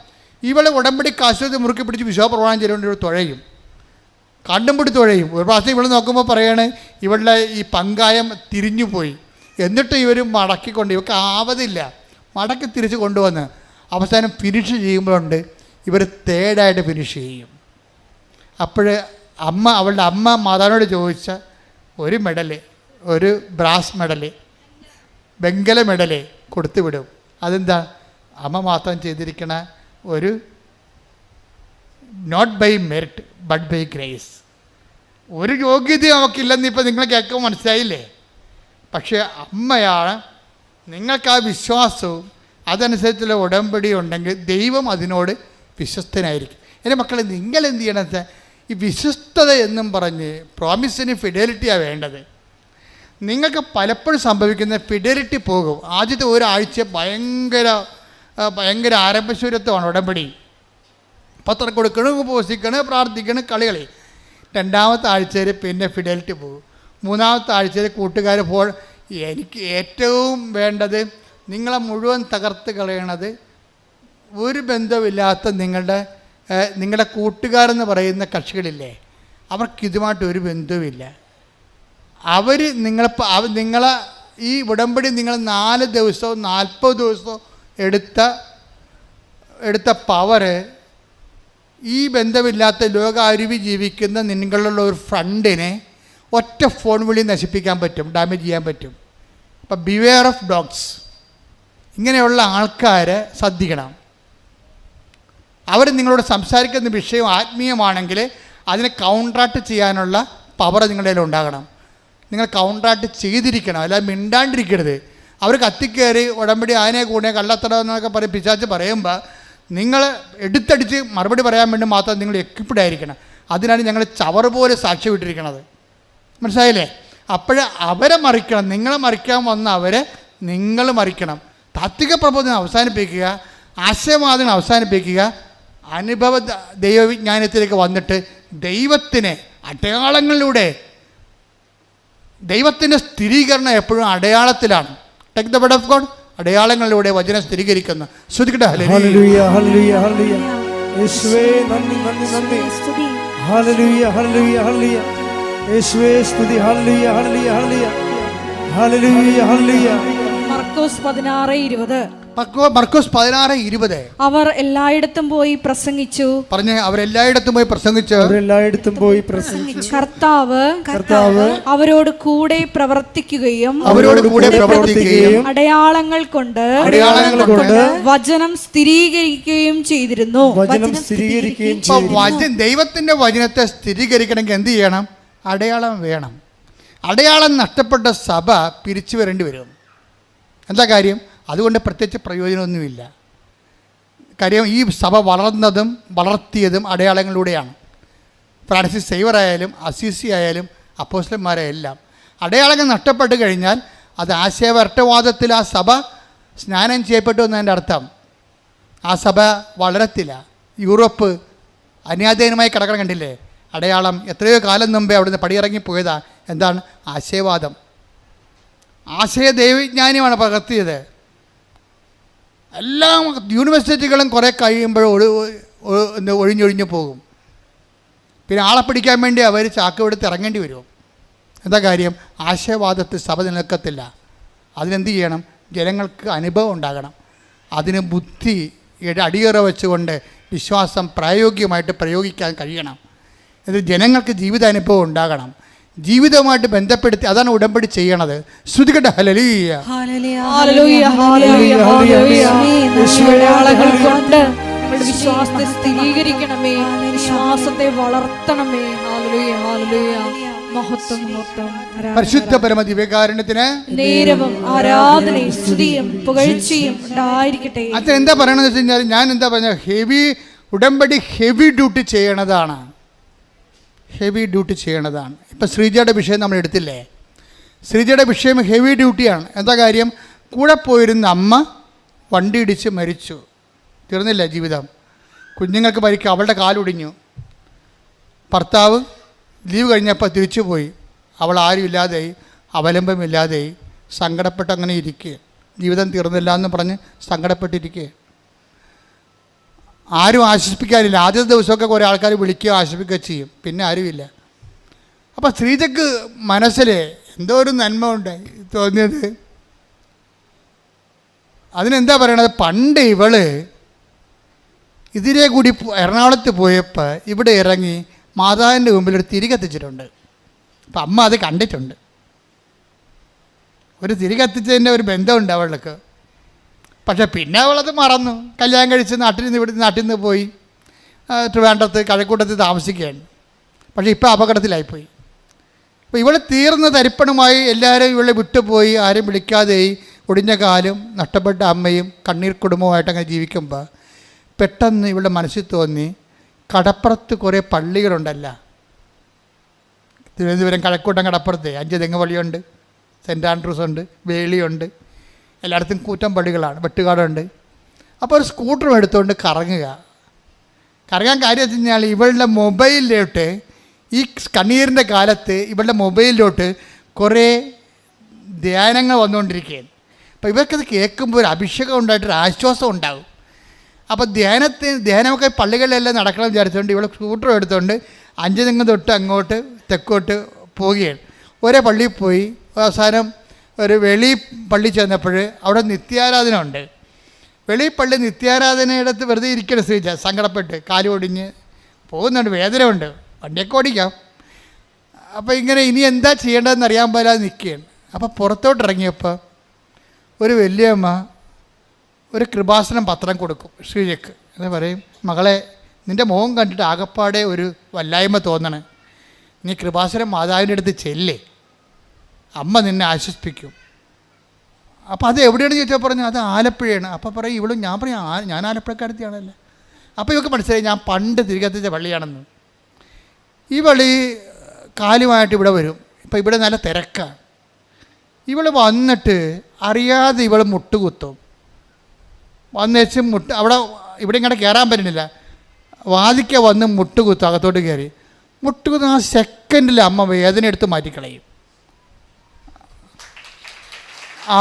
ഇവളെ ഉടമ്പടി കാശ്വതി മുറുക്കി പിടിച്ച് വിശ്വാസപ്രമാണം ചെയ്തുകൊണ്ട് ഇവൾ തുഴയും, കണ്ടും പിടി തുഴയും. ഒരു പ്രാവശ്യം ഇവൾ നോക്കുമ്പോൾ പറയാണ് ഇവളുടെ ഈ പങ്കായം തിരിഞ്ഞു പോയി. എന്നിട്ട് ഇവർ മടക്കിക്കൊണ്ട്, ഇവർക്ക് ആവതില്ല, മടക്കി തിരിച്ച് കൊണ്ടുവന്ന് അവസാനം ഫിനിഷ് ചെയ്യുമ്പോഴുണ്ട് ഇവർ തേർഡായിട്ട് ഫിനിഷ് ചെയ്യും. അപ്പോൾ അവളുടെ അമ്മ മാതാവിനോട് ചോദിച്ച ഒരു മെഡല്, ഒരു ബ്രാസ് മെഡല്, വെങ്കല മെഡല് കൊടുത്തു വിടും. അതെന്താ? അമ്മ മാത്രം ചെയ്തിരിക്കണ ഒരു not by merit but by grace. ഒരു യോഗ്യതയും അവൾക്കില്ലെന്ന് ഇപ്പോൾ നിങ്ങൾ കേൾക്കുമ്പോൾ മനസ്സിലായില്ലേ? പക്ഷേ അമ്മയാണ് നിങ്ങൾക്ക് ആ വിശ്വാസവും അതനുസരിച്ചുള്ള ഉടമ്പടി ഉണ്ടെങ്കിൽ ദൈവം അതിനോട് വിശ്വസ്തനായിരിക്കും. എൻ്റെ മക്കളെ, നിങ്ങൾ എന്ത് ചെയ്യണമെന്ന് വെച്ചാൽ ഈ വിശ്വസ്തത എന്നും പറഞ്ഞ് പ്രോമിസിന് ഫിഡലിറ്റിയാണ് വേണ്ടത്. നിങ്ങൾക്ക് പലപ്പോഴും സംഭവിക്കുന്ന ഫിഡലിറ്റി പോകും. ആദ്യത്തെ ഒരാഴ്ച ഭയങ്കര ആരംഭശൂരത്വമാണ് ഉടമ്പടി. പത്രം കൊടുക്കണം, ഉപവസിക്കണം, പ്രാർത്ഥിക്കണം, കളികളി. രണ്ടാമത്തെ ആഴ്ചയിൽ പിന്നെ ഫിഡലിറ്റി പോകും. മൂന്നാമത്തെ ആഴ്ചയിൽ കൂട്ടുകാർ എനിക്ക് ഏറ്റവും വേണ്ടത് നിങ്ങളെ മുഴുവൻ തകർത്ത് കളയണത് ഒരു ബന്ധമില്ലാത്ത നിങ്ങളുടെ കൂട്ടുകാരെന്ന് പറയുന്ന കക്ഷികളില്ലേ, അവർക്കിതുമായിട്ട് ഒരു ബന്ധവുമില്ല. അവർ നിങ്ങളെ ഈ ഉടമ്പടി നിങ്ങൾ 4 ദിവസവും 40 ദിവസവും എടുത്ത പവറ് ഈ ബന്ധമില്ലാത്ത ലോകാരുവി ജീവിക്കുന്ന നിങ്ങളുള്ള ഒരു ഫ്രണ്ടിനെ ഒറ്റ ഫോൺ വിളി നശിപ്പിക്കാൻ പറ്റും, ഡാമേജ് ചെയ്യാൻ പറ്റും. അപ്പം ബിവെയർ ഓഫ് ഡോഗ്സ്. ഇങ്ങനെയുള്ള ആൾക്കാരെ ശ്രദ്ധിക്കണം. അവർ നിങ്ങളോട് സംസാരിക്കുന്ന വിഷയം ആത്മീയമാണെങ്കിൽ അതിനെ കൗണ്ടറാക്ട് ചെയ്യാനുള്ള പവർ നിങ്ങളുടെ കയ്യിൽ ഉണ്ടാകണം. നിങ്ങൾ കൗണ്ടറാക്ട് ചെയ്തിരിക്കണം, അല്ലാതെ മിണ്ടാണ്ടിരിക്കരുത്. അവർ കത്തിക്കയറി ഉടമ്പടി ആനയെ കൂടെ കള്ളത്തടം എന്നൊക്കെ പറയും പിശാച് പറയുമ്പോൾ നിങ്ങൾ എടുത്തടിച്ച് മറുപടി പറയാൻ വേണ്ടി മാത്രം നിങ്ങൾ എക്വിപ്ഡ് ആയിരിക്കണം. അതിനാണ് ഞങ്ങൾ ചവറ് പോലെ സാക്ഷ്യം ഇട്ടിരിക്കണത്. മനസ്സിലായില്ലേ? അപ്പോൾ അവരെ മറിക്കണം. നിങ്ങളെ മറിക്കാൻ വന്ന അവരെ നിങ്ങൾ മറിക്കണം. താത്വിക പ്രബോധനം അവസാനിപ്പിക്കുക, ആശയവാദങ്ങൾ അവസാനിപ്പിക്കുക, അനുഭവ ദൈവവിജ്ഞാനത്തിലേക്ക് വന്നിട്ട് ദൈവത്തിന് അടയാളങ്ങളിലൂടെ, ദൈവത്തിൻ്റെ സ്ഥിരീകരണം എപ്പോഴും അടയാളത്തിലാണ്. Take the word of God. അടയാളങ്ങളിലൂടെ വചനം സ്ഥിരീകരിക്കുന്ന ശ്രുതിക്കട്ടെ. ഹല്ലേലൂയ, ഹല്ലേലൂയ, ഹല്ലേലൂയ. യേശുവേ നന്ദി, നന്ദി, നന്ദി. ഹല്ലേലൂയ, ഹല്ലേലൂയ, ഹല്ലേലൂയ. യേശുവേ സ്തുതി. ഹല്ലേലൂയ, ഹല്ലേലൂയ, ഹല്ലേലൂയ. ഹല്ലേലൂയ, ഹല്ലേലൂയ. മർക്കോസ് 16:20. മർക്കോസ് 16:20. അവർ എല്ലായിടത്തും പോയി പ്രസംഗിച്ചു. പറഞ്ഞ അവരെല്ലായിടത്തും പോയി പ്രസംഗിച്ചു. അവരെല്ലായിടത്തും പോയി പ്രസംഗിച്ചു. കർത്താവ് അവരോട് കൂടെ പ്രവർത്തിക്കുകയും അടയാളങ്ങൾ കൊണ്ട് വചനം സ്ഥിരീകരിക്കുകയും ചെയ്തിരുന്നു. ദൈവത്തിന്റെ വചനത്തെ സ്ഥിരീകരിക്കണമെങ്കിൽ എന്ത് ചെയ്യണം? അടയാളം വേണം. അടയാളം നഷ്ടപ്പെട്ട സഭ പിരിച്ചു വരേണ്ടി വരും. എന്താ കാര്യം? അതുകൊണ്ട് പ്രത്യേകിച്ച് പ്രയോജനമൊന്നുമില്ല. കാര്യം ഈ സഭ വളർത്തിയതും അടയാളങ്ങളിലൂടെയാണ്. ഫ്രാൻസിസ് സേവർ ആയാലും അസീസി ആയാലും അപ്പോസ്തലന്മാരെല്ലാം അടയാളങ്ങൾ നഷ്ടപ്പെട്ട് കഴിഞ്ഞാൽ അത് ആശയവരട്ടവാദത്തിൽ ആ സഭ സ്നാനം ചെയ്യപ്പെട്ടു എന്നതിൻ്റെ അർത്ഥം. ആ സഭ വളരത്തില്ല. യൂറോപ്പ് അന്യാധീനമായി കിടക്കണം കണ്ടില്ലേ? അടയാളം എത്രയോ കാലം മുമ്പേ അവിടുന്ന് പടിയിറങ്ങിപ്പോയതാ. എന്താണ്? ആശയവാദം. ആശയ ദൈവവിജ്ഞാനിയാണ് പകർത്തിയത്. എല്ലാ യൂണിവേഴ്സിറ്റികളും കുറേ കഴിയുമ്പോൾ ഒഴിഞ്ഞൊഴിഞ്ഞു പോകും. പിന്നെ ആളെ പിടിക്കാൻ വേണ്ടി അവർ ചാക്കുവെടുത്ത് ഇറങ്ങേണ്ടി വരും. എന്താ കാര്യം? ആശയവാദത്തിൽ സഭ നിലനിൽക്കത്തില്ല. അതിനെന്ത് ചെയ്യണം? ജനങ്ങൾക്ക് അനുഭവം ഉണ്ടാകണം. അതിന് ബുദ്ധി അടിയറ വെച്ചുകൊണ്ട് വിശ്വാസം പ്രായോഗികമായിട്ട് പ്രയോഗിക്കാൻ കഴിയണം. എന്നിട്ട് ജനങ്ങൾക്ക് ജീവിതാനുഭവം ഉണ്ടാകണം. ജീവിതവുമായിട്ട് ബന്ധപ്പെടുത്തി അതാണ് ഉടമ്പടി ചെയ്യണത്. ശ്രുതികട്ടെ. ഹല്ലേലൂയ, ഹല്ലേലൂയ, ഹല്ലേലൂയ, ഹല്ലേലൂയ. അടയാളങ്ങൾ കൊണ്ട് ഞങ്ങളുടെ വിശ്വാസത്തെ സ്ഥിരീകരിക്കണമേ, വിശ്വാസത്തെ വളർത്തണമേ. Hallelujah, hallelujah. മഹത്വം, മഹത്വം. പരിശുദ്ധ പരമ ദിവ്യകാരുണ്യത്തിന് നേരവും ആരാധനയും സ്തുതിയും പുകഴ്ചയും ഉണ്ടായിരിക്കട്ടെ. അത് എന്താ പറയണമെന്ന് വെച്ച് കഴിഞ്ഞാൽ, ഞാൻ എന്താ പറഞ്ഞ ഉടമ്പടി ഹെവി ഡ്യൂട്ടി ചെയ്യണതാണ്. ഹെവി ഡ്യൂട്ടി ചെയ്യണതാണ്. ഇപ്പം ശ്രീജയുടെ വിഷയം നമ്മൾ എടുത്തില്ലേ? ശ്രീജയുടെ വിഷയം ഹെവി ഡ്യൂട്ടിയാണ്. എന്താ കാര്യം? കൂടെ പോയിരുന്ന അമ്മ വണ്ടി ഇടിച്ച് മരിച്ചു. തീർന്നില്ല ജീവിതം. കുഞ്ഞുങ്ങൾക്ക് പരിക്ക്, അവളുടെ കാലൊടിഞ്ഞു. ഭർത്താവ് ലീവ് കഴിഞ്ഞപ്പോൾ തിരിച്ചു പോയി. അവൾ ആരുമില്ലാതെയായി, അവലംബമില്ലാതെയായി, സങ്കടപ്പെട്ട് അങ്ങനെ ഇരിക്കുക. ജീവിതം തീർന്നില്ല എന്ന് പറഞ്ഞ് സങ്കടപ്പെട്ടിരിക്കുക. ആരും ആശ്വസിപ്പിക്കാനില്ല. ആദ്യത്തെ ദിവസമൊക്കെ കുറേ ആൾക്കാർ വിളിക്കുകയോ ആശ്വസിപ്പിക്കുകയോ ചെയ്യും. പിന്നെ ആരുമില്ല. അപ്പോൾ ശ്രീജയ്ക്ക് മനസ്സിൽ എന്തോ ഒരു നന്മ ഉണ്ടായി തോന്നിയത്. അതിനെന്താ പറയണത്? പണ്ട് ഇവള് ഇതിലെ കൂടി എറണാകുളത്ത് പോയപ്പോൾ ഇവിടെ ഇറങ്ങി മാതാവിൻ്റെ മുമ്പിൽ ഒരു തിരി കത്തിച്ചിട്ടുണ്ട്. അപ്പം അമ്മ അത് കണ്ടിട്ടുണ്ട്. ഒരു തിരി കത്തിച്ചതിൻ്റെ ഒരു ബന്ധമുണ്ട് അവൾക്ക്. പക്ഷേ പിന്നെ അവളത് മറന്നു. കല്യാണം കഴിച്ച് നാട്ടിൽ നിന്ന് പോയി ട്രിവാൻഡ്രത്ത് കഴക്കൂട്ടത്ത് താമസിക്കുകയാണ്. പക്ഷേ ഇപ്പോൾ അപകടത്തിലായിപ്പോയി. അപ്പോൾ ഇവൾ തീർന്ന തരിപ്പണമായി എല്ലാവരും ഇവളെ വിട്ടുപോയി, ആരും വിളിക്കാതെയായി. ഒടിഞ്ഞ കാലും നഷ്ടപ്പെട്ട അമ്മയും കണ്ണീർ കുടുംബവുമായിട്ട് അങ്ങനെ ജീവിക്കുമ്പോൾ പെട്ടെന്ന് ഇവളുടെ മനസ്സിൽ തോന്നി, കടപ്പുറത്ത് കുറേ പള്ളികളുണ്ടല്ല. തിരുവനന്തപുരം കഴക്കൂട്ടം കടപ്പുറത്ത് 5 തെങ്ങ് പള്ളിയുണ്ട്, സെൻറ്റ് ആൻഡ്രൂസ് ഉണ്ട്, വേളിയുണ്ട്, എല്ലായിടത്തും കൂറ്റം പള്ളികളാണ്, വെട്ടുകാടുണ്ട്. അപ്പോൾ ഒരു സ്കൂട്ടറും എടുത്തുകൊണ്ട് കറങ്ങാൻ കാര്യം വെച്ച് കഴിഞ്ഞാൽ ഇവളുടെ മൊബൈലിലോട്ട്, ഈ കണ്ണീരിൻ്റെ കാലത്ത് ഇവളുടെ മൊബൈലിലോട്ട് കുറേ ധ്യാനങ്ങൾ വന്നുകൊണ്ടിരിക്കുകയാണ്. അപ്പോൾ ഇവർക്കത് കേൾക്കുമ്പോൾ ഒരു അഭിഷേകം ഉണ്ടായിട്ടൊരു ആശ്വാസം ഉണ്ടാകും. അപ്പോൾ ധ്യാനമൊക്കെ പള്ളികളിലെല്ലാം നടക്കണം വിചാരിച്ചുകൊണ്ട് ഇവൾ സ്കൂട്ടർ എടുത്തുകൊണ്ട് 5 തെങ്ങ് തൊട്ട് അങ്ങോട്ട് തെക്കോട്ട് പോവുകയാണ്. ഒരേ പള്ളിയിൽ പോയി അവസാനം ഒരു വെളി പള്ളി ചെന്നപ്പോൾ അവിടെ നിത്യാരാധന ഉണ്ട്. വെളി പള്ളി നിത്യാരാധനയിടത്ത് വെറുതെ ഇരിക്കണം ശ്രീജ, സങ്കടപ്പെട്ട് കാല് ഒടിഞ്ഞ് പോകുന്നുണ്ട്, വേദന ഉണ്ട്, വണ്ടിയൊക്കെ ഓടിക്കാം. അപ്പോൾ ഇങ്ങനെ ഇനി എന്താ ചെയ്യേണ്ടതെന്ന് അറിയാൻ പോലാതെ നിൽക്കുകയാണ്. അപ്പോൾ പുറത്തോട്ടിറങ്ങിയപ്പോൾ ഒരു വലിയമ്മ ഒരു കൃപാസനം പത്രം കൊടുക്കും ശ്രീജയ്ക്ക്. എന്ന് പറയും, മകളെ, നിൻ്റെ മുഖം കണ്ടിട്ട് ആകപ്പാടെ ഒരു വല്ലായ്മ തോന്നണം, നീ കൃപാസനം മാതാവിൻ്റെ അടുത്ത് ചെല്ലേ, അമ്മ നിന്നെ ആശ്വസിപ്പിക്കും. അപ്പോൾ അത് എവിടെയാണെന്ന് ചോദിച്ചാൽ പറഞ്ഞു അത് ആലപ്പുഴയാണ്. അപ്പോൾ പറയും ഇവളും, ഞാൻ പറയും ഞാൻ ആലപ്പുഴക്കാരത്തിയാണല്ലോ. അപ്പോൾ ഇവൾക്ക് മനസ്സിലായി ഞാൻ പണ്ട് തിരികെത്തിച്ച പള്ളിയാണെന്ന്. ഈ പള്ളി കാലുമായിട്ട് ഇവിടെ വരും. ഇപ്പം ഇവിടെ നല്ല തിരക്കാണ്. ഇവൾ വന്നിട്ട് അറിയാതെ ഇവൾ മുട്ടുകുത്തും. വന്നേച്ച് അവിടെ ഇവിടെ ഇങ്ങോട്ട് കയറാൻ പറ്റുന്നില്ല, വാതിക്ക വന്ന് മുട്ടുകുത്തും, അകത്തോട്ട് കയറി മുട്ടുകുത്തും. ആ സെക്കൻഡിൽ അമ്മ വേദന എടുത്ത് മാറ്റിക്കളയും.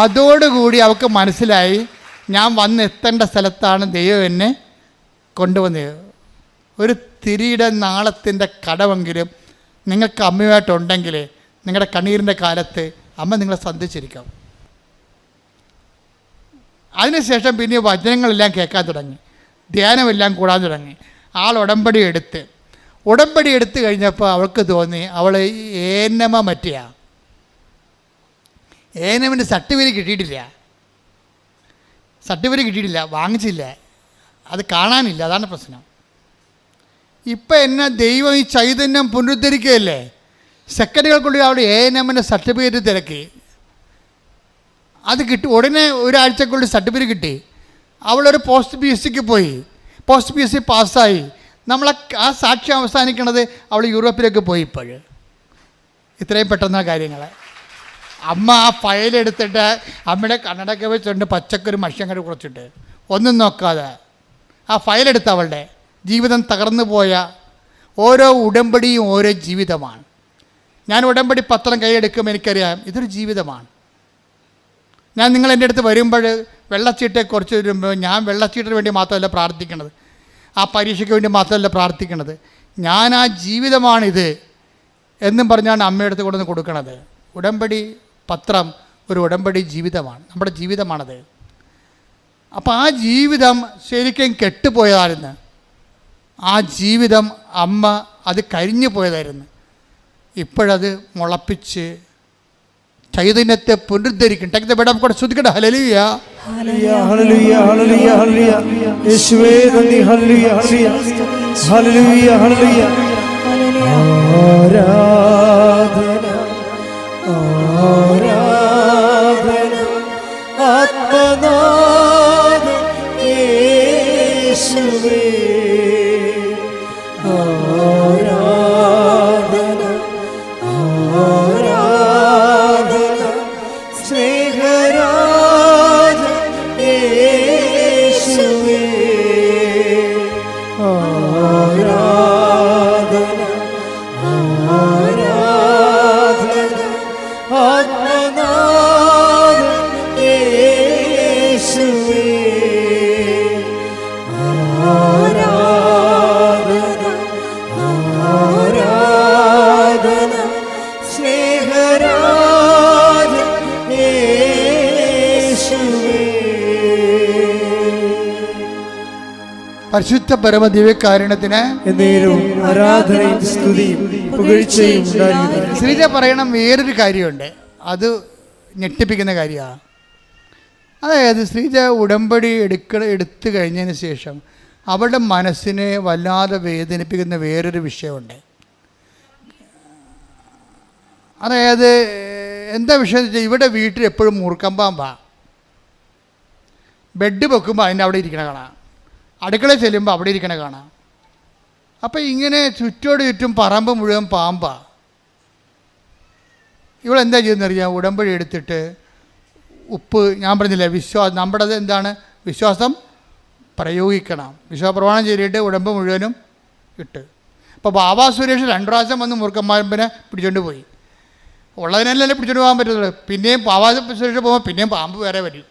അതോടുകൂടി അവൾക്ക് മനസ്സിലായി, ഞാൻ വന്നെത്തേണ്ട സ്ഥലത്താണ് ദൈവം എന്നെ കൊണ്ടുവന്നത്. ഒരു തിരിയുടെ നാളത്തിൻ്റെ കടമെങ്കിലും നിങ്ങൾക്ക് അമ്മയുമായിട്ടുണ്ടെങ്കിൽ നിങ്ങളുടെ കണ്ണീരിൻ്റെ കാലത്ത് അമ്മ നിങ്ങളെ സന്ധിച്ചിരിക്കും. അതിനുശേഷം പിന്നെ വചനങ്ങളെല്ലാം കേൾക്കാൻ തുടങ്ങി, ധ്യാനമെല്ലാം കൂടാൻ തുടങ്ങി. ഉടമ്പടി എടുത്ത് കഴിഞ്ഞപ്പോൾ അവൾക്ക് തോന്നി അവൾ ഏനമ മറ്റിയ ഏനമിൻ്റെ സർട്ടിഫിക്കറ്റ് കിട്ടിയിട്ടില്ല, വാങ്ങിച്ചില്ല, അത് കാണാനില്ല, അതാണ് പ്രശ്നം. ഇപ്പം എന്നെ ദൈവം ഈ ചൈതന്യം പുനരുദ്ധരിക്കുകയല്ലേ, സെക്കൻഡുകൾക്കുള്ളിൽ അവൾ ഏനമിൻ്റെ സർട്ടിഫിക്കറ്റ് തിരക്കി, അത് കിട്ടി. ഉടനെ ഒരാഴ്ചക്കുള്ളിൽ സർട്ടിഫിക്കറ്റ് കിട്ടി. അവളൊരു പോസ്റ്റ് പി എസ് സിക്ക് പോയി, പോസ്റ്റ് പി എസ് സി പാസ്സായി. ആ സാക്ഷ്യം അവസാനിക്കണത് അവൾ യൂറോപ്പിലേക്ക് പോയി. ഇപ്പോഴും ഇത്രയും പെട്ടെന്ന കാര്യങ്ങൾ. അമ്മ ആ ഫയലെടുത്തിട്ട് അമ്മയുടെ കണ്ണടയൊക്കെ വെച്ചുകൊണ്ട് പച്ചക്കൊരു മഷിയങ്ങട് കുറച്ചിട്ട് ഒന്നും നോക്കാതെ ആ ഫയലെടുത്ത് അവളുടെ ജീവിതം തകർന്നു പോയ ഓരോ ഉടമ്പടിയും ഓരോ ജീവിതമാണ്. ഞാൻ ഉടമ്പടി പത്രം കൈയെടുക്കുമ്പോൾ എനിക്കറിയാം ഇതൊരു ജീവിതമാണ്. ഞാൻ നിങ്ങൾ എൻ്റെ അടുത്ത് വരുമ്പോൾ വെള്ളച്ചീട്ടെക്കുറിച്ച് വരുമ്പോൾ ഞാൻ വെള്ളച്ചീട്ടിന് വേണ്ടി മാത്രമല്ല പ്രാർത്ഥിക്കണത്, ആ പരീക്ഷയ്ക്ക് വേണ്ടി മാത്രമല്ല പ്രാർത്ഥിക്കണത്, ഞാൻ ആ ജീവിതമാണിത് എന്നും പറഞ്ഞാണ് അമ്മയുടെ അടുത്ത് കൊണ്ടുവന്ന് കൊടുക്കണത്. ഉടമ്പടി പത്രം ഒരു ഉടമ്പടി ജീവിതമാണ്, നമ്മുടെ ജീവിതമാണത്. അപ്പോൾ ആ ജീവിതം ശരിക്കും കെട്ടുപോയതായിരുന്നു. ആ ജീവിതം അമ്മ അത് കരിഞ്ഞു പോയതായിരുന്നു. ഇപ്പോഴത് മുളപ്പിച്ച് ചൈതന്യത്തെ പുനരുദ്ധരിക്കും. ശ്രദ്ധിക്കട്ടെ. ഹല്ലേലൂയ, ഹല്ലേലൂയ, ഹല്ലേലൂയ, ഹല്ലേലൂയ. യേശുവേ നന്ദി. ഹല്ലേലൂയ, ഹല്ലേലൂയ, ഹല്ലേലൂയ, ഹല്ലേലൂയ. ആരാധന, ആരാധന, ആത്മനാഥ യേശുവേ. ആരാധന, ആരാധന, സ്നേഹരാജ യേശുവേ. ആരാധന, ആരാധന, ആത്മനാഥ യേശുവേ. ആരാധന, ആരാധന, സ്നേഹരാജ യേശുവേ. പരിശുദ്ധ പരമദിവ്യകാരുണ്യത്തിന് എന്നേരവും ആരാധനയും സ്തുതിയും പുകഴ്ചയും ഉണ്ടായിരിക്കട്ടെ. ശ്രീജ പറയണം വേറൊരു കാര്യമുണ്ട്, അത് ഞെട്ടിപ്പിക്കുന്ന കാര്യമാണ്. അതായത് ശ്രീജ ഉടമ്പടി എടുത്തു കഴിഞ്ഞതിന് ശേഷം അവളുടെ മനസ്സിനെ വല്ലാതെ വേദനിപ്പിക്കുന്ന വേറൊരു വിഷയമുണ്ട്. അതായത് എന്താ വിഷയം എന്ന് വെച്ചാൽ ഇവിടെ വീട്ടിൽ എപ്പോഴും മൂർക്കം പാമ്പാ. ബെഡ് വെക്കുമ്പോൾ അതിൻ്റെ അവിടെ ഇരിക്കണ കാണാം, അടുക്കളയിൽ ചെല്ലുമ്പോൾ അവിടെ ഇരിക്കണ കാണാം. അപ്പം ഇങ്ങനെ ചുറ്റോട് ചുറ്റും പറമ്പ് മുഴുവൻ പാമ്പാ. ഇവളെന്താ ചെയ്യുന്നറിയാം? ഉടമ്പടി എടുത്തിട്ട് ഉപ്പ്, ഞാൻ പറഞ്ഞില്ലേ നമ്മുടെ എന്താണ് വിശ്വാസം പ്രയോഗിക്കണം. വിശ്വാസപ്രമാണം ചെയ്തിട്ട് ഉടമ്പ് മുഴുവനും ഇട്ട്. അപ്പോൾ ബാബാ സുരേഷ് 2 പ്രാവശ്യം വന്ന് മുറുക്കന്മാരമ്പനെ പിടിച്ചോണ്ട് പോയി. ഉള്ളതിനല്ലേ പിടിച്ചോണ്ട് പോകാൻ പറ്റുള്ളൂ. പിന്നെയും ബാബാ സുരേഷ് പോകുമ്പോൾ പിന്നെയും പാമ്പ് വേറെ വരും.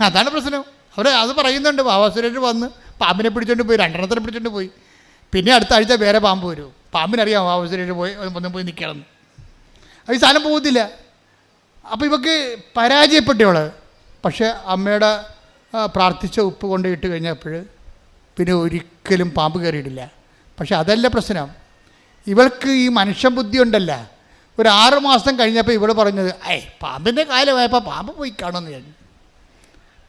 അതാണ് പ്രശ്നം. അവർ അത് പറയുന്നുണ്ട്. ബാബാ സുരേഷ് വന്ന് പാമ്പിനെ പിടിച്ചോണ്ട് പോയി, 2 എണ്ണത്തിനെ പിടിച്ചോണ്ട് പോയി. പിന്നെ അടുത്ത ആഴ്ച വേറെ പാമ്പ് വരും. പാമ്പിനറിയാം ബാബാ സുരേഷ് ഒന്നും പോയി നിൽക്കണം. അത് ഈ സാധനം പോകത്തില്ല. അപ്പോൾ ഇവക്ക് പരാജയപ്പെട്ടവള്. പക്ഷേ അമ്മയുടെ പ്രാർത്ഥിച്ച ഉപ്പ് കൊണ്ട് ഇട്ട് കഴിഞ്ഞപ്പോൾ പിന്നെ ഒരിക്കലും പാമ്പ് കയറിയിട്ടില്ല. പക്ഷെ അതല്ല പ്രശ്നം. ഇവൾക്ക് ഈ മനുഷ്യബുദ്ധി ഉണ്ടല്ല. ഒരു 6 മാസം കഴിഞ്ഞപ്പോൾ ഇവൾ പറഞ്ഞത്, പാമ്പിൻ്റെ കാലമായപ്പോൾ പാമ്പ് പോയി കാണുമെന്ന് ഞാൻ.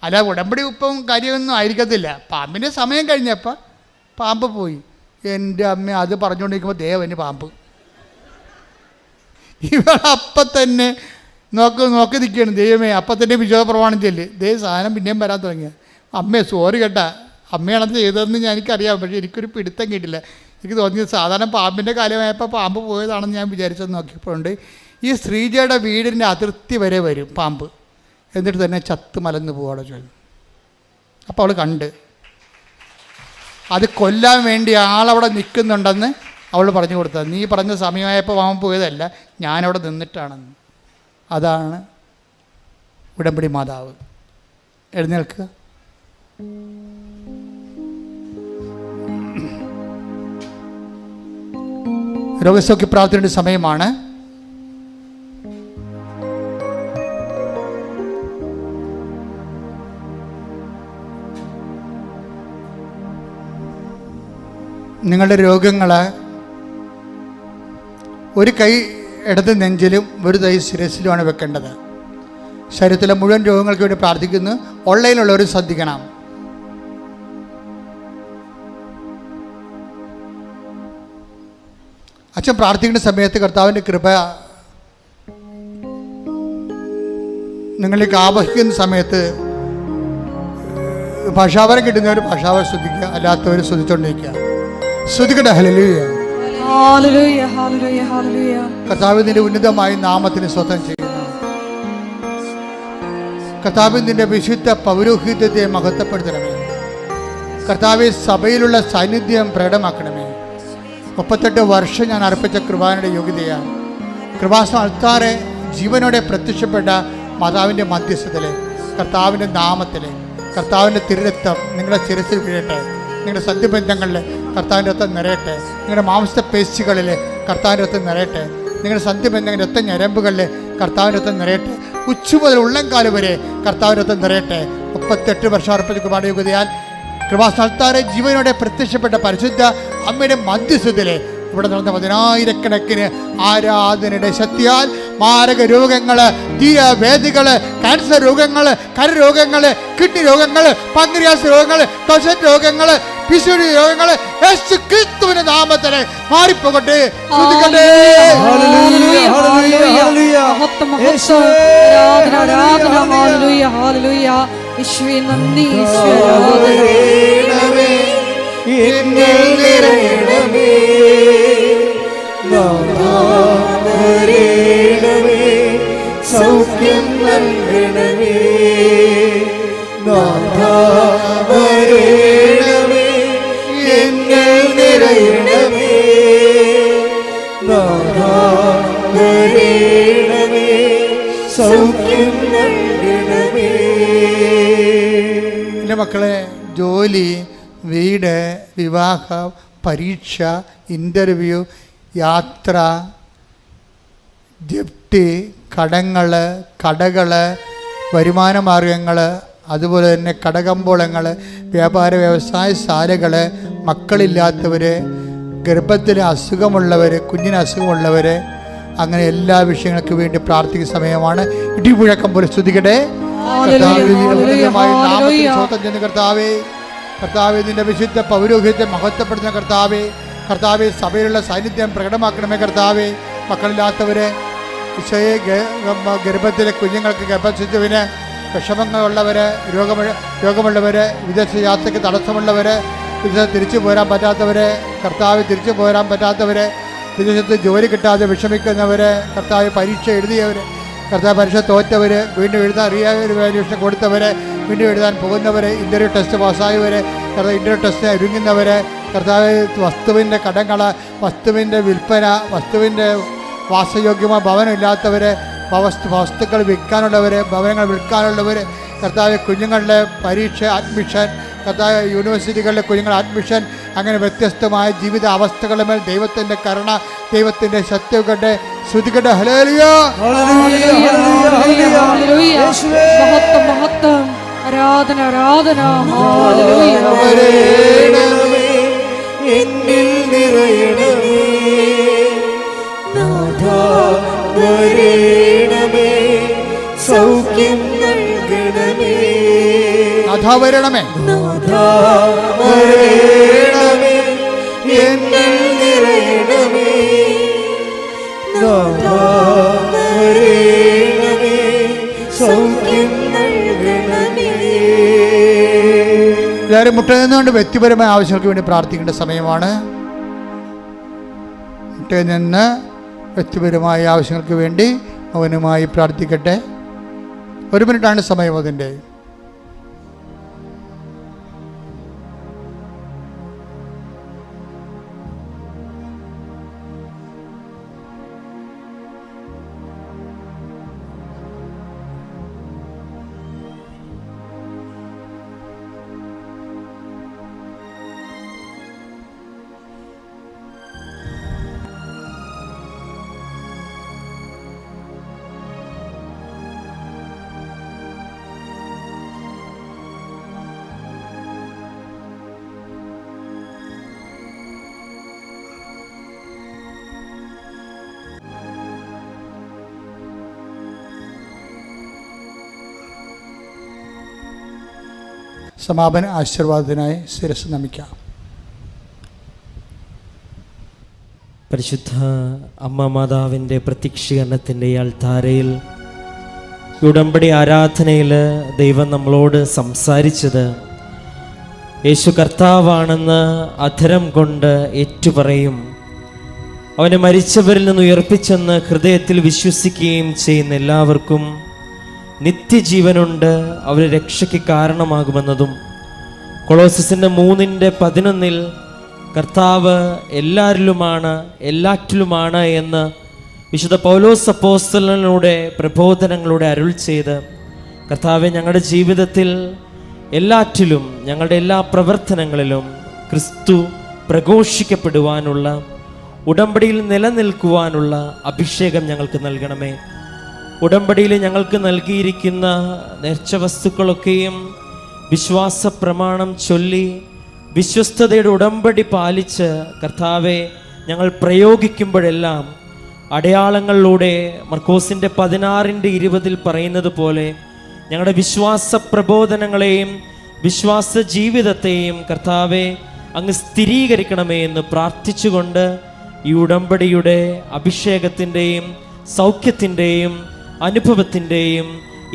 അല്ല, ഉടമ്പടി ഉപ്പും കാര്യമൊന്നും ആയിരിക്കത്തില്ല. പാമ്പിൻ്റെ സമയം കഴിഞ്ഞപ്പോൾ പാമ്പ് പോയി. എൻ്റെ അമ്മ അത് പറഞ്ഞുകൊണ്ടിരിക്കുമ്പോൾ ദേവന് പാമ്പ്. ഇവളപ്പം തന്നെ നോക്കി നിൽക്കുകയാണ്. ദൈവമേ, അപ്പം തന്നെ വിശ്വാസപ്രമാണം ചെല്ല്. സാധനം പിന്നെയും വരാൻ തുടങ്ങിയ. അമ്മേ സോറി കേട്ടാ, അമ്മയാണത് ചെയ്തതെന്ന് എനിക്കറിയാം. പക്ഷേ എനിക്കൊരു പിടുത്തം കിട്ടില്ല. എനിക്ക് തോന്നിയത് സാധാരണ പാമ്പിൻ്റെ കാലമായപ്പോൾ പാമ്പ് പോയതാണെന്ന് ഞാൻ വിചാരിച്ചത്. നോക്കിയപ്പോഴുണ്ട് ഈ ശ്രീജയുടെ വീടിൻ്റെ അതിർത്തി വരെ വരും പാമ്പ്. എന്നിട്ട് തന്നെ ചത്ത് മലന്ന് പോവാടെ ചോദിച്ചു. അപ്പോൾ അവൾ കണ്ട് അത് കൊല്ലാൻ വേണ്ടി ആളവിടെ നിൽക്കുന്നുണ്ടെന്ന് അവൾ പറഞ്ഞു കൊടുത്തത്. നീ പറഞ്ഞ സമയമായപ്പോൾ പാമ്പ് പോയതല്ല, ഞാനവിടെ നിന്നിട്ടാണെന്ന്. അതാണ് ഉടമ്പടി മാതാവ്. എഴുന്നേൽക്കുക. രോഗസൗഖ്യ പ്രാർത്ഥനയുടെ സമയമാണ്. നിങ്ങളുടെ രോഗങ്ങൾ ഒരു കൈ ഇടത് നെഞ്ചിലും ഒരു കൈ ശിരസിലുമാണ് വെക്കേണ്ടത്. ശരീരത്തിലെ മുഴുവൻ രോഗങ്ങൾക്ക് വേണ്ടി പ്രാർത്ഥിക്കുന്നു. ഓൺലൈനിലുള്ളവർ ശ്രദ്ധിക്കണം. അച്ഛൻ പ്രാർത്ഥിക്കുന്ന സമയത്ത് കർത്താവിൻ്റെ കൃപ നിങ്ങളിലേക്ക് ആവഹിക്കുന്ന സമയത്ത് ഭാഷാവരം കിട്ടുന്നവർ ഭാഷാവരം ശ്രദ്ധിക്കുക, അല്ലാത്തവർ ശ്രദ്ധിച്ചുകൊണ്ടിരിക്കുക. ശ്രദ്ധിക്കട്ടെ. ഹല്ലേലൂയ, ഹല്ലേലൂയ, ഹല്ലേലൂയ, ഹല്ലേലൂയ. കർത്താവ് നിന്റെ ഉന്നതമായ നാമത്തിന് സ്വന്തം ചെയ്യുന്നു. കർത്താവ് നിന്റെ വിശുദ്ധ പൗരോഹിത്യത്തെ മഹത്വപ്പെടുത്തണമേ. കർത്താവ് സഭയിലുള്ള സാന്നിധ്യം പ്രകടമാക്കണമേ. 38 വർഷം ഞാൻ അർപ്പിച്ച കൃപാനയുടെ യോഗ്യതയാണ്. കൃപാസനം അൾത്താറെ ജീവനോടെ പ്രത്യക്ഷപ്പെട്ട മാതാവിൻ്റെ മധ്യസ്ഥതയിൽ, കർത്താവിൻ്റെ നാമത്തിൽ, കർത്താവിൻ്റെ തിരുരക്തം നിങ്ങളുടെ ശിരസിൽ വീഴട്ടെ. നിങ്ങളുടെ സന്ധിബന്ധങ്ങളിൽ കർത്താവിൻ്റെ രക്തം നിറയട്ടെ. നിങ്ങളുടെ മാംസപേശികളിൽ കർത്താവിൻ്റെ രക്തം നിറയട്ടെ. നിങ്ങളുടെ സന്ധിബന്ധങ്ങളുടെ രക്ത ഞരമ്പുകളിൽ കർത്താവിൻ്റെ രക്തം നിറയട്ടെ. ഉച്ച മുതൽ ഉള്ളംകാല് വരെ കർത്താവിൻ്റെ രക്തം നിറയട്ടെ. 38 വർഷം അർപ്പിച്ച കൃപാനയുടെ യോഗ്യതയാൽ കൃപാസനത്താറെ ജീവനോടെ പ്രത്യക്ഷപ്പെട്ട പരിശുദ്ധ അമ്മയുടെ മധ്യസ്ഥതയിൽ ഇവിടെ നടന്ന 10,000-കണക്കിന് ആരാധനയുടെ ശക്തിയാൽ മാരക രോഗങ്ങൾ, തീരവേദികൾ, ക്യാൻസർ രോഗങ്ങൾ, കരരോഗങ്ങൾ, കിഡ്നി രോഗങ്ങൾ, പാൻക്രിയാസ് രോഗങ്ങൾ, ടോൺസിൽ രോഗങ്ങൾ, പിശുടി രോഗങ്ങൾ യേശു ക്രിസ്തുവിന്റെ നാമത്തിൽ മാറിപ്പോകട്ടെ. സൗഖ്യം നൽകണമേ, എന്നിൽ നിറയണമേ, സൗഖ്യം നൽകണമേ. എൻ്റെ മക്കളെ, ജോലി, വീട്, വിവാഹം, പരീക്ഷ, ഇൻ്റർവ്യൂ, യാത്ര, ജപ്തി, കടങ്ങൾ, കടകൾ, വരുമാന മാർഗങ്ങൾ, അതുപോലെ തന്നെ കടകമ്പോളങ്ങൾ, വ്യാപാര വ്യവസായശാലകൾ, മക്കളില്ലാത്തവർ, ഗർഭത്തിൽ അസുഖമുള്ളവർ, കുഞ്ഞിന് അസുഖമുള്ളവർ, അങ്ങനെ എല്ലാ വിഷയങ്ങൾക്ക് വേണ്ടി പ്രാർത്ഥിക്കുന്ന സമയമാണ്. ഇടിമുഴക്കം പോലെ സ്തുതിക്കട്ടെ. കർത്താവേ, കർത്താവേ, നിന്റെ വിശുദ്ധ പൗരോഹിത്യത്തെ മഹത്വപ്പെടുന്ന കർത്താവേ, കർത്താവേ, സഭയിലുള്ള സാന്നിധ്യം പ്രകടമാക്കണമേ. കർത്താവേ, മക്കളില്ലാത്തവരെ, ഗർഭത്തിലെ കുഞ്ഞുങ്ങൾക്ക്, ഗർഭശിശുവിന് വിഷമങ്ങളുള്ളവർ, രോഗമുള്ളവർ, വിദേശ യാത്രയ്ക്ക് തടസ്സമുള്ളവർ, വിദേശത്ത് തിരിച്ചു പോരാൻ പറ്റാത്തവർ, കർത്താവ് തിരിച്ചു പോരാൻ പറ്റാത്തവർ, വിദേശത്ത് ജോലി കിട്ടാതെ വിഷമിക്കുന്നവർ, കർത്താവ് പരീക്ഷ എഴുതിയവർ, കർത്താവ് പരീക്ഷ തോറ്റവർ, വീണ്ടും എഴുതാൻ റിവാലുവേഷൻ കൊടുത്തവർ, വീണ്ടും എഴുതാൻ പോകുന്നവർ, ഇൻ്റർവ്യൂ ടെസ്റ്റ് പാസ്സായവർ, കർത്താവ് ഇൻ്റർവ്യൂ ടെസ്റ്റിന് ഒരുങ്ങുന്നവർ, കർത്താവ് വസ്തുവിൻ്റെ കടങ്ങൾ, വസ്തുവിൻ്റെ വിൽപ്പന, വസ്തുവിൻ്റെ വാസയോഗ്യമായ ഭവനമില്ലാത്തവർ, വസ്തുക്കൾ വിൽക്കാനുള്ളവർ, ഭവനങ്ങൾ വിൽക്കാനുള്ളവർ, കർത്താവ് കുഞ്ഞുങ്ങളുടെ പരീക്ഷ, അഡ്മിഷൻ, കർത്താവ് യൂണിവേഴ്സിറ്റികളിലെ കുഞ്ഞുങ്ങളുടെ അഡ്മിഷൻ, അങ്ങനെ വ്യത്യസ്തമായ ജീവിത അവസ്ഥകളുടെ മേൽ ദൈവത്തിൻ്റെ കരുണ, ദൈവത്തിൻ്റെ ശക്തികളുടെ ശ്രുതികളുടെ ഹല്ലേലൂയ, മഹത്വം മഹത്വം, ആരാധന ആരാധന, എന്നിൽ നിറയണമേ നാഥാ, വരണമേ സൗഖ്യം നൽകണമേ, നാഥാ വരണമേ, നാഥാ വരണമേ എന്നിൽ നിറയണമേ, നാഥാ വരണമേ സൗഖ്യം നൽകണമേ. എല്ലാവരും മുട്ടയിൽ വ്യക്തിപരമായ ആവശ്യങ്ങൾക്ക് വേണ്ടി പ്രാർത്ഥിക്കേണ്ട സമയമാണ്. മുട്ടയിൽ നിന്ന് വ്യക്തിപരമായ ആവശ്യങ്ങൾക്ക് വേണ്ടി മൗനമായി പ്രാർത്ഥിക്കട്ടെ. 1 മിനിറ്റാണ് സമയം അതിൻ്റെ. സമാപന ആശീർവാദത്തിനായി ശിരസ് നമിക്കാം. പരിശുദ്ധ അമ്മ മാതാവിൻ്റെ പ്രത്യക്ഷീകരണത്തിൻ്റെ അൾത്താരയിൽ ഉടമ്പടി ആരാധനയിൽ ദൈവം നമ്മളോട് സംസാരിച്ചത് യേശു കർത്താവാണെന്ന് അധരം കൊണ്ട് ഏറ്റുപറയും, അവനെ മരിച്ചവരിൽ നിന്ന് ഉയർപ്പിച്ചെന്ന് ഹൃദയത്തിൽ വിശ്വസിക്കുകയും ചെയ്യുന്ന എല്ലാവർക്കും നിത്യജീവനുണ്ട്, അവർ രക്ഷയ്ക്ക് കാരണമാകുമെന്നതും കൊളോസസിൻ്റെ 3:11 കർത്താവ് എല്ലാവരിലുമാണ് എല്ലാറ്റിലുമാണ് എന്ന് വിശുദ്ധ പൗലോസ് അപ്പോസ്തലനിലൂടെ പ്രബോധനങ്ങളുടെ അരുൾ ചെയ്ത്, കർത്താവെ ഞങ്ങളുടെ ജീവിതത്തിൽ എല്ലാറ്റിലും ഞങ്ങളുടെ എല്ലാ പ്രവർത്തനങ്ങളിലും ക്രിസ്തു പ്രഘോഷിക്കപ്പെടുവാനുള്ള, ഉടമ്പടിയിൽ നിലനിൽക്കുവാനുള്ള അഭിഷേകം ഞങ്ങൾക്ക് നൽകണമേ. ഉടമ്പടിയിൽ ഞങ്ങൾക്ക് നൽകിയിരിക്കുന്ന നേർച്ച വസ്തുക്കളൊക്കെയും വിശ്വാസ പ്രമാണം ചൊല്ലി വിശ്വസ്തതയുടെ ഉടമ്പടി പാലിച്ച് കർത്താവെ ഞങ്ങൾ പ്രയോഗിക്കുമ്പോഴെല്ലാം അടയാളങ്ങളിലൂടെ മർക്കോസിൻ്റെ 16:20 പറയുന്നത് പോലെ ഞങ്ങളുടെ വിശ്വാസ പ്രബോധനങ്ങളെയും വിശ്വാസ ജീവിതത്തെയും കർത്താവെ അങ്ങ് സ്ഥിരീകരിക്കണമേ എന്ന് പ്രാർത്ഥിച്ചുകൊണ്ട് ഈ ഉടമ്പടിയുടെ അഭിഷേകത്തിൻ്റെയും സൗഖ്യത്തിൻ്റെയും അനുഭവത്തിൻ്റെയും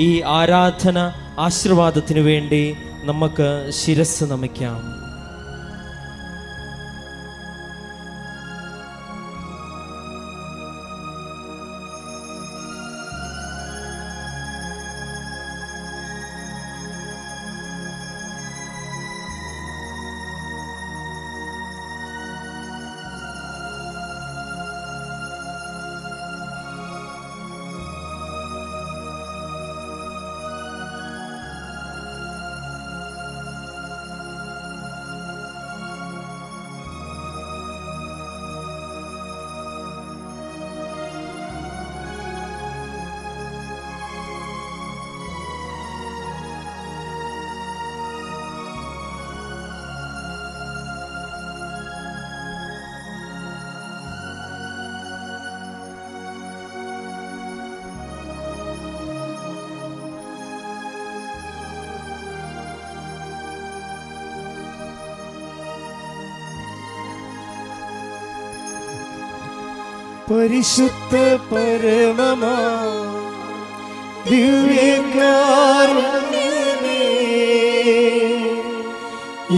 ഈ ആരാധന ആശീർവാദത്തിനു വേണ്ടി നമുക്ക് ശിരസ് നമിക്കാം. പരിശുദ്ധ പരമമാ ദിവ്യകാരുണ്യമേ,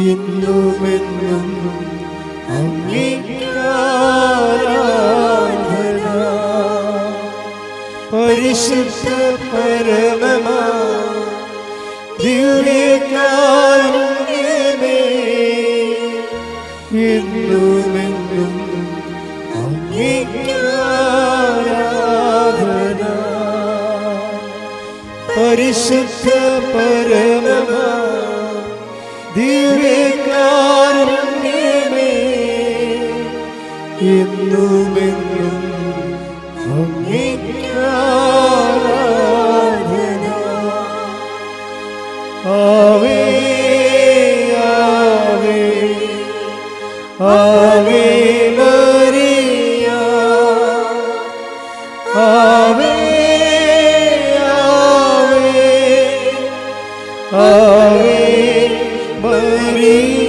ഇന്നുമെന്നും അങ്ങേക്കാരാധന. പരിശുദ്ധ പരമമാ ദിവ്യകാരുണ്യമേ, എന്നുമെന്നും അങ്ങേക്കാരാധന. പരിശുദ്ധ പരമമാ ദിവ്യകാരുണ്യമേ, എന്നുമെന്നും അങ്ങേക്കാരാധന. ആവേ ആവേ ആവേ മരിയ, ആവേ ആവേ ആവേ മരിയ.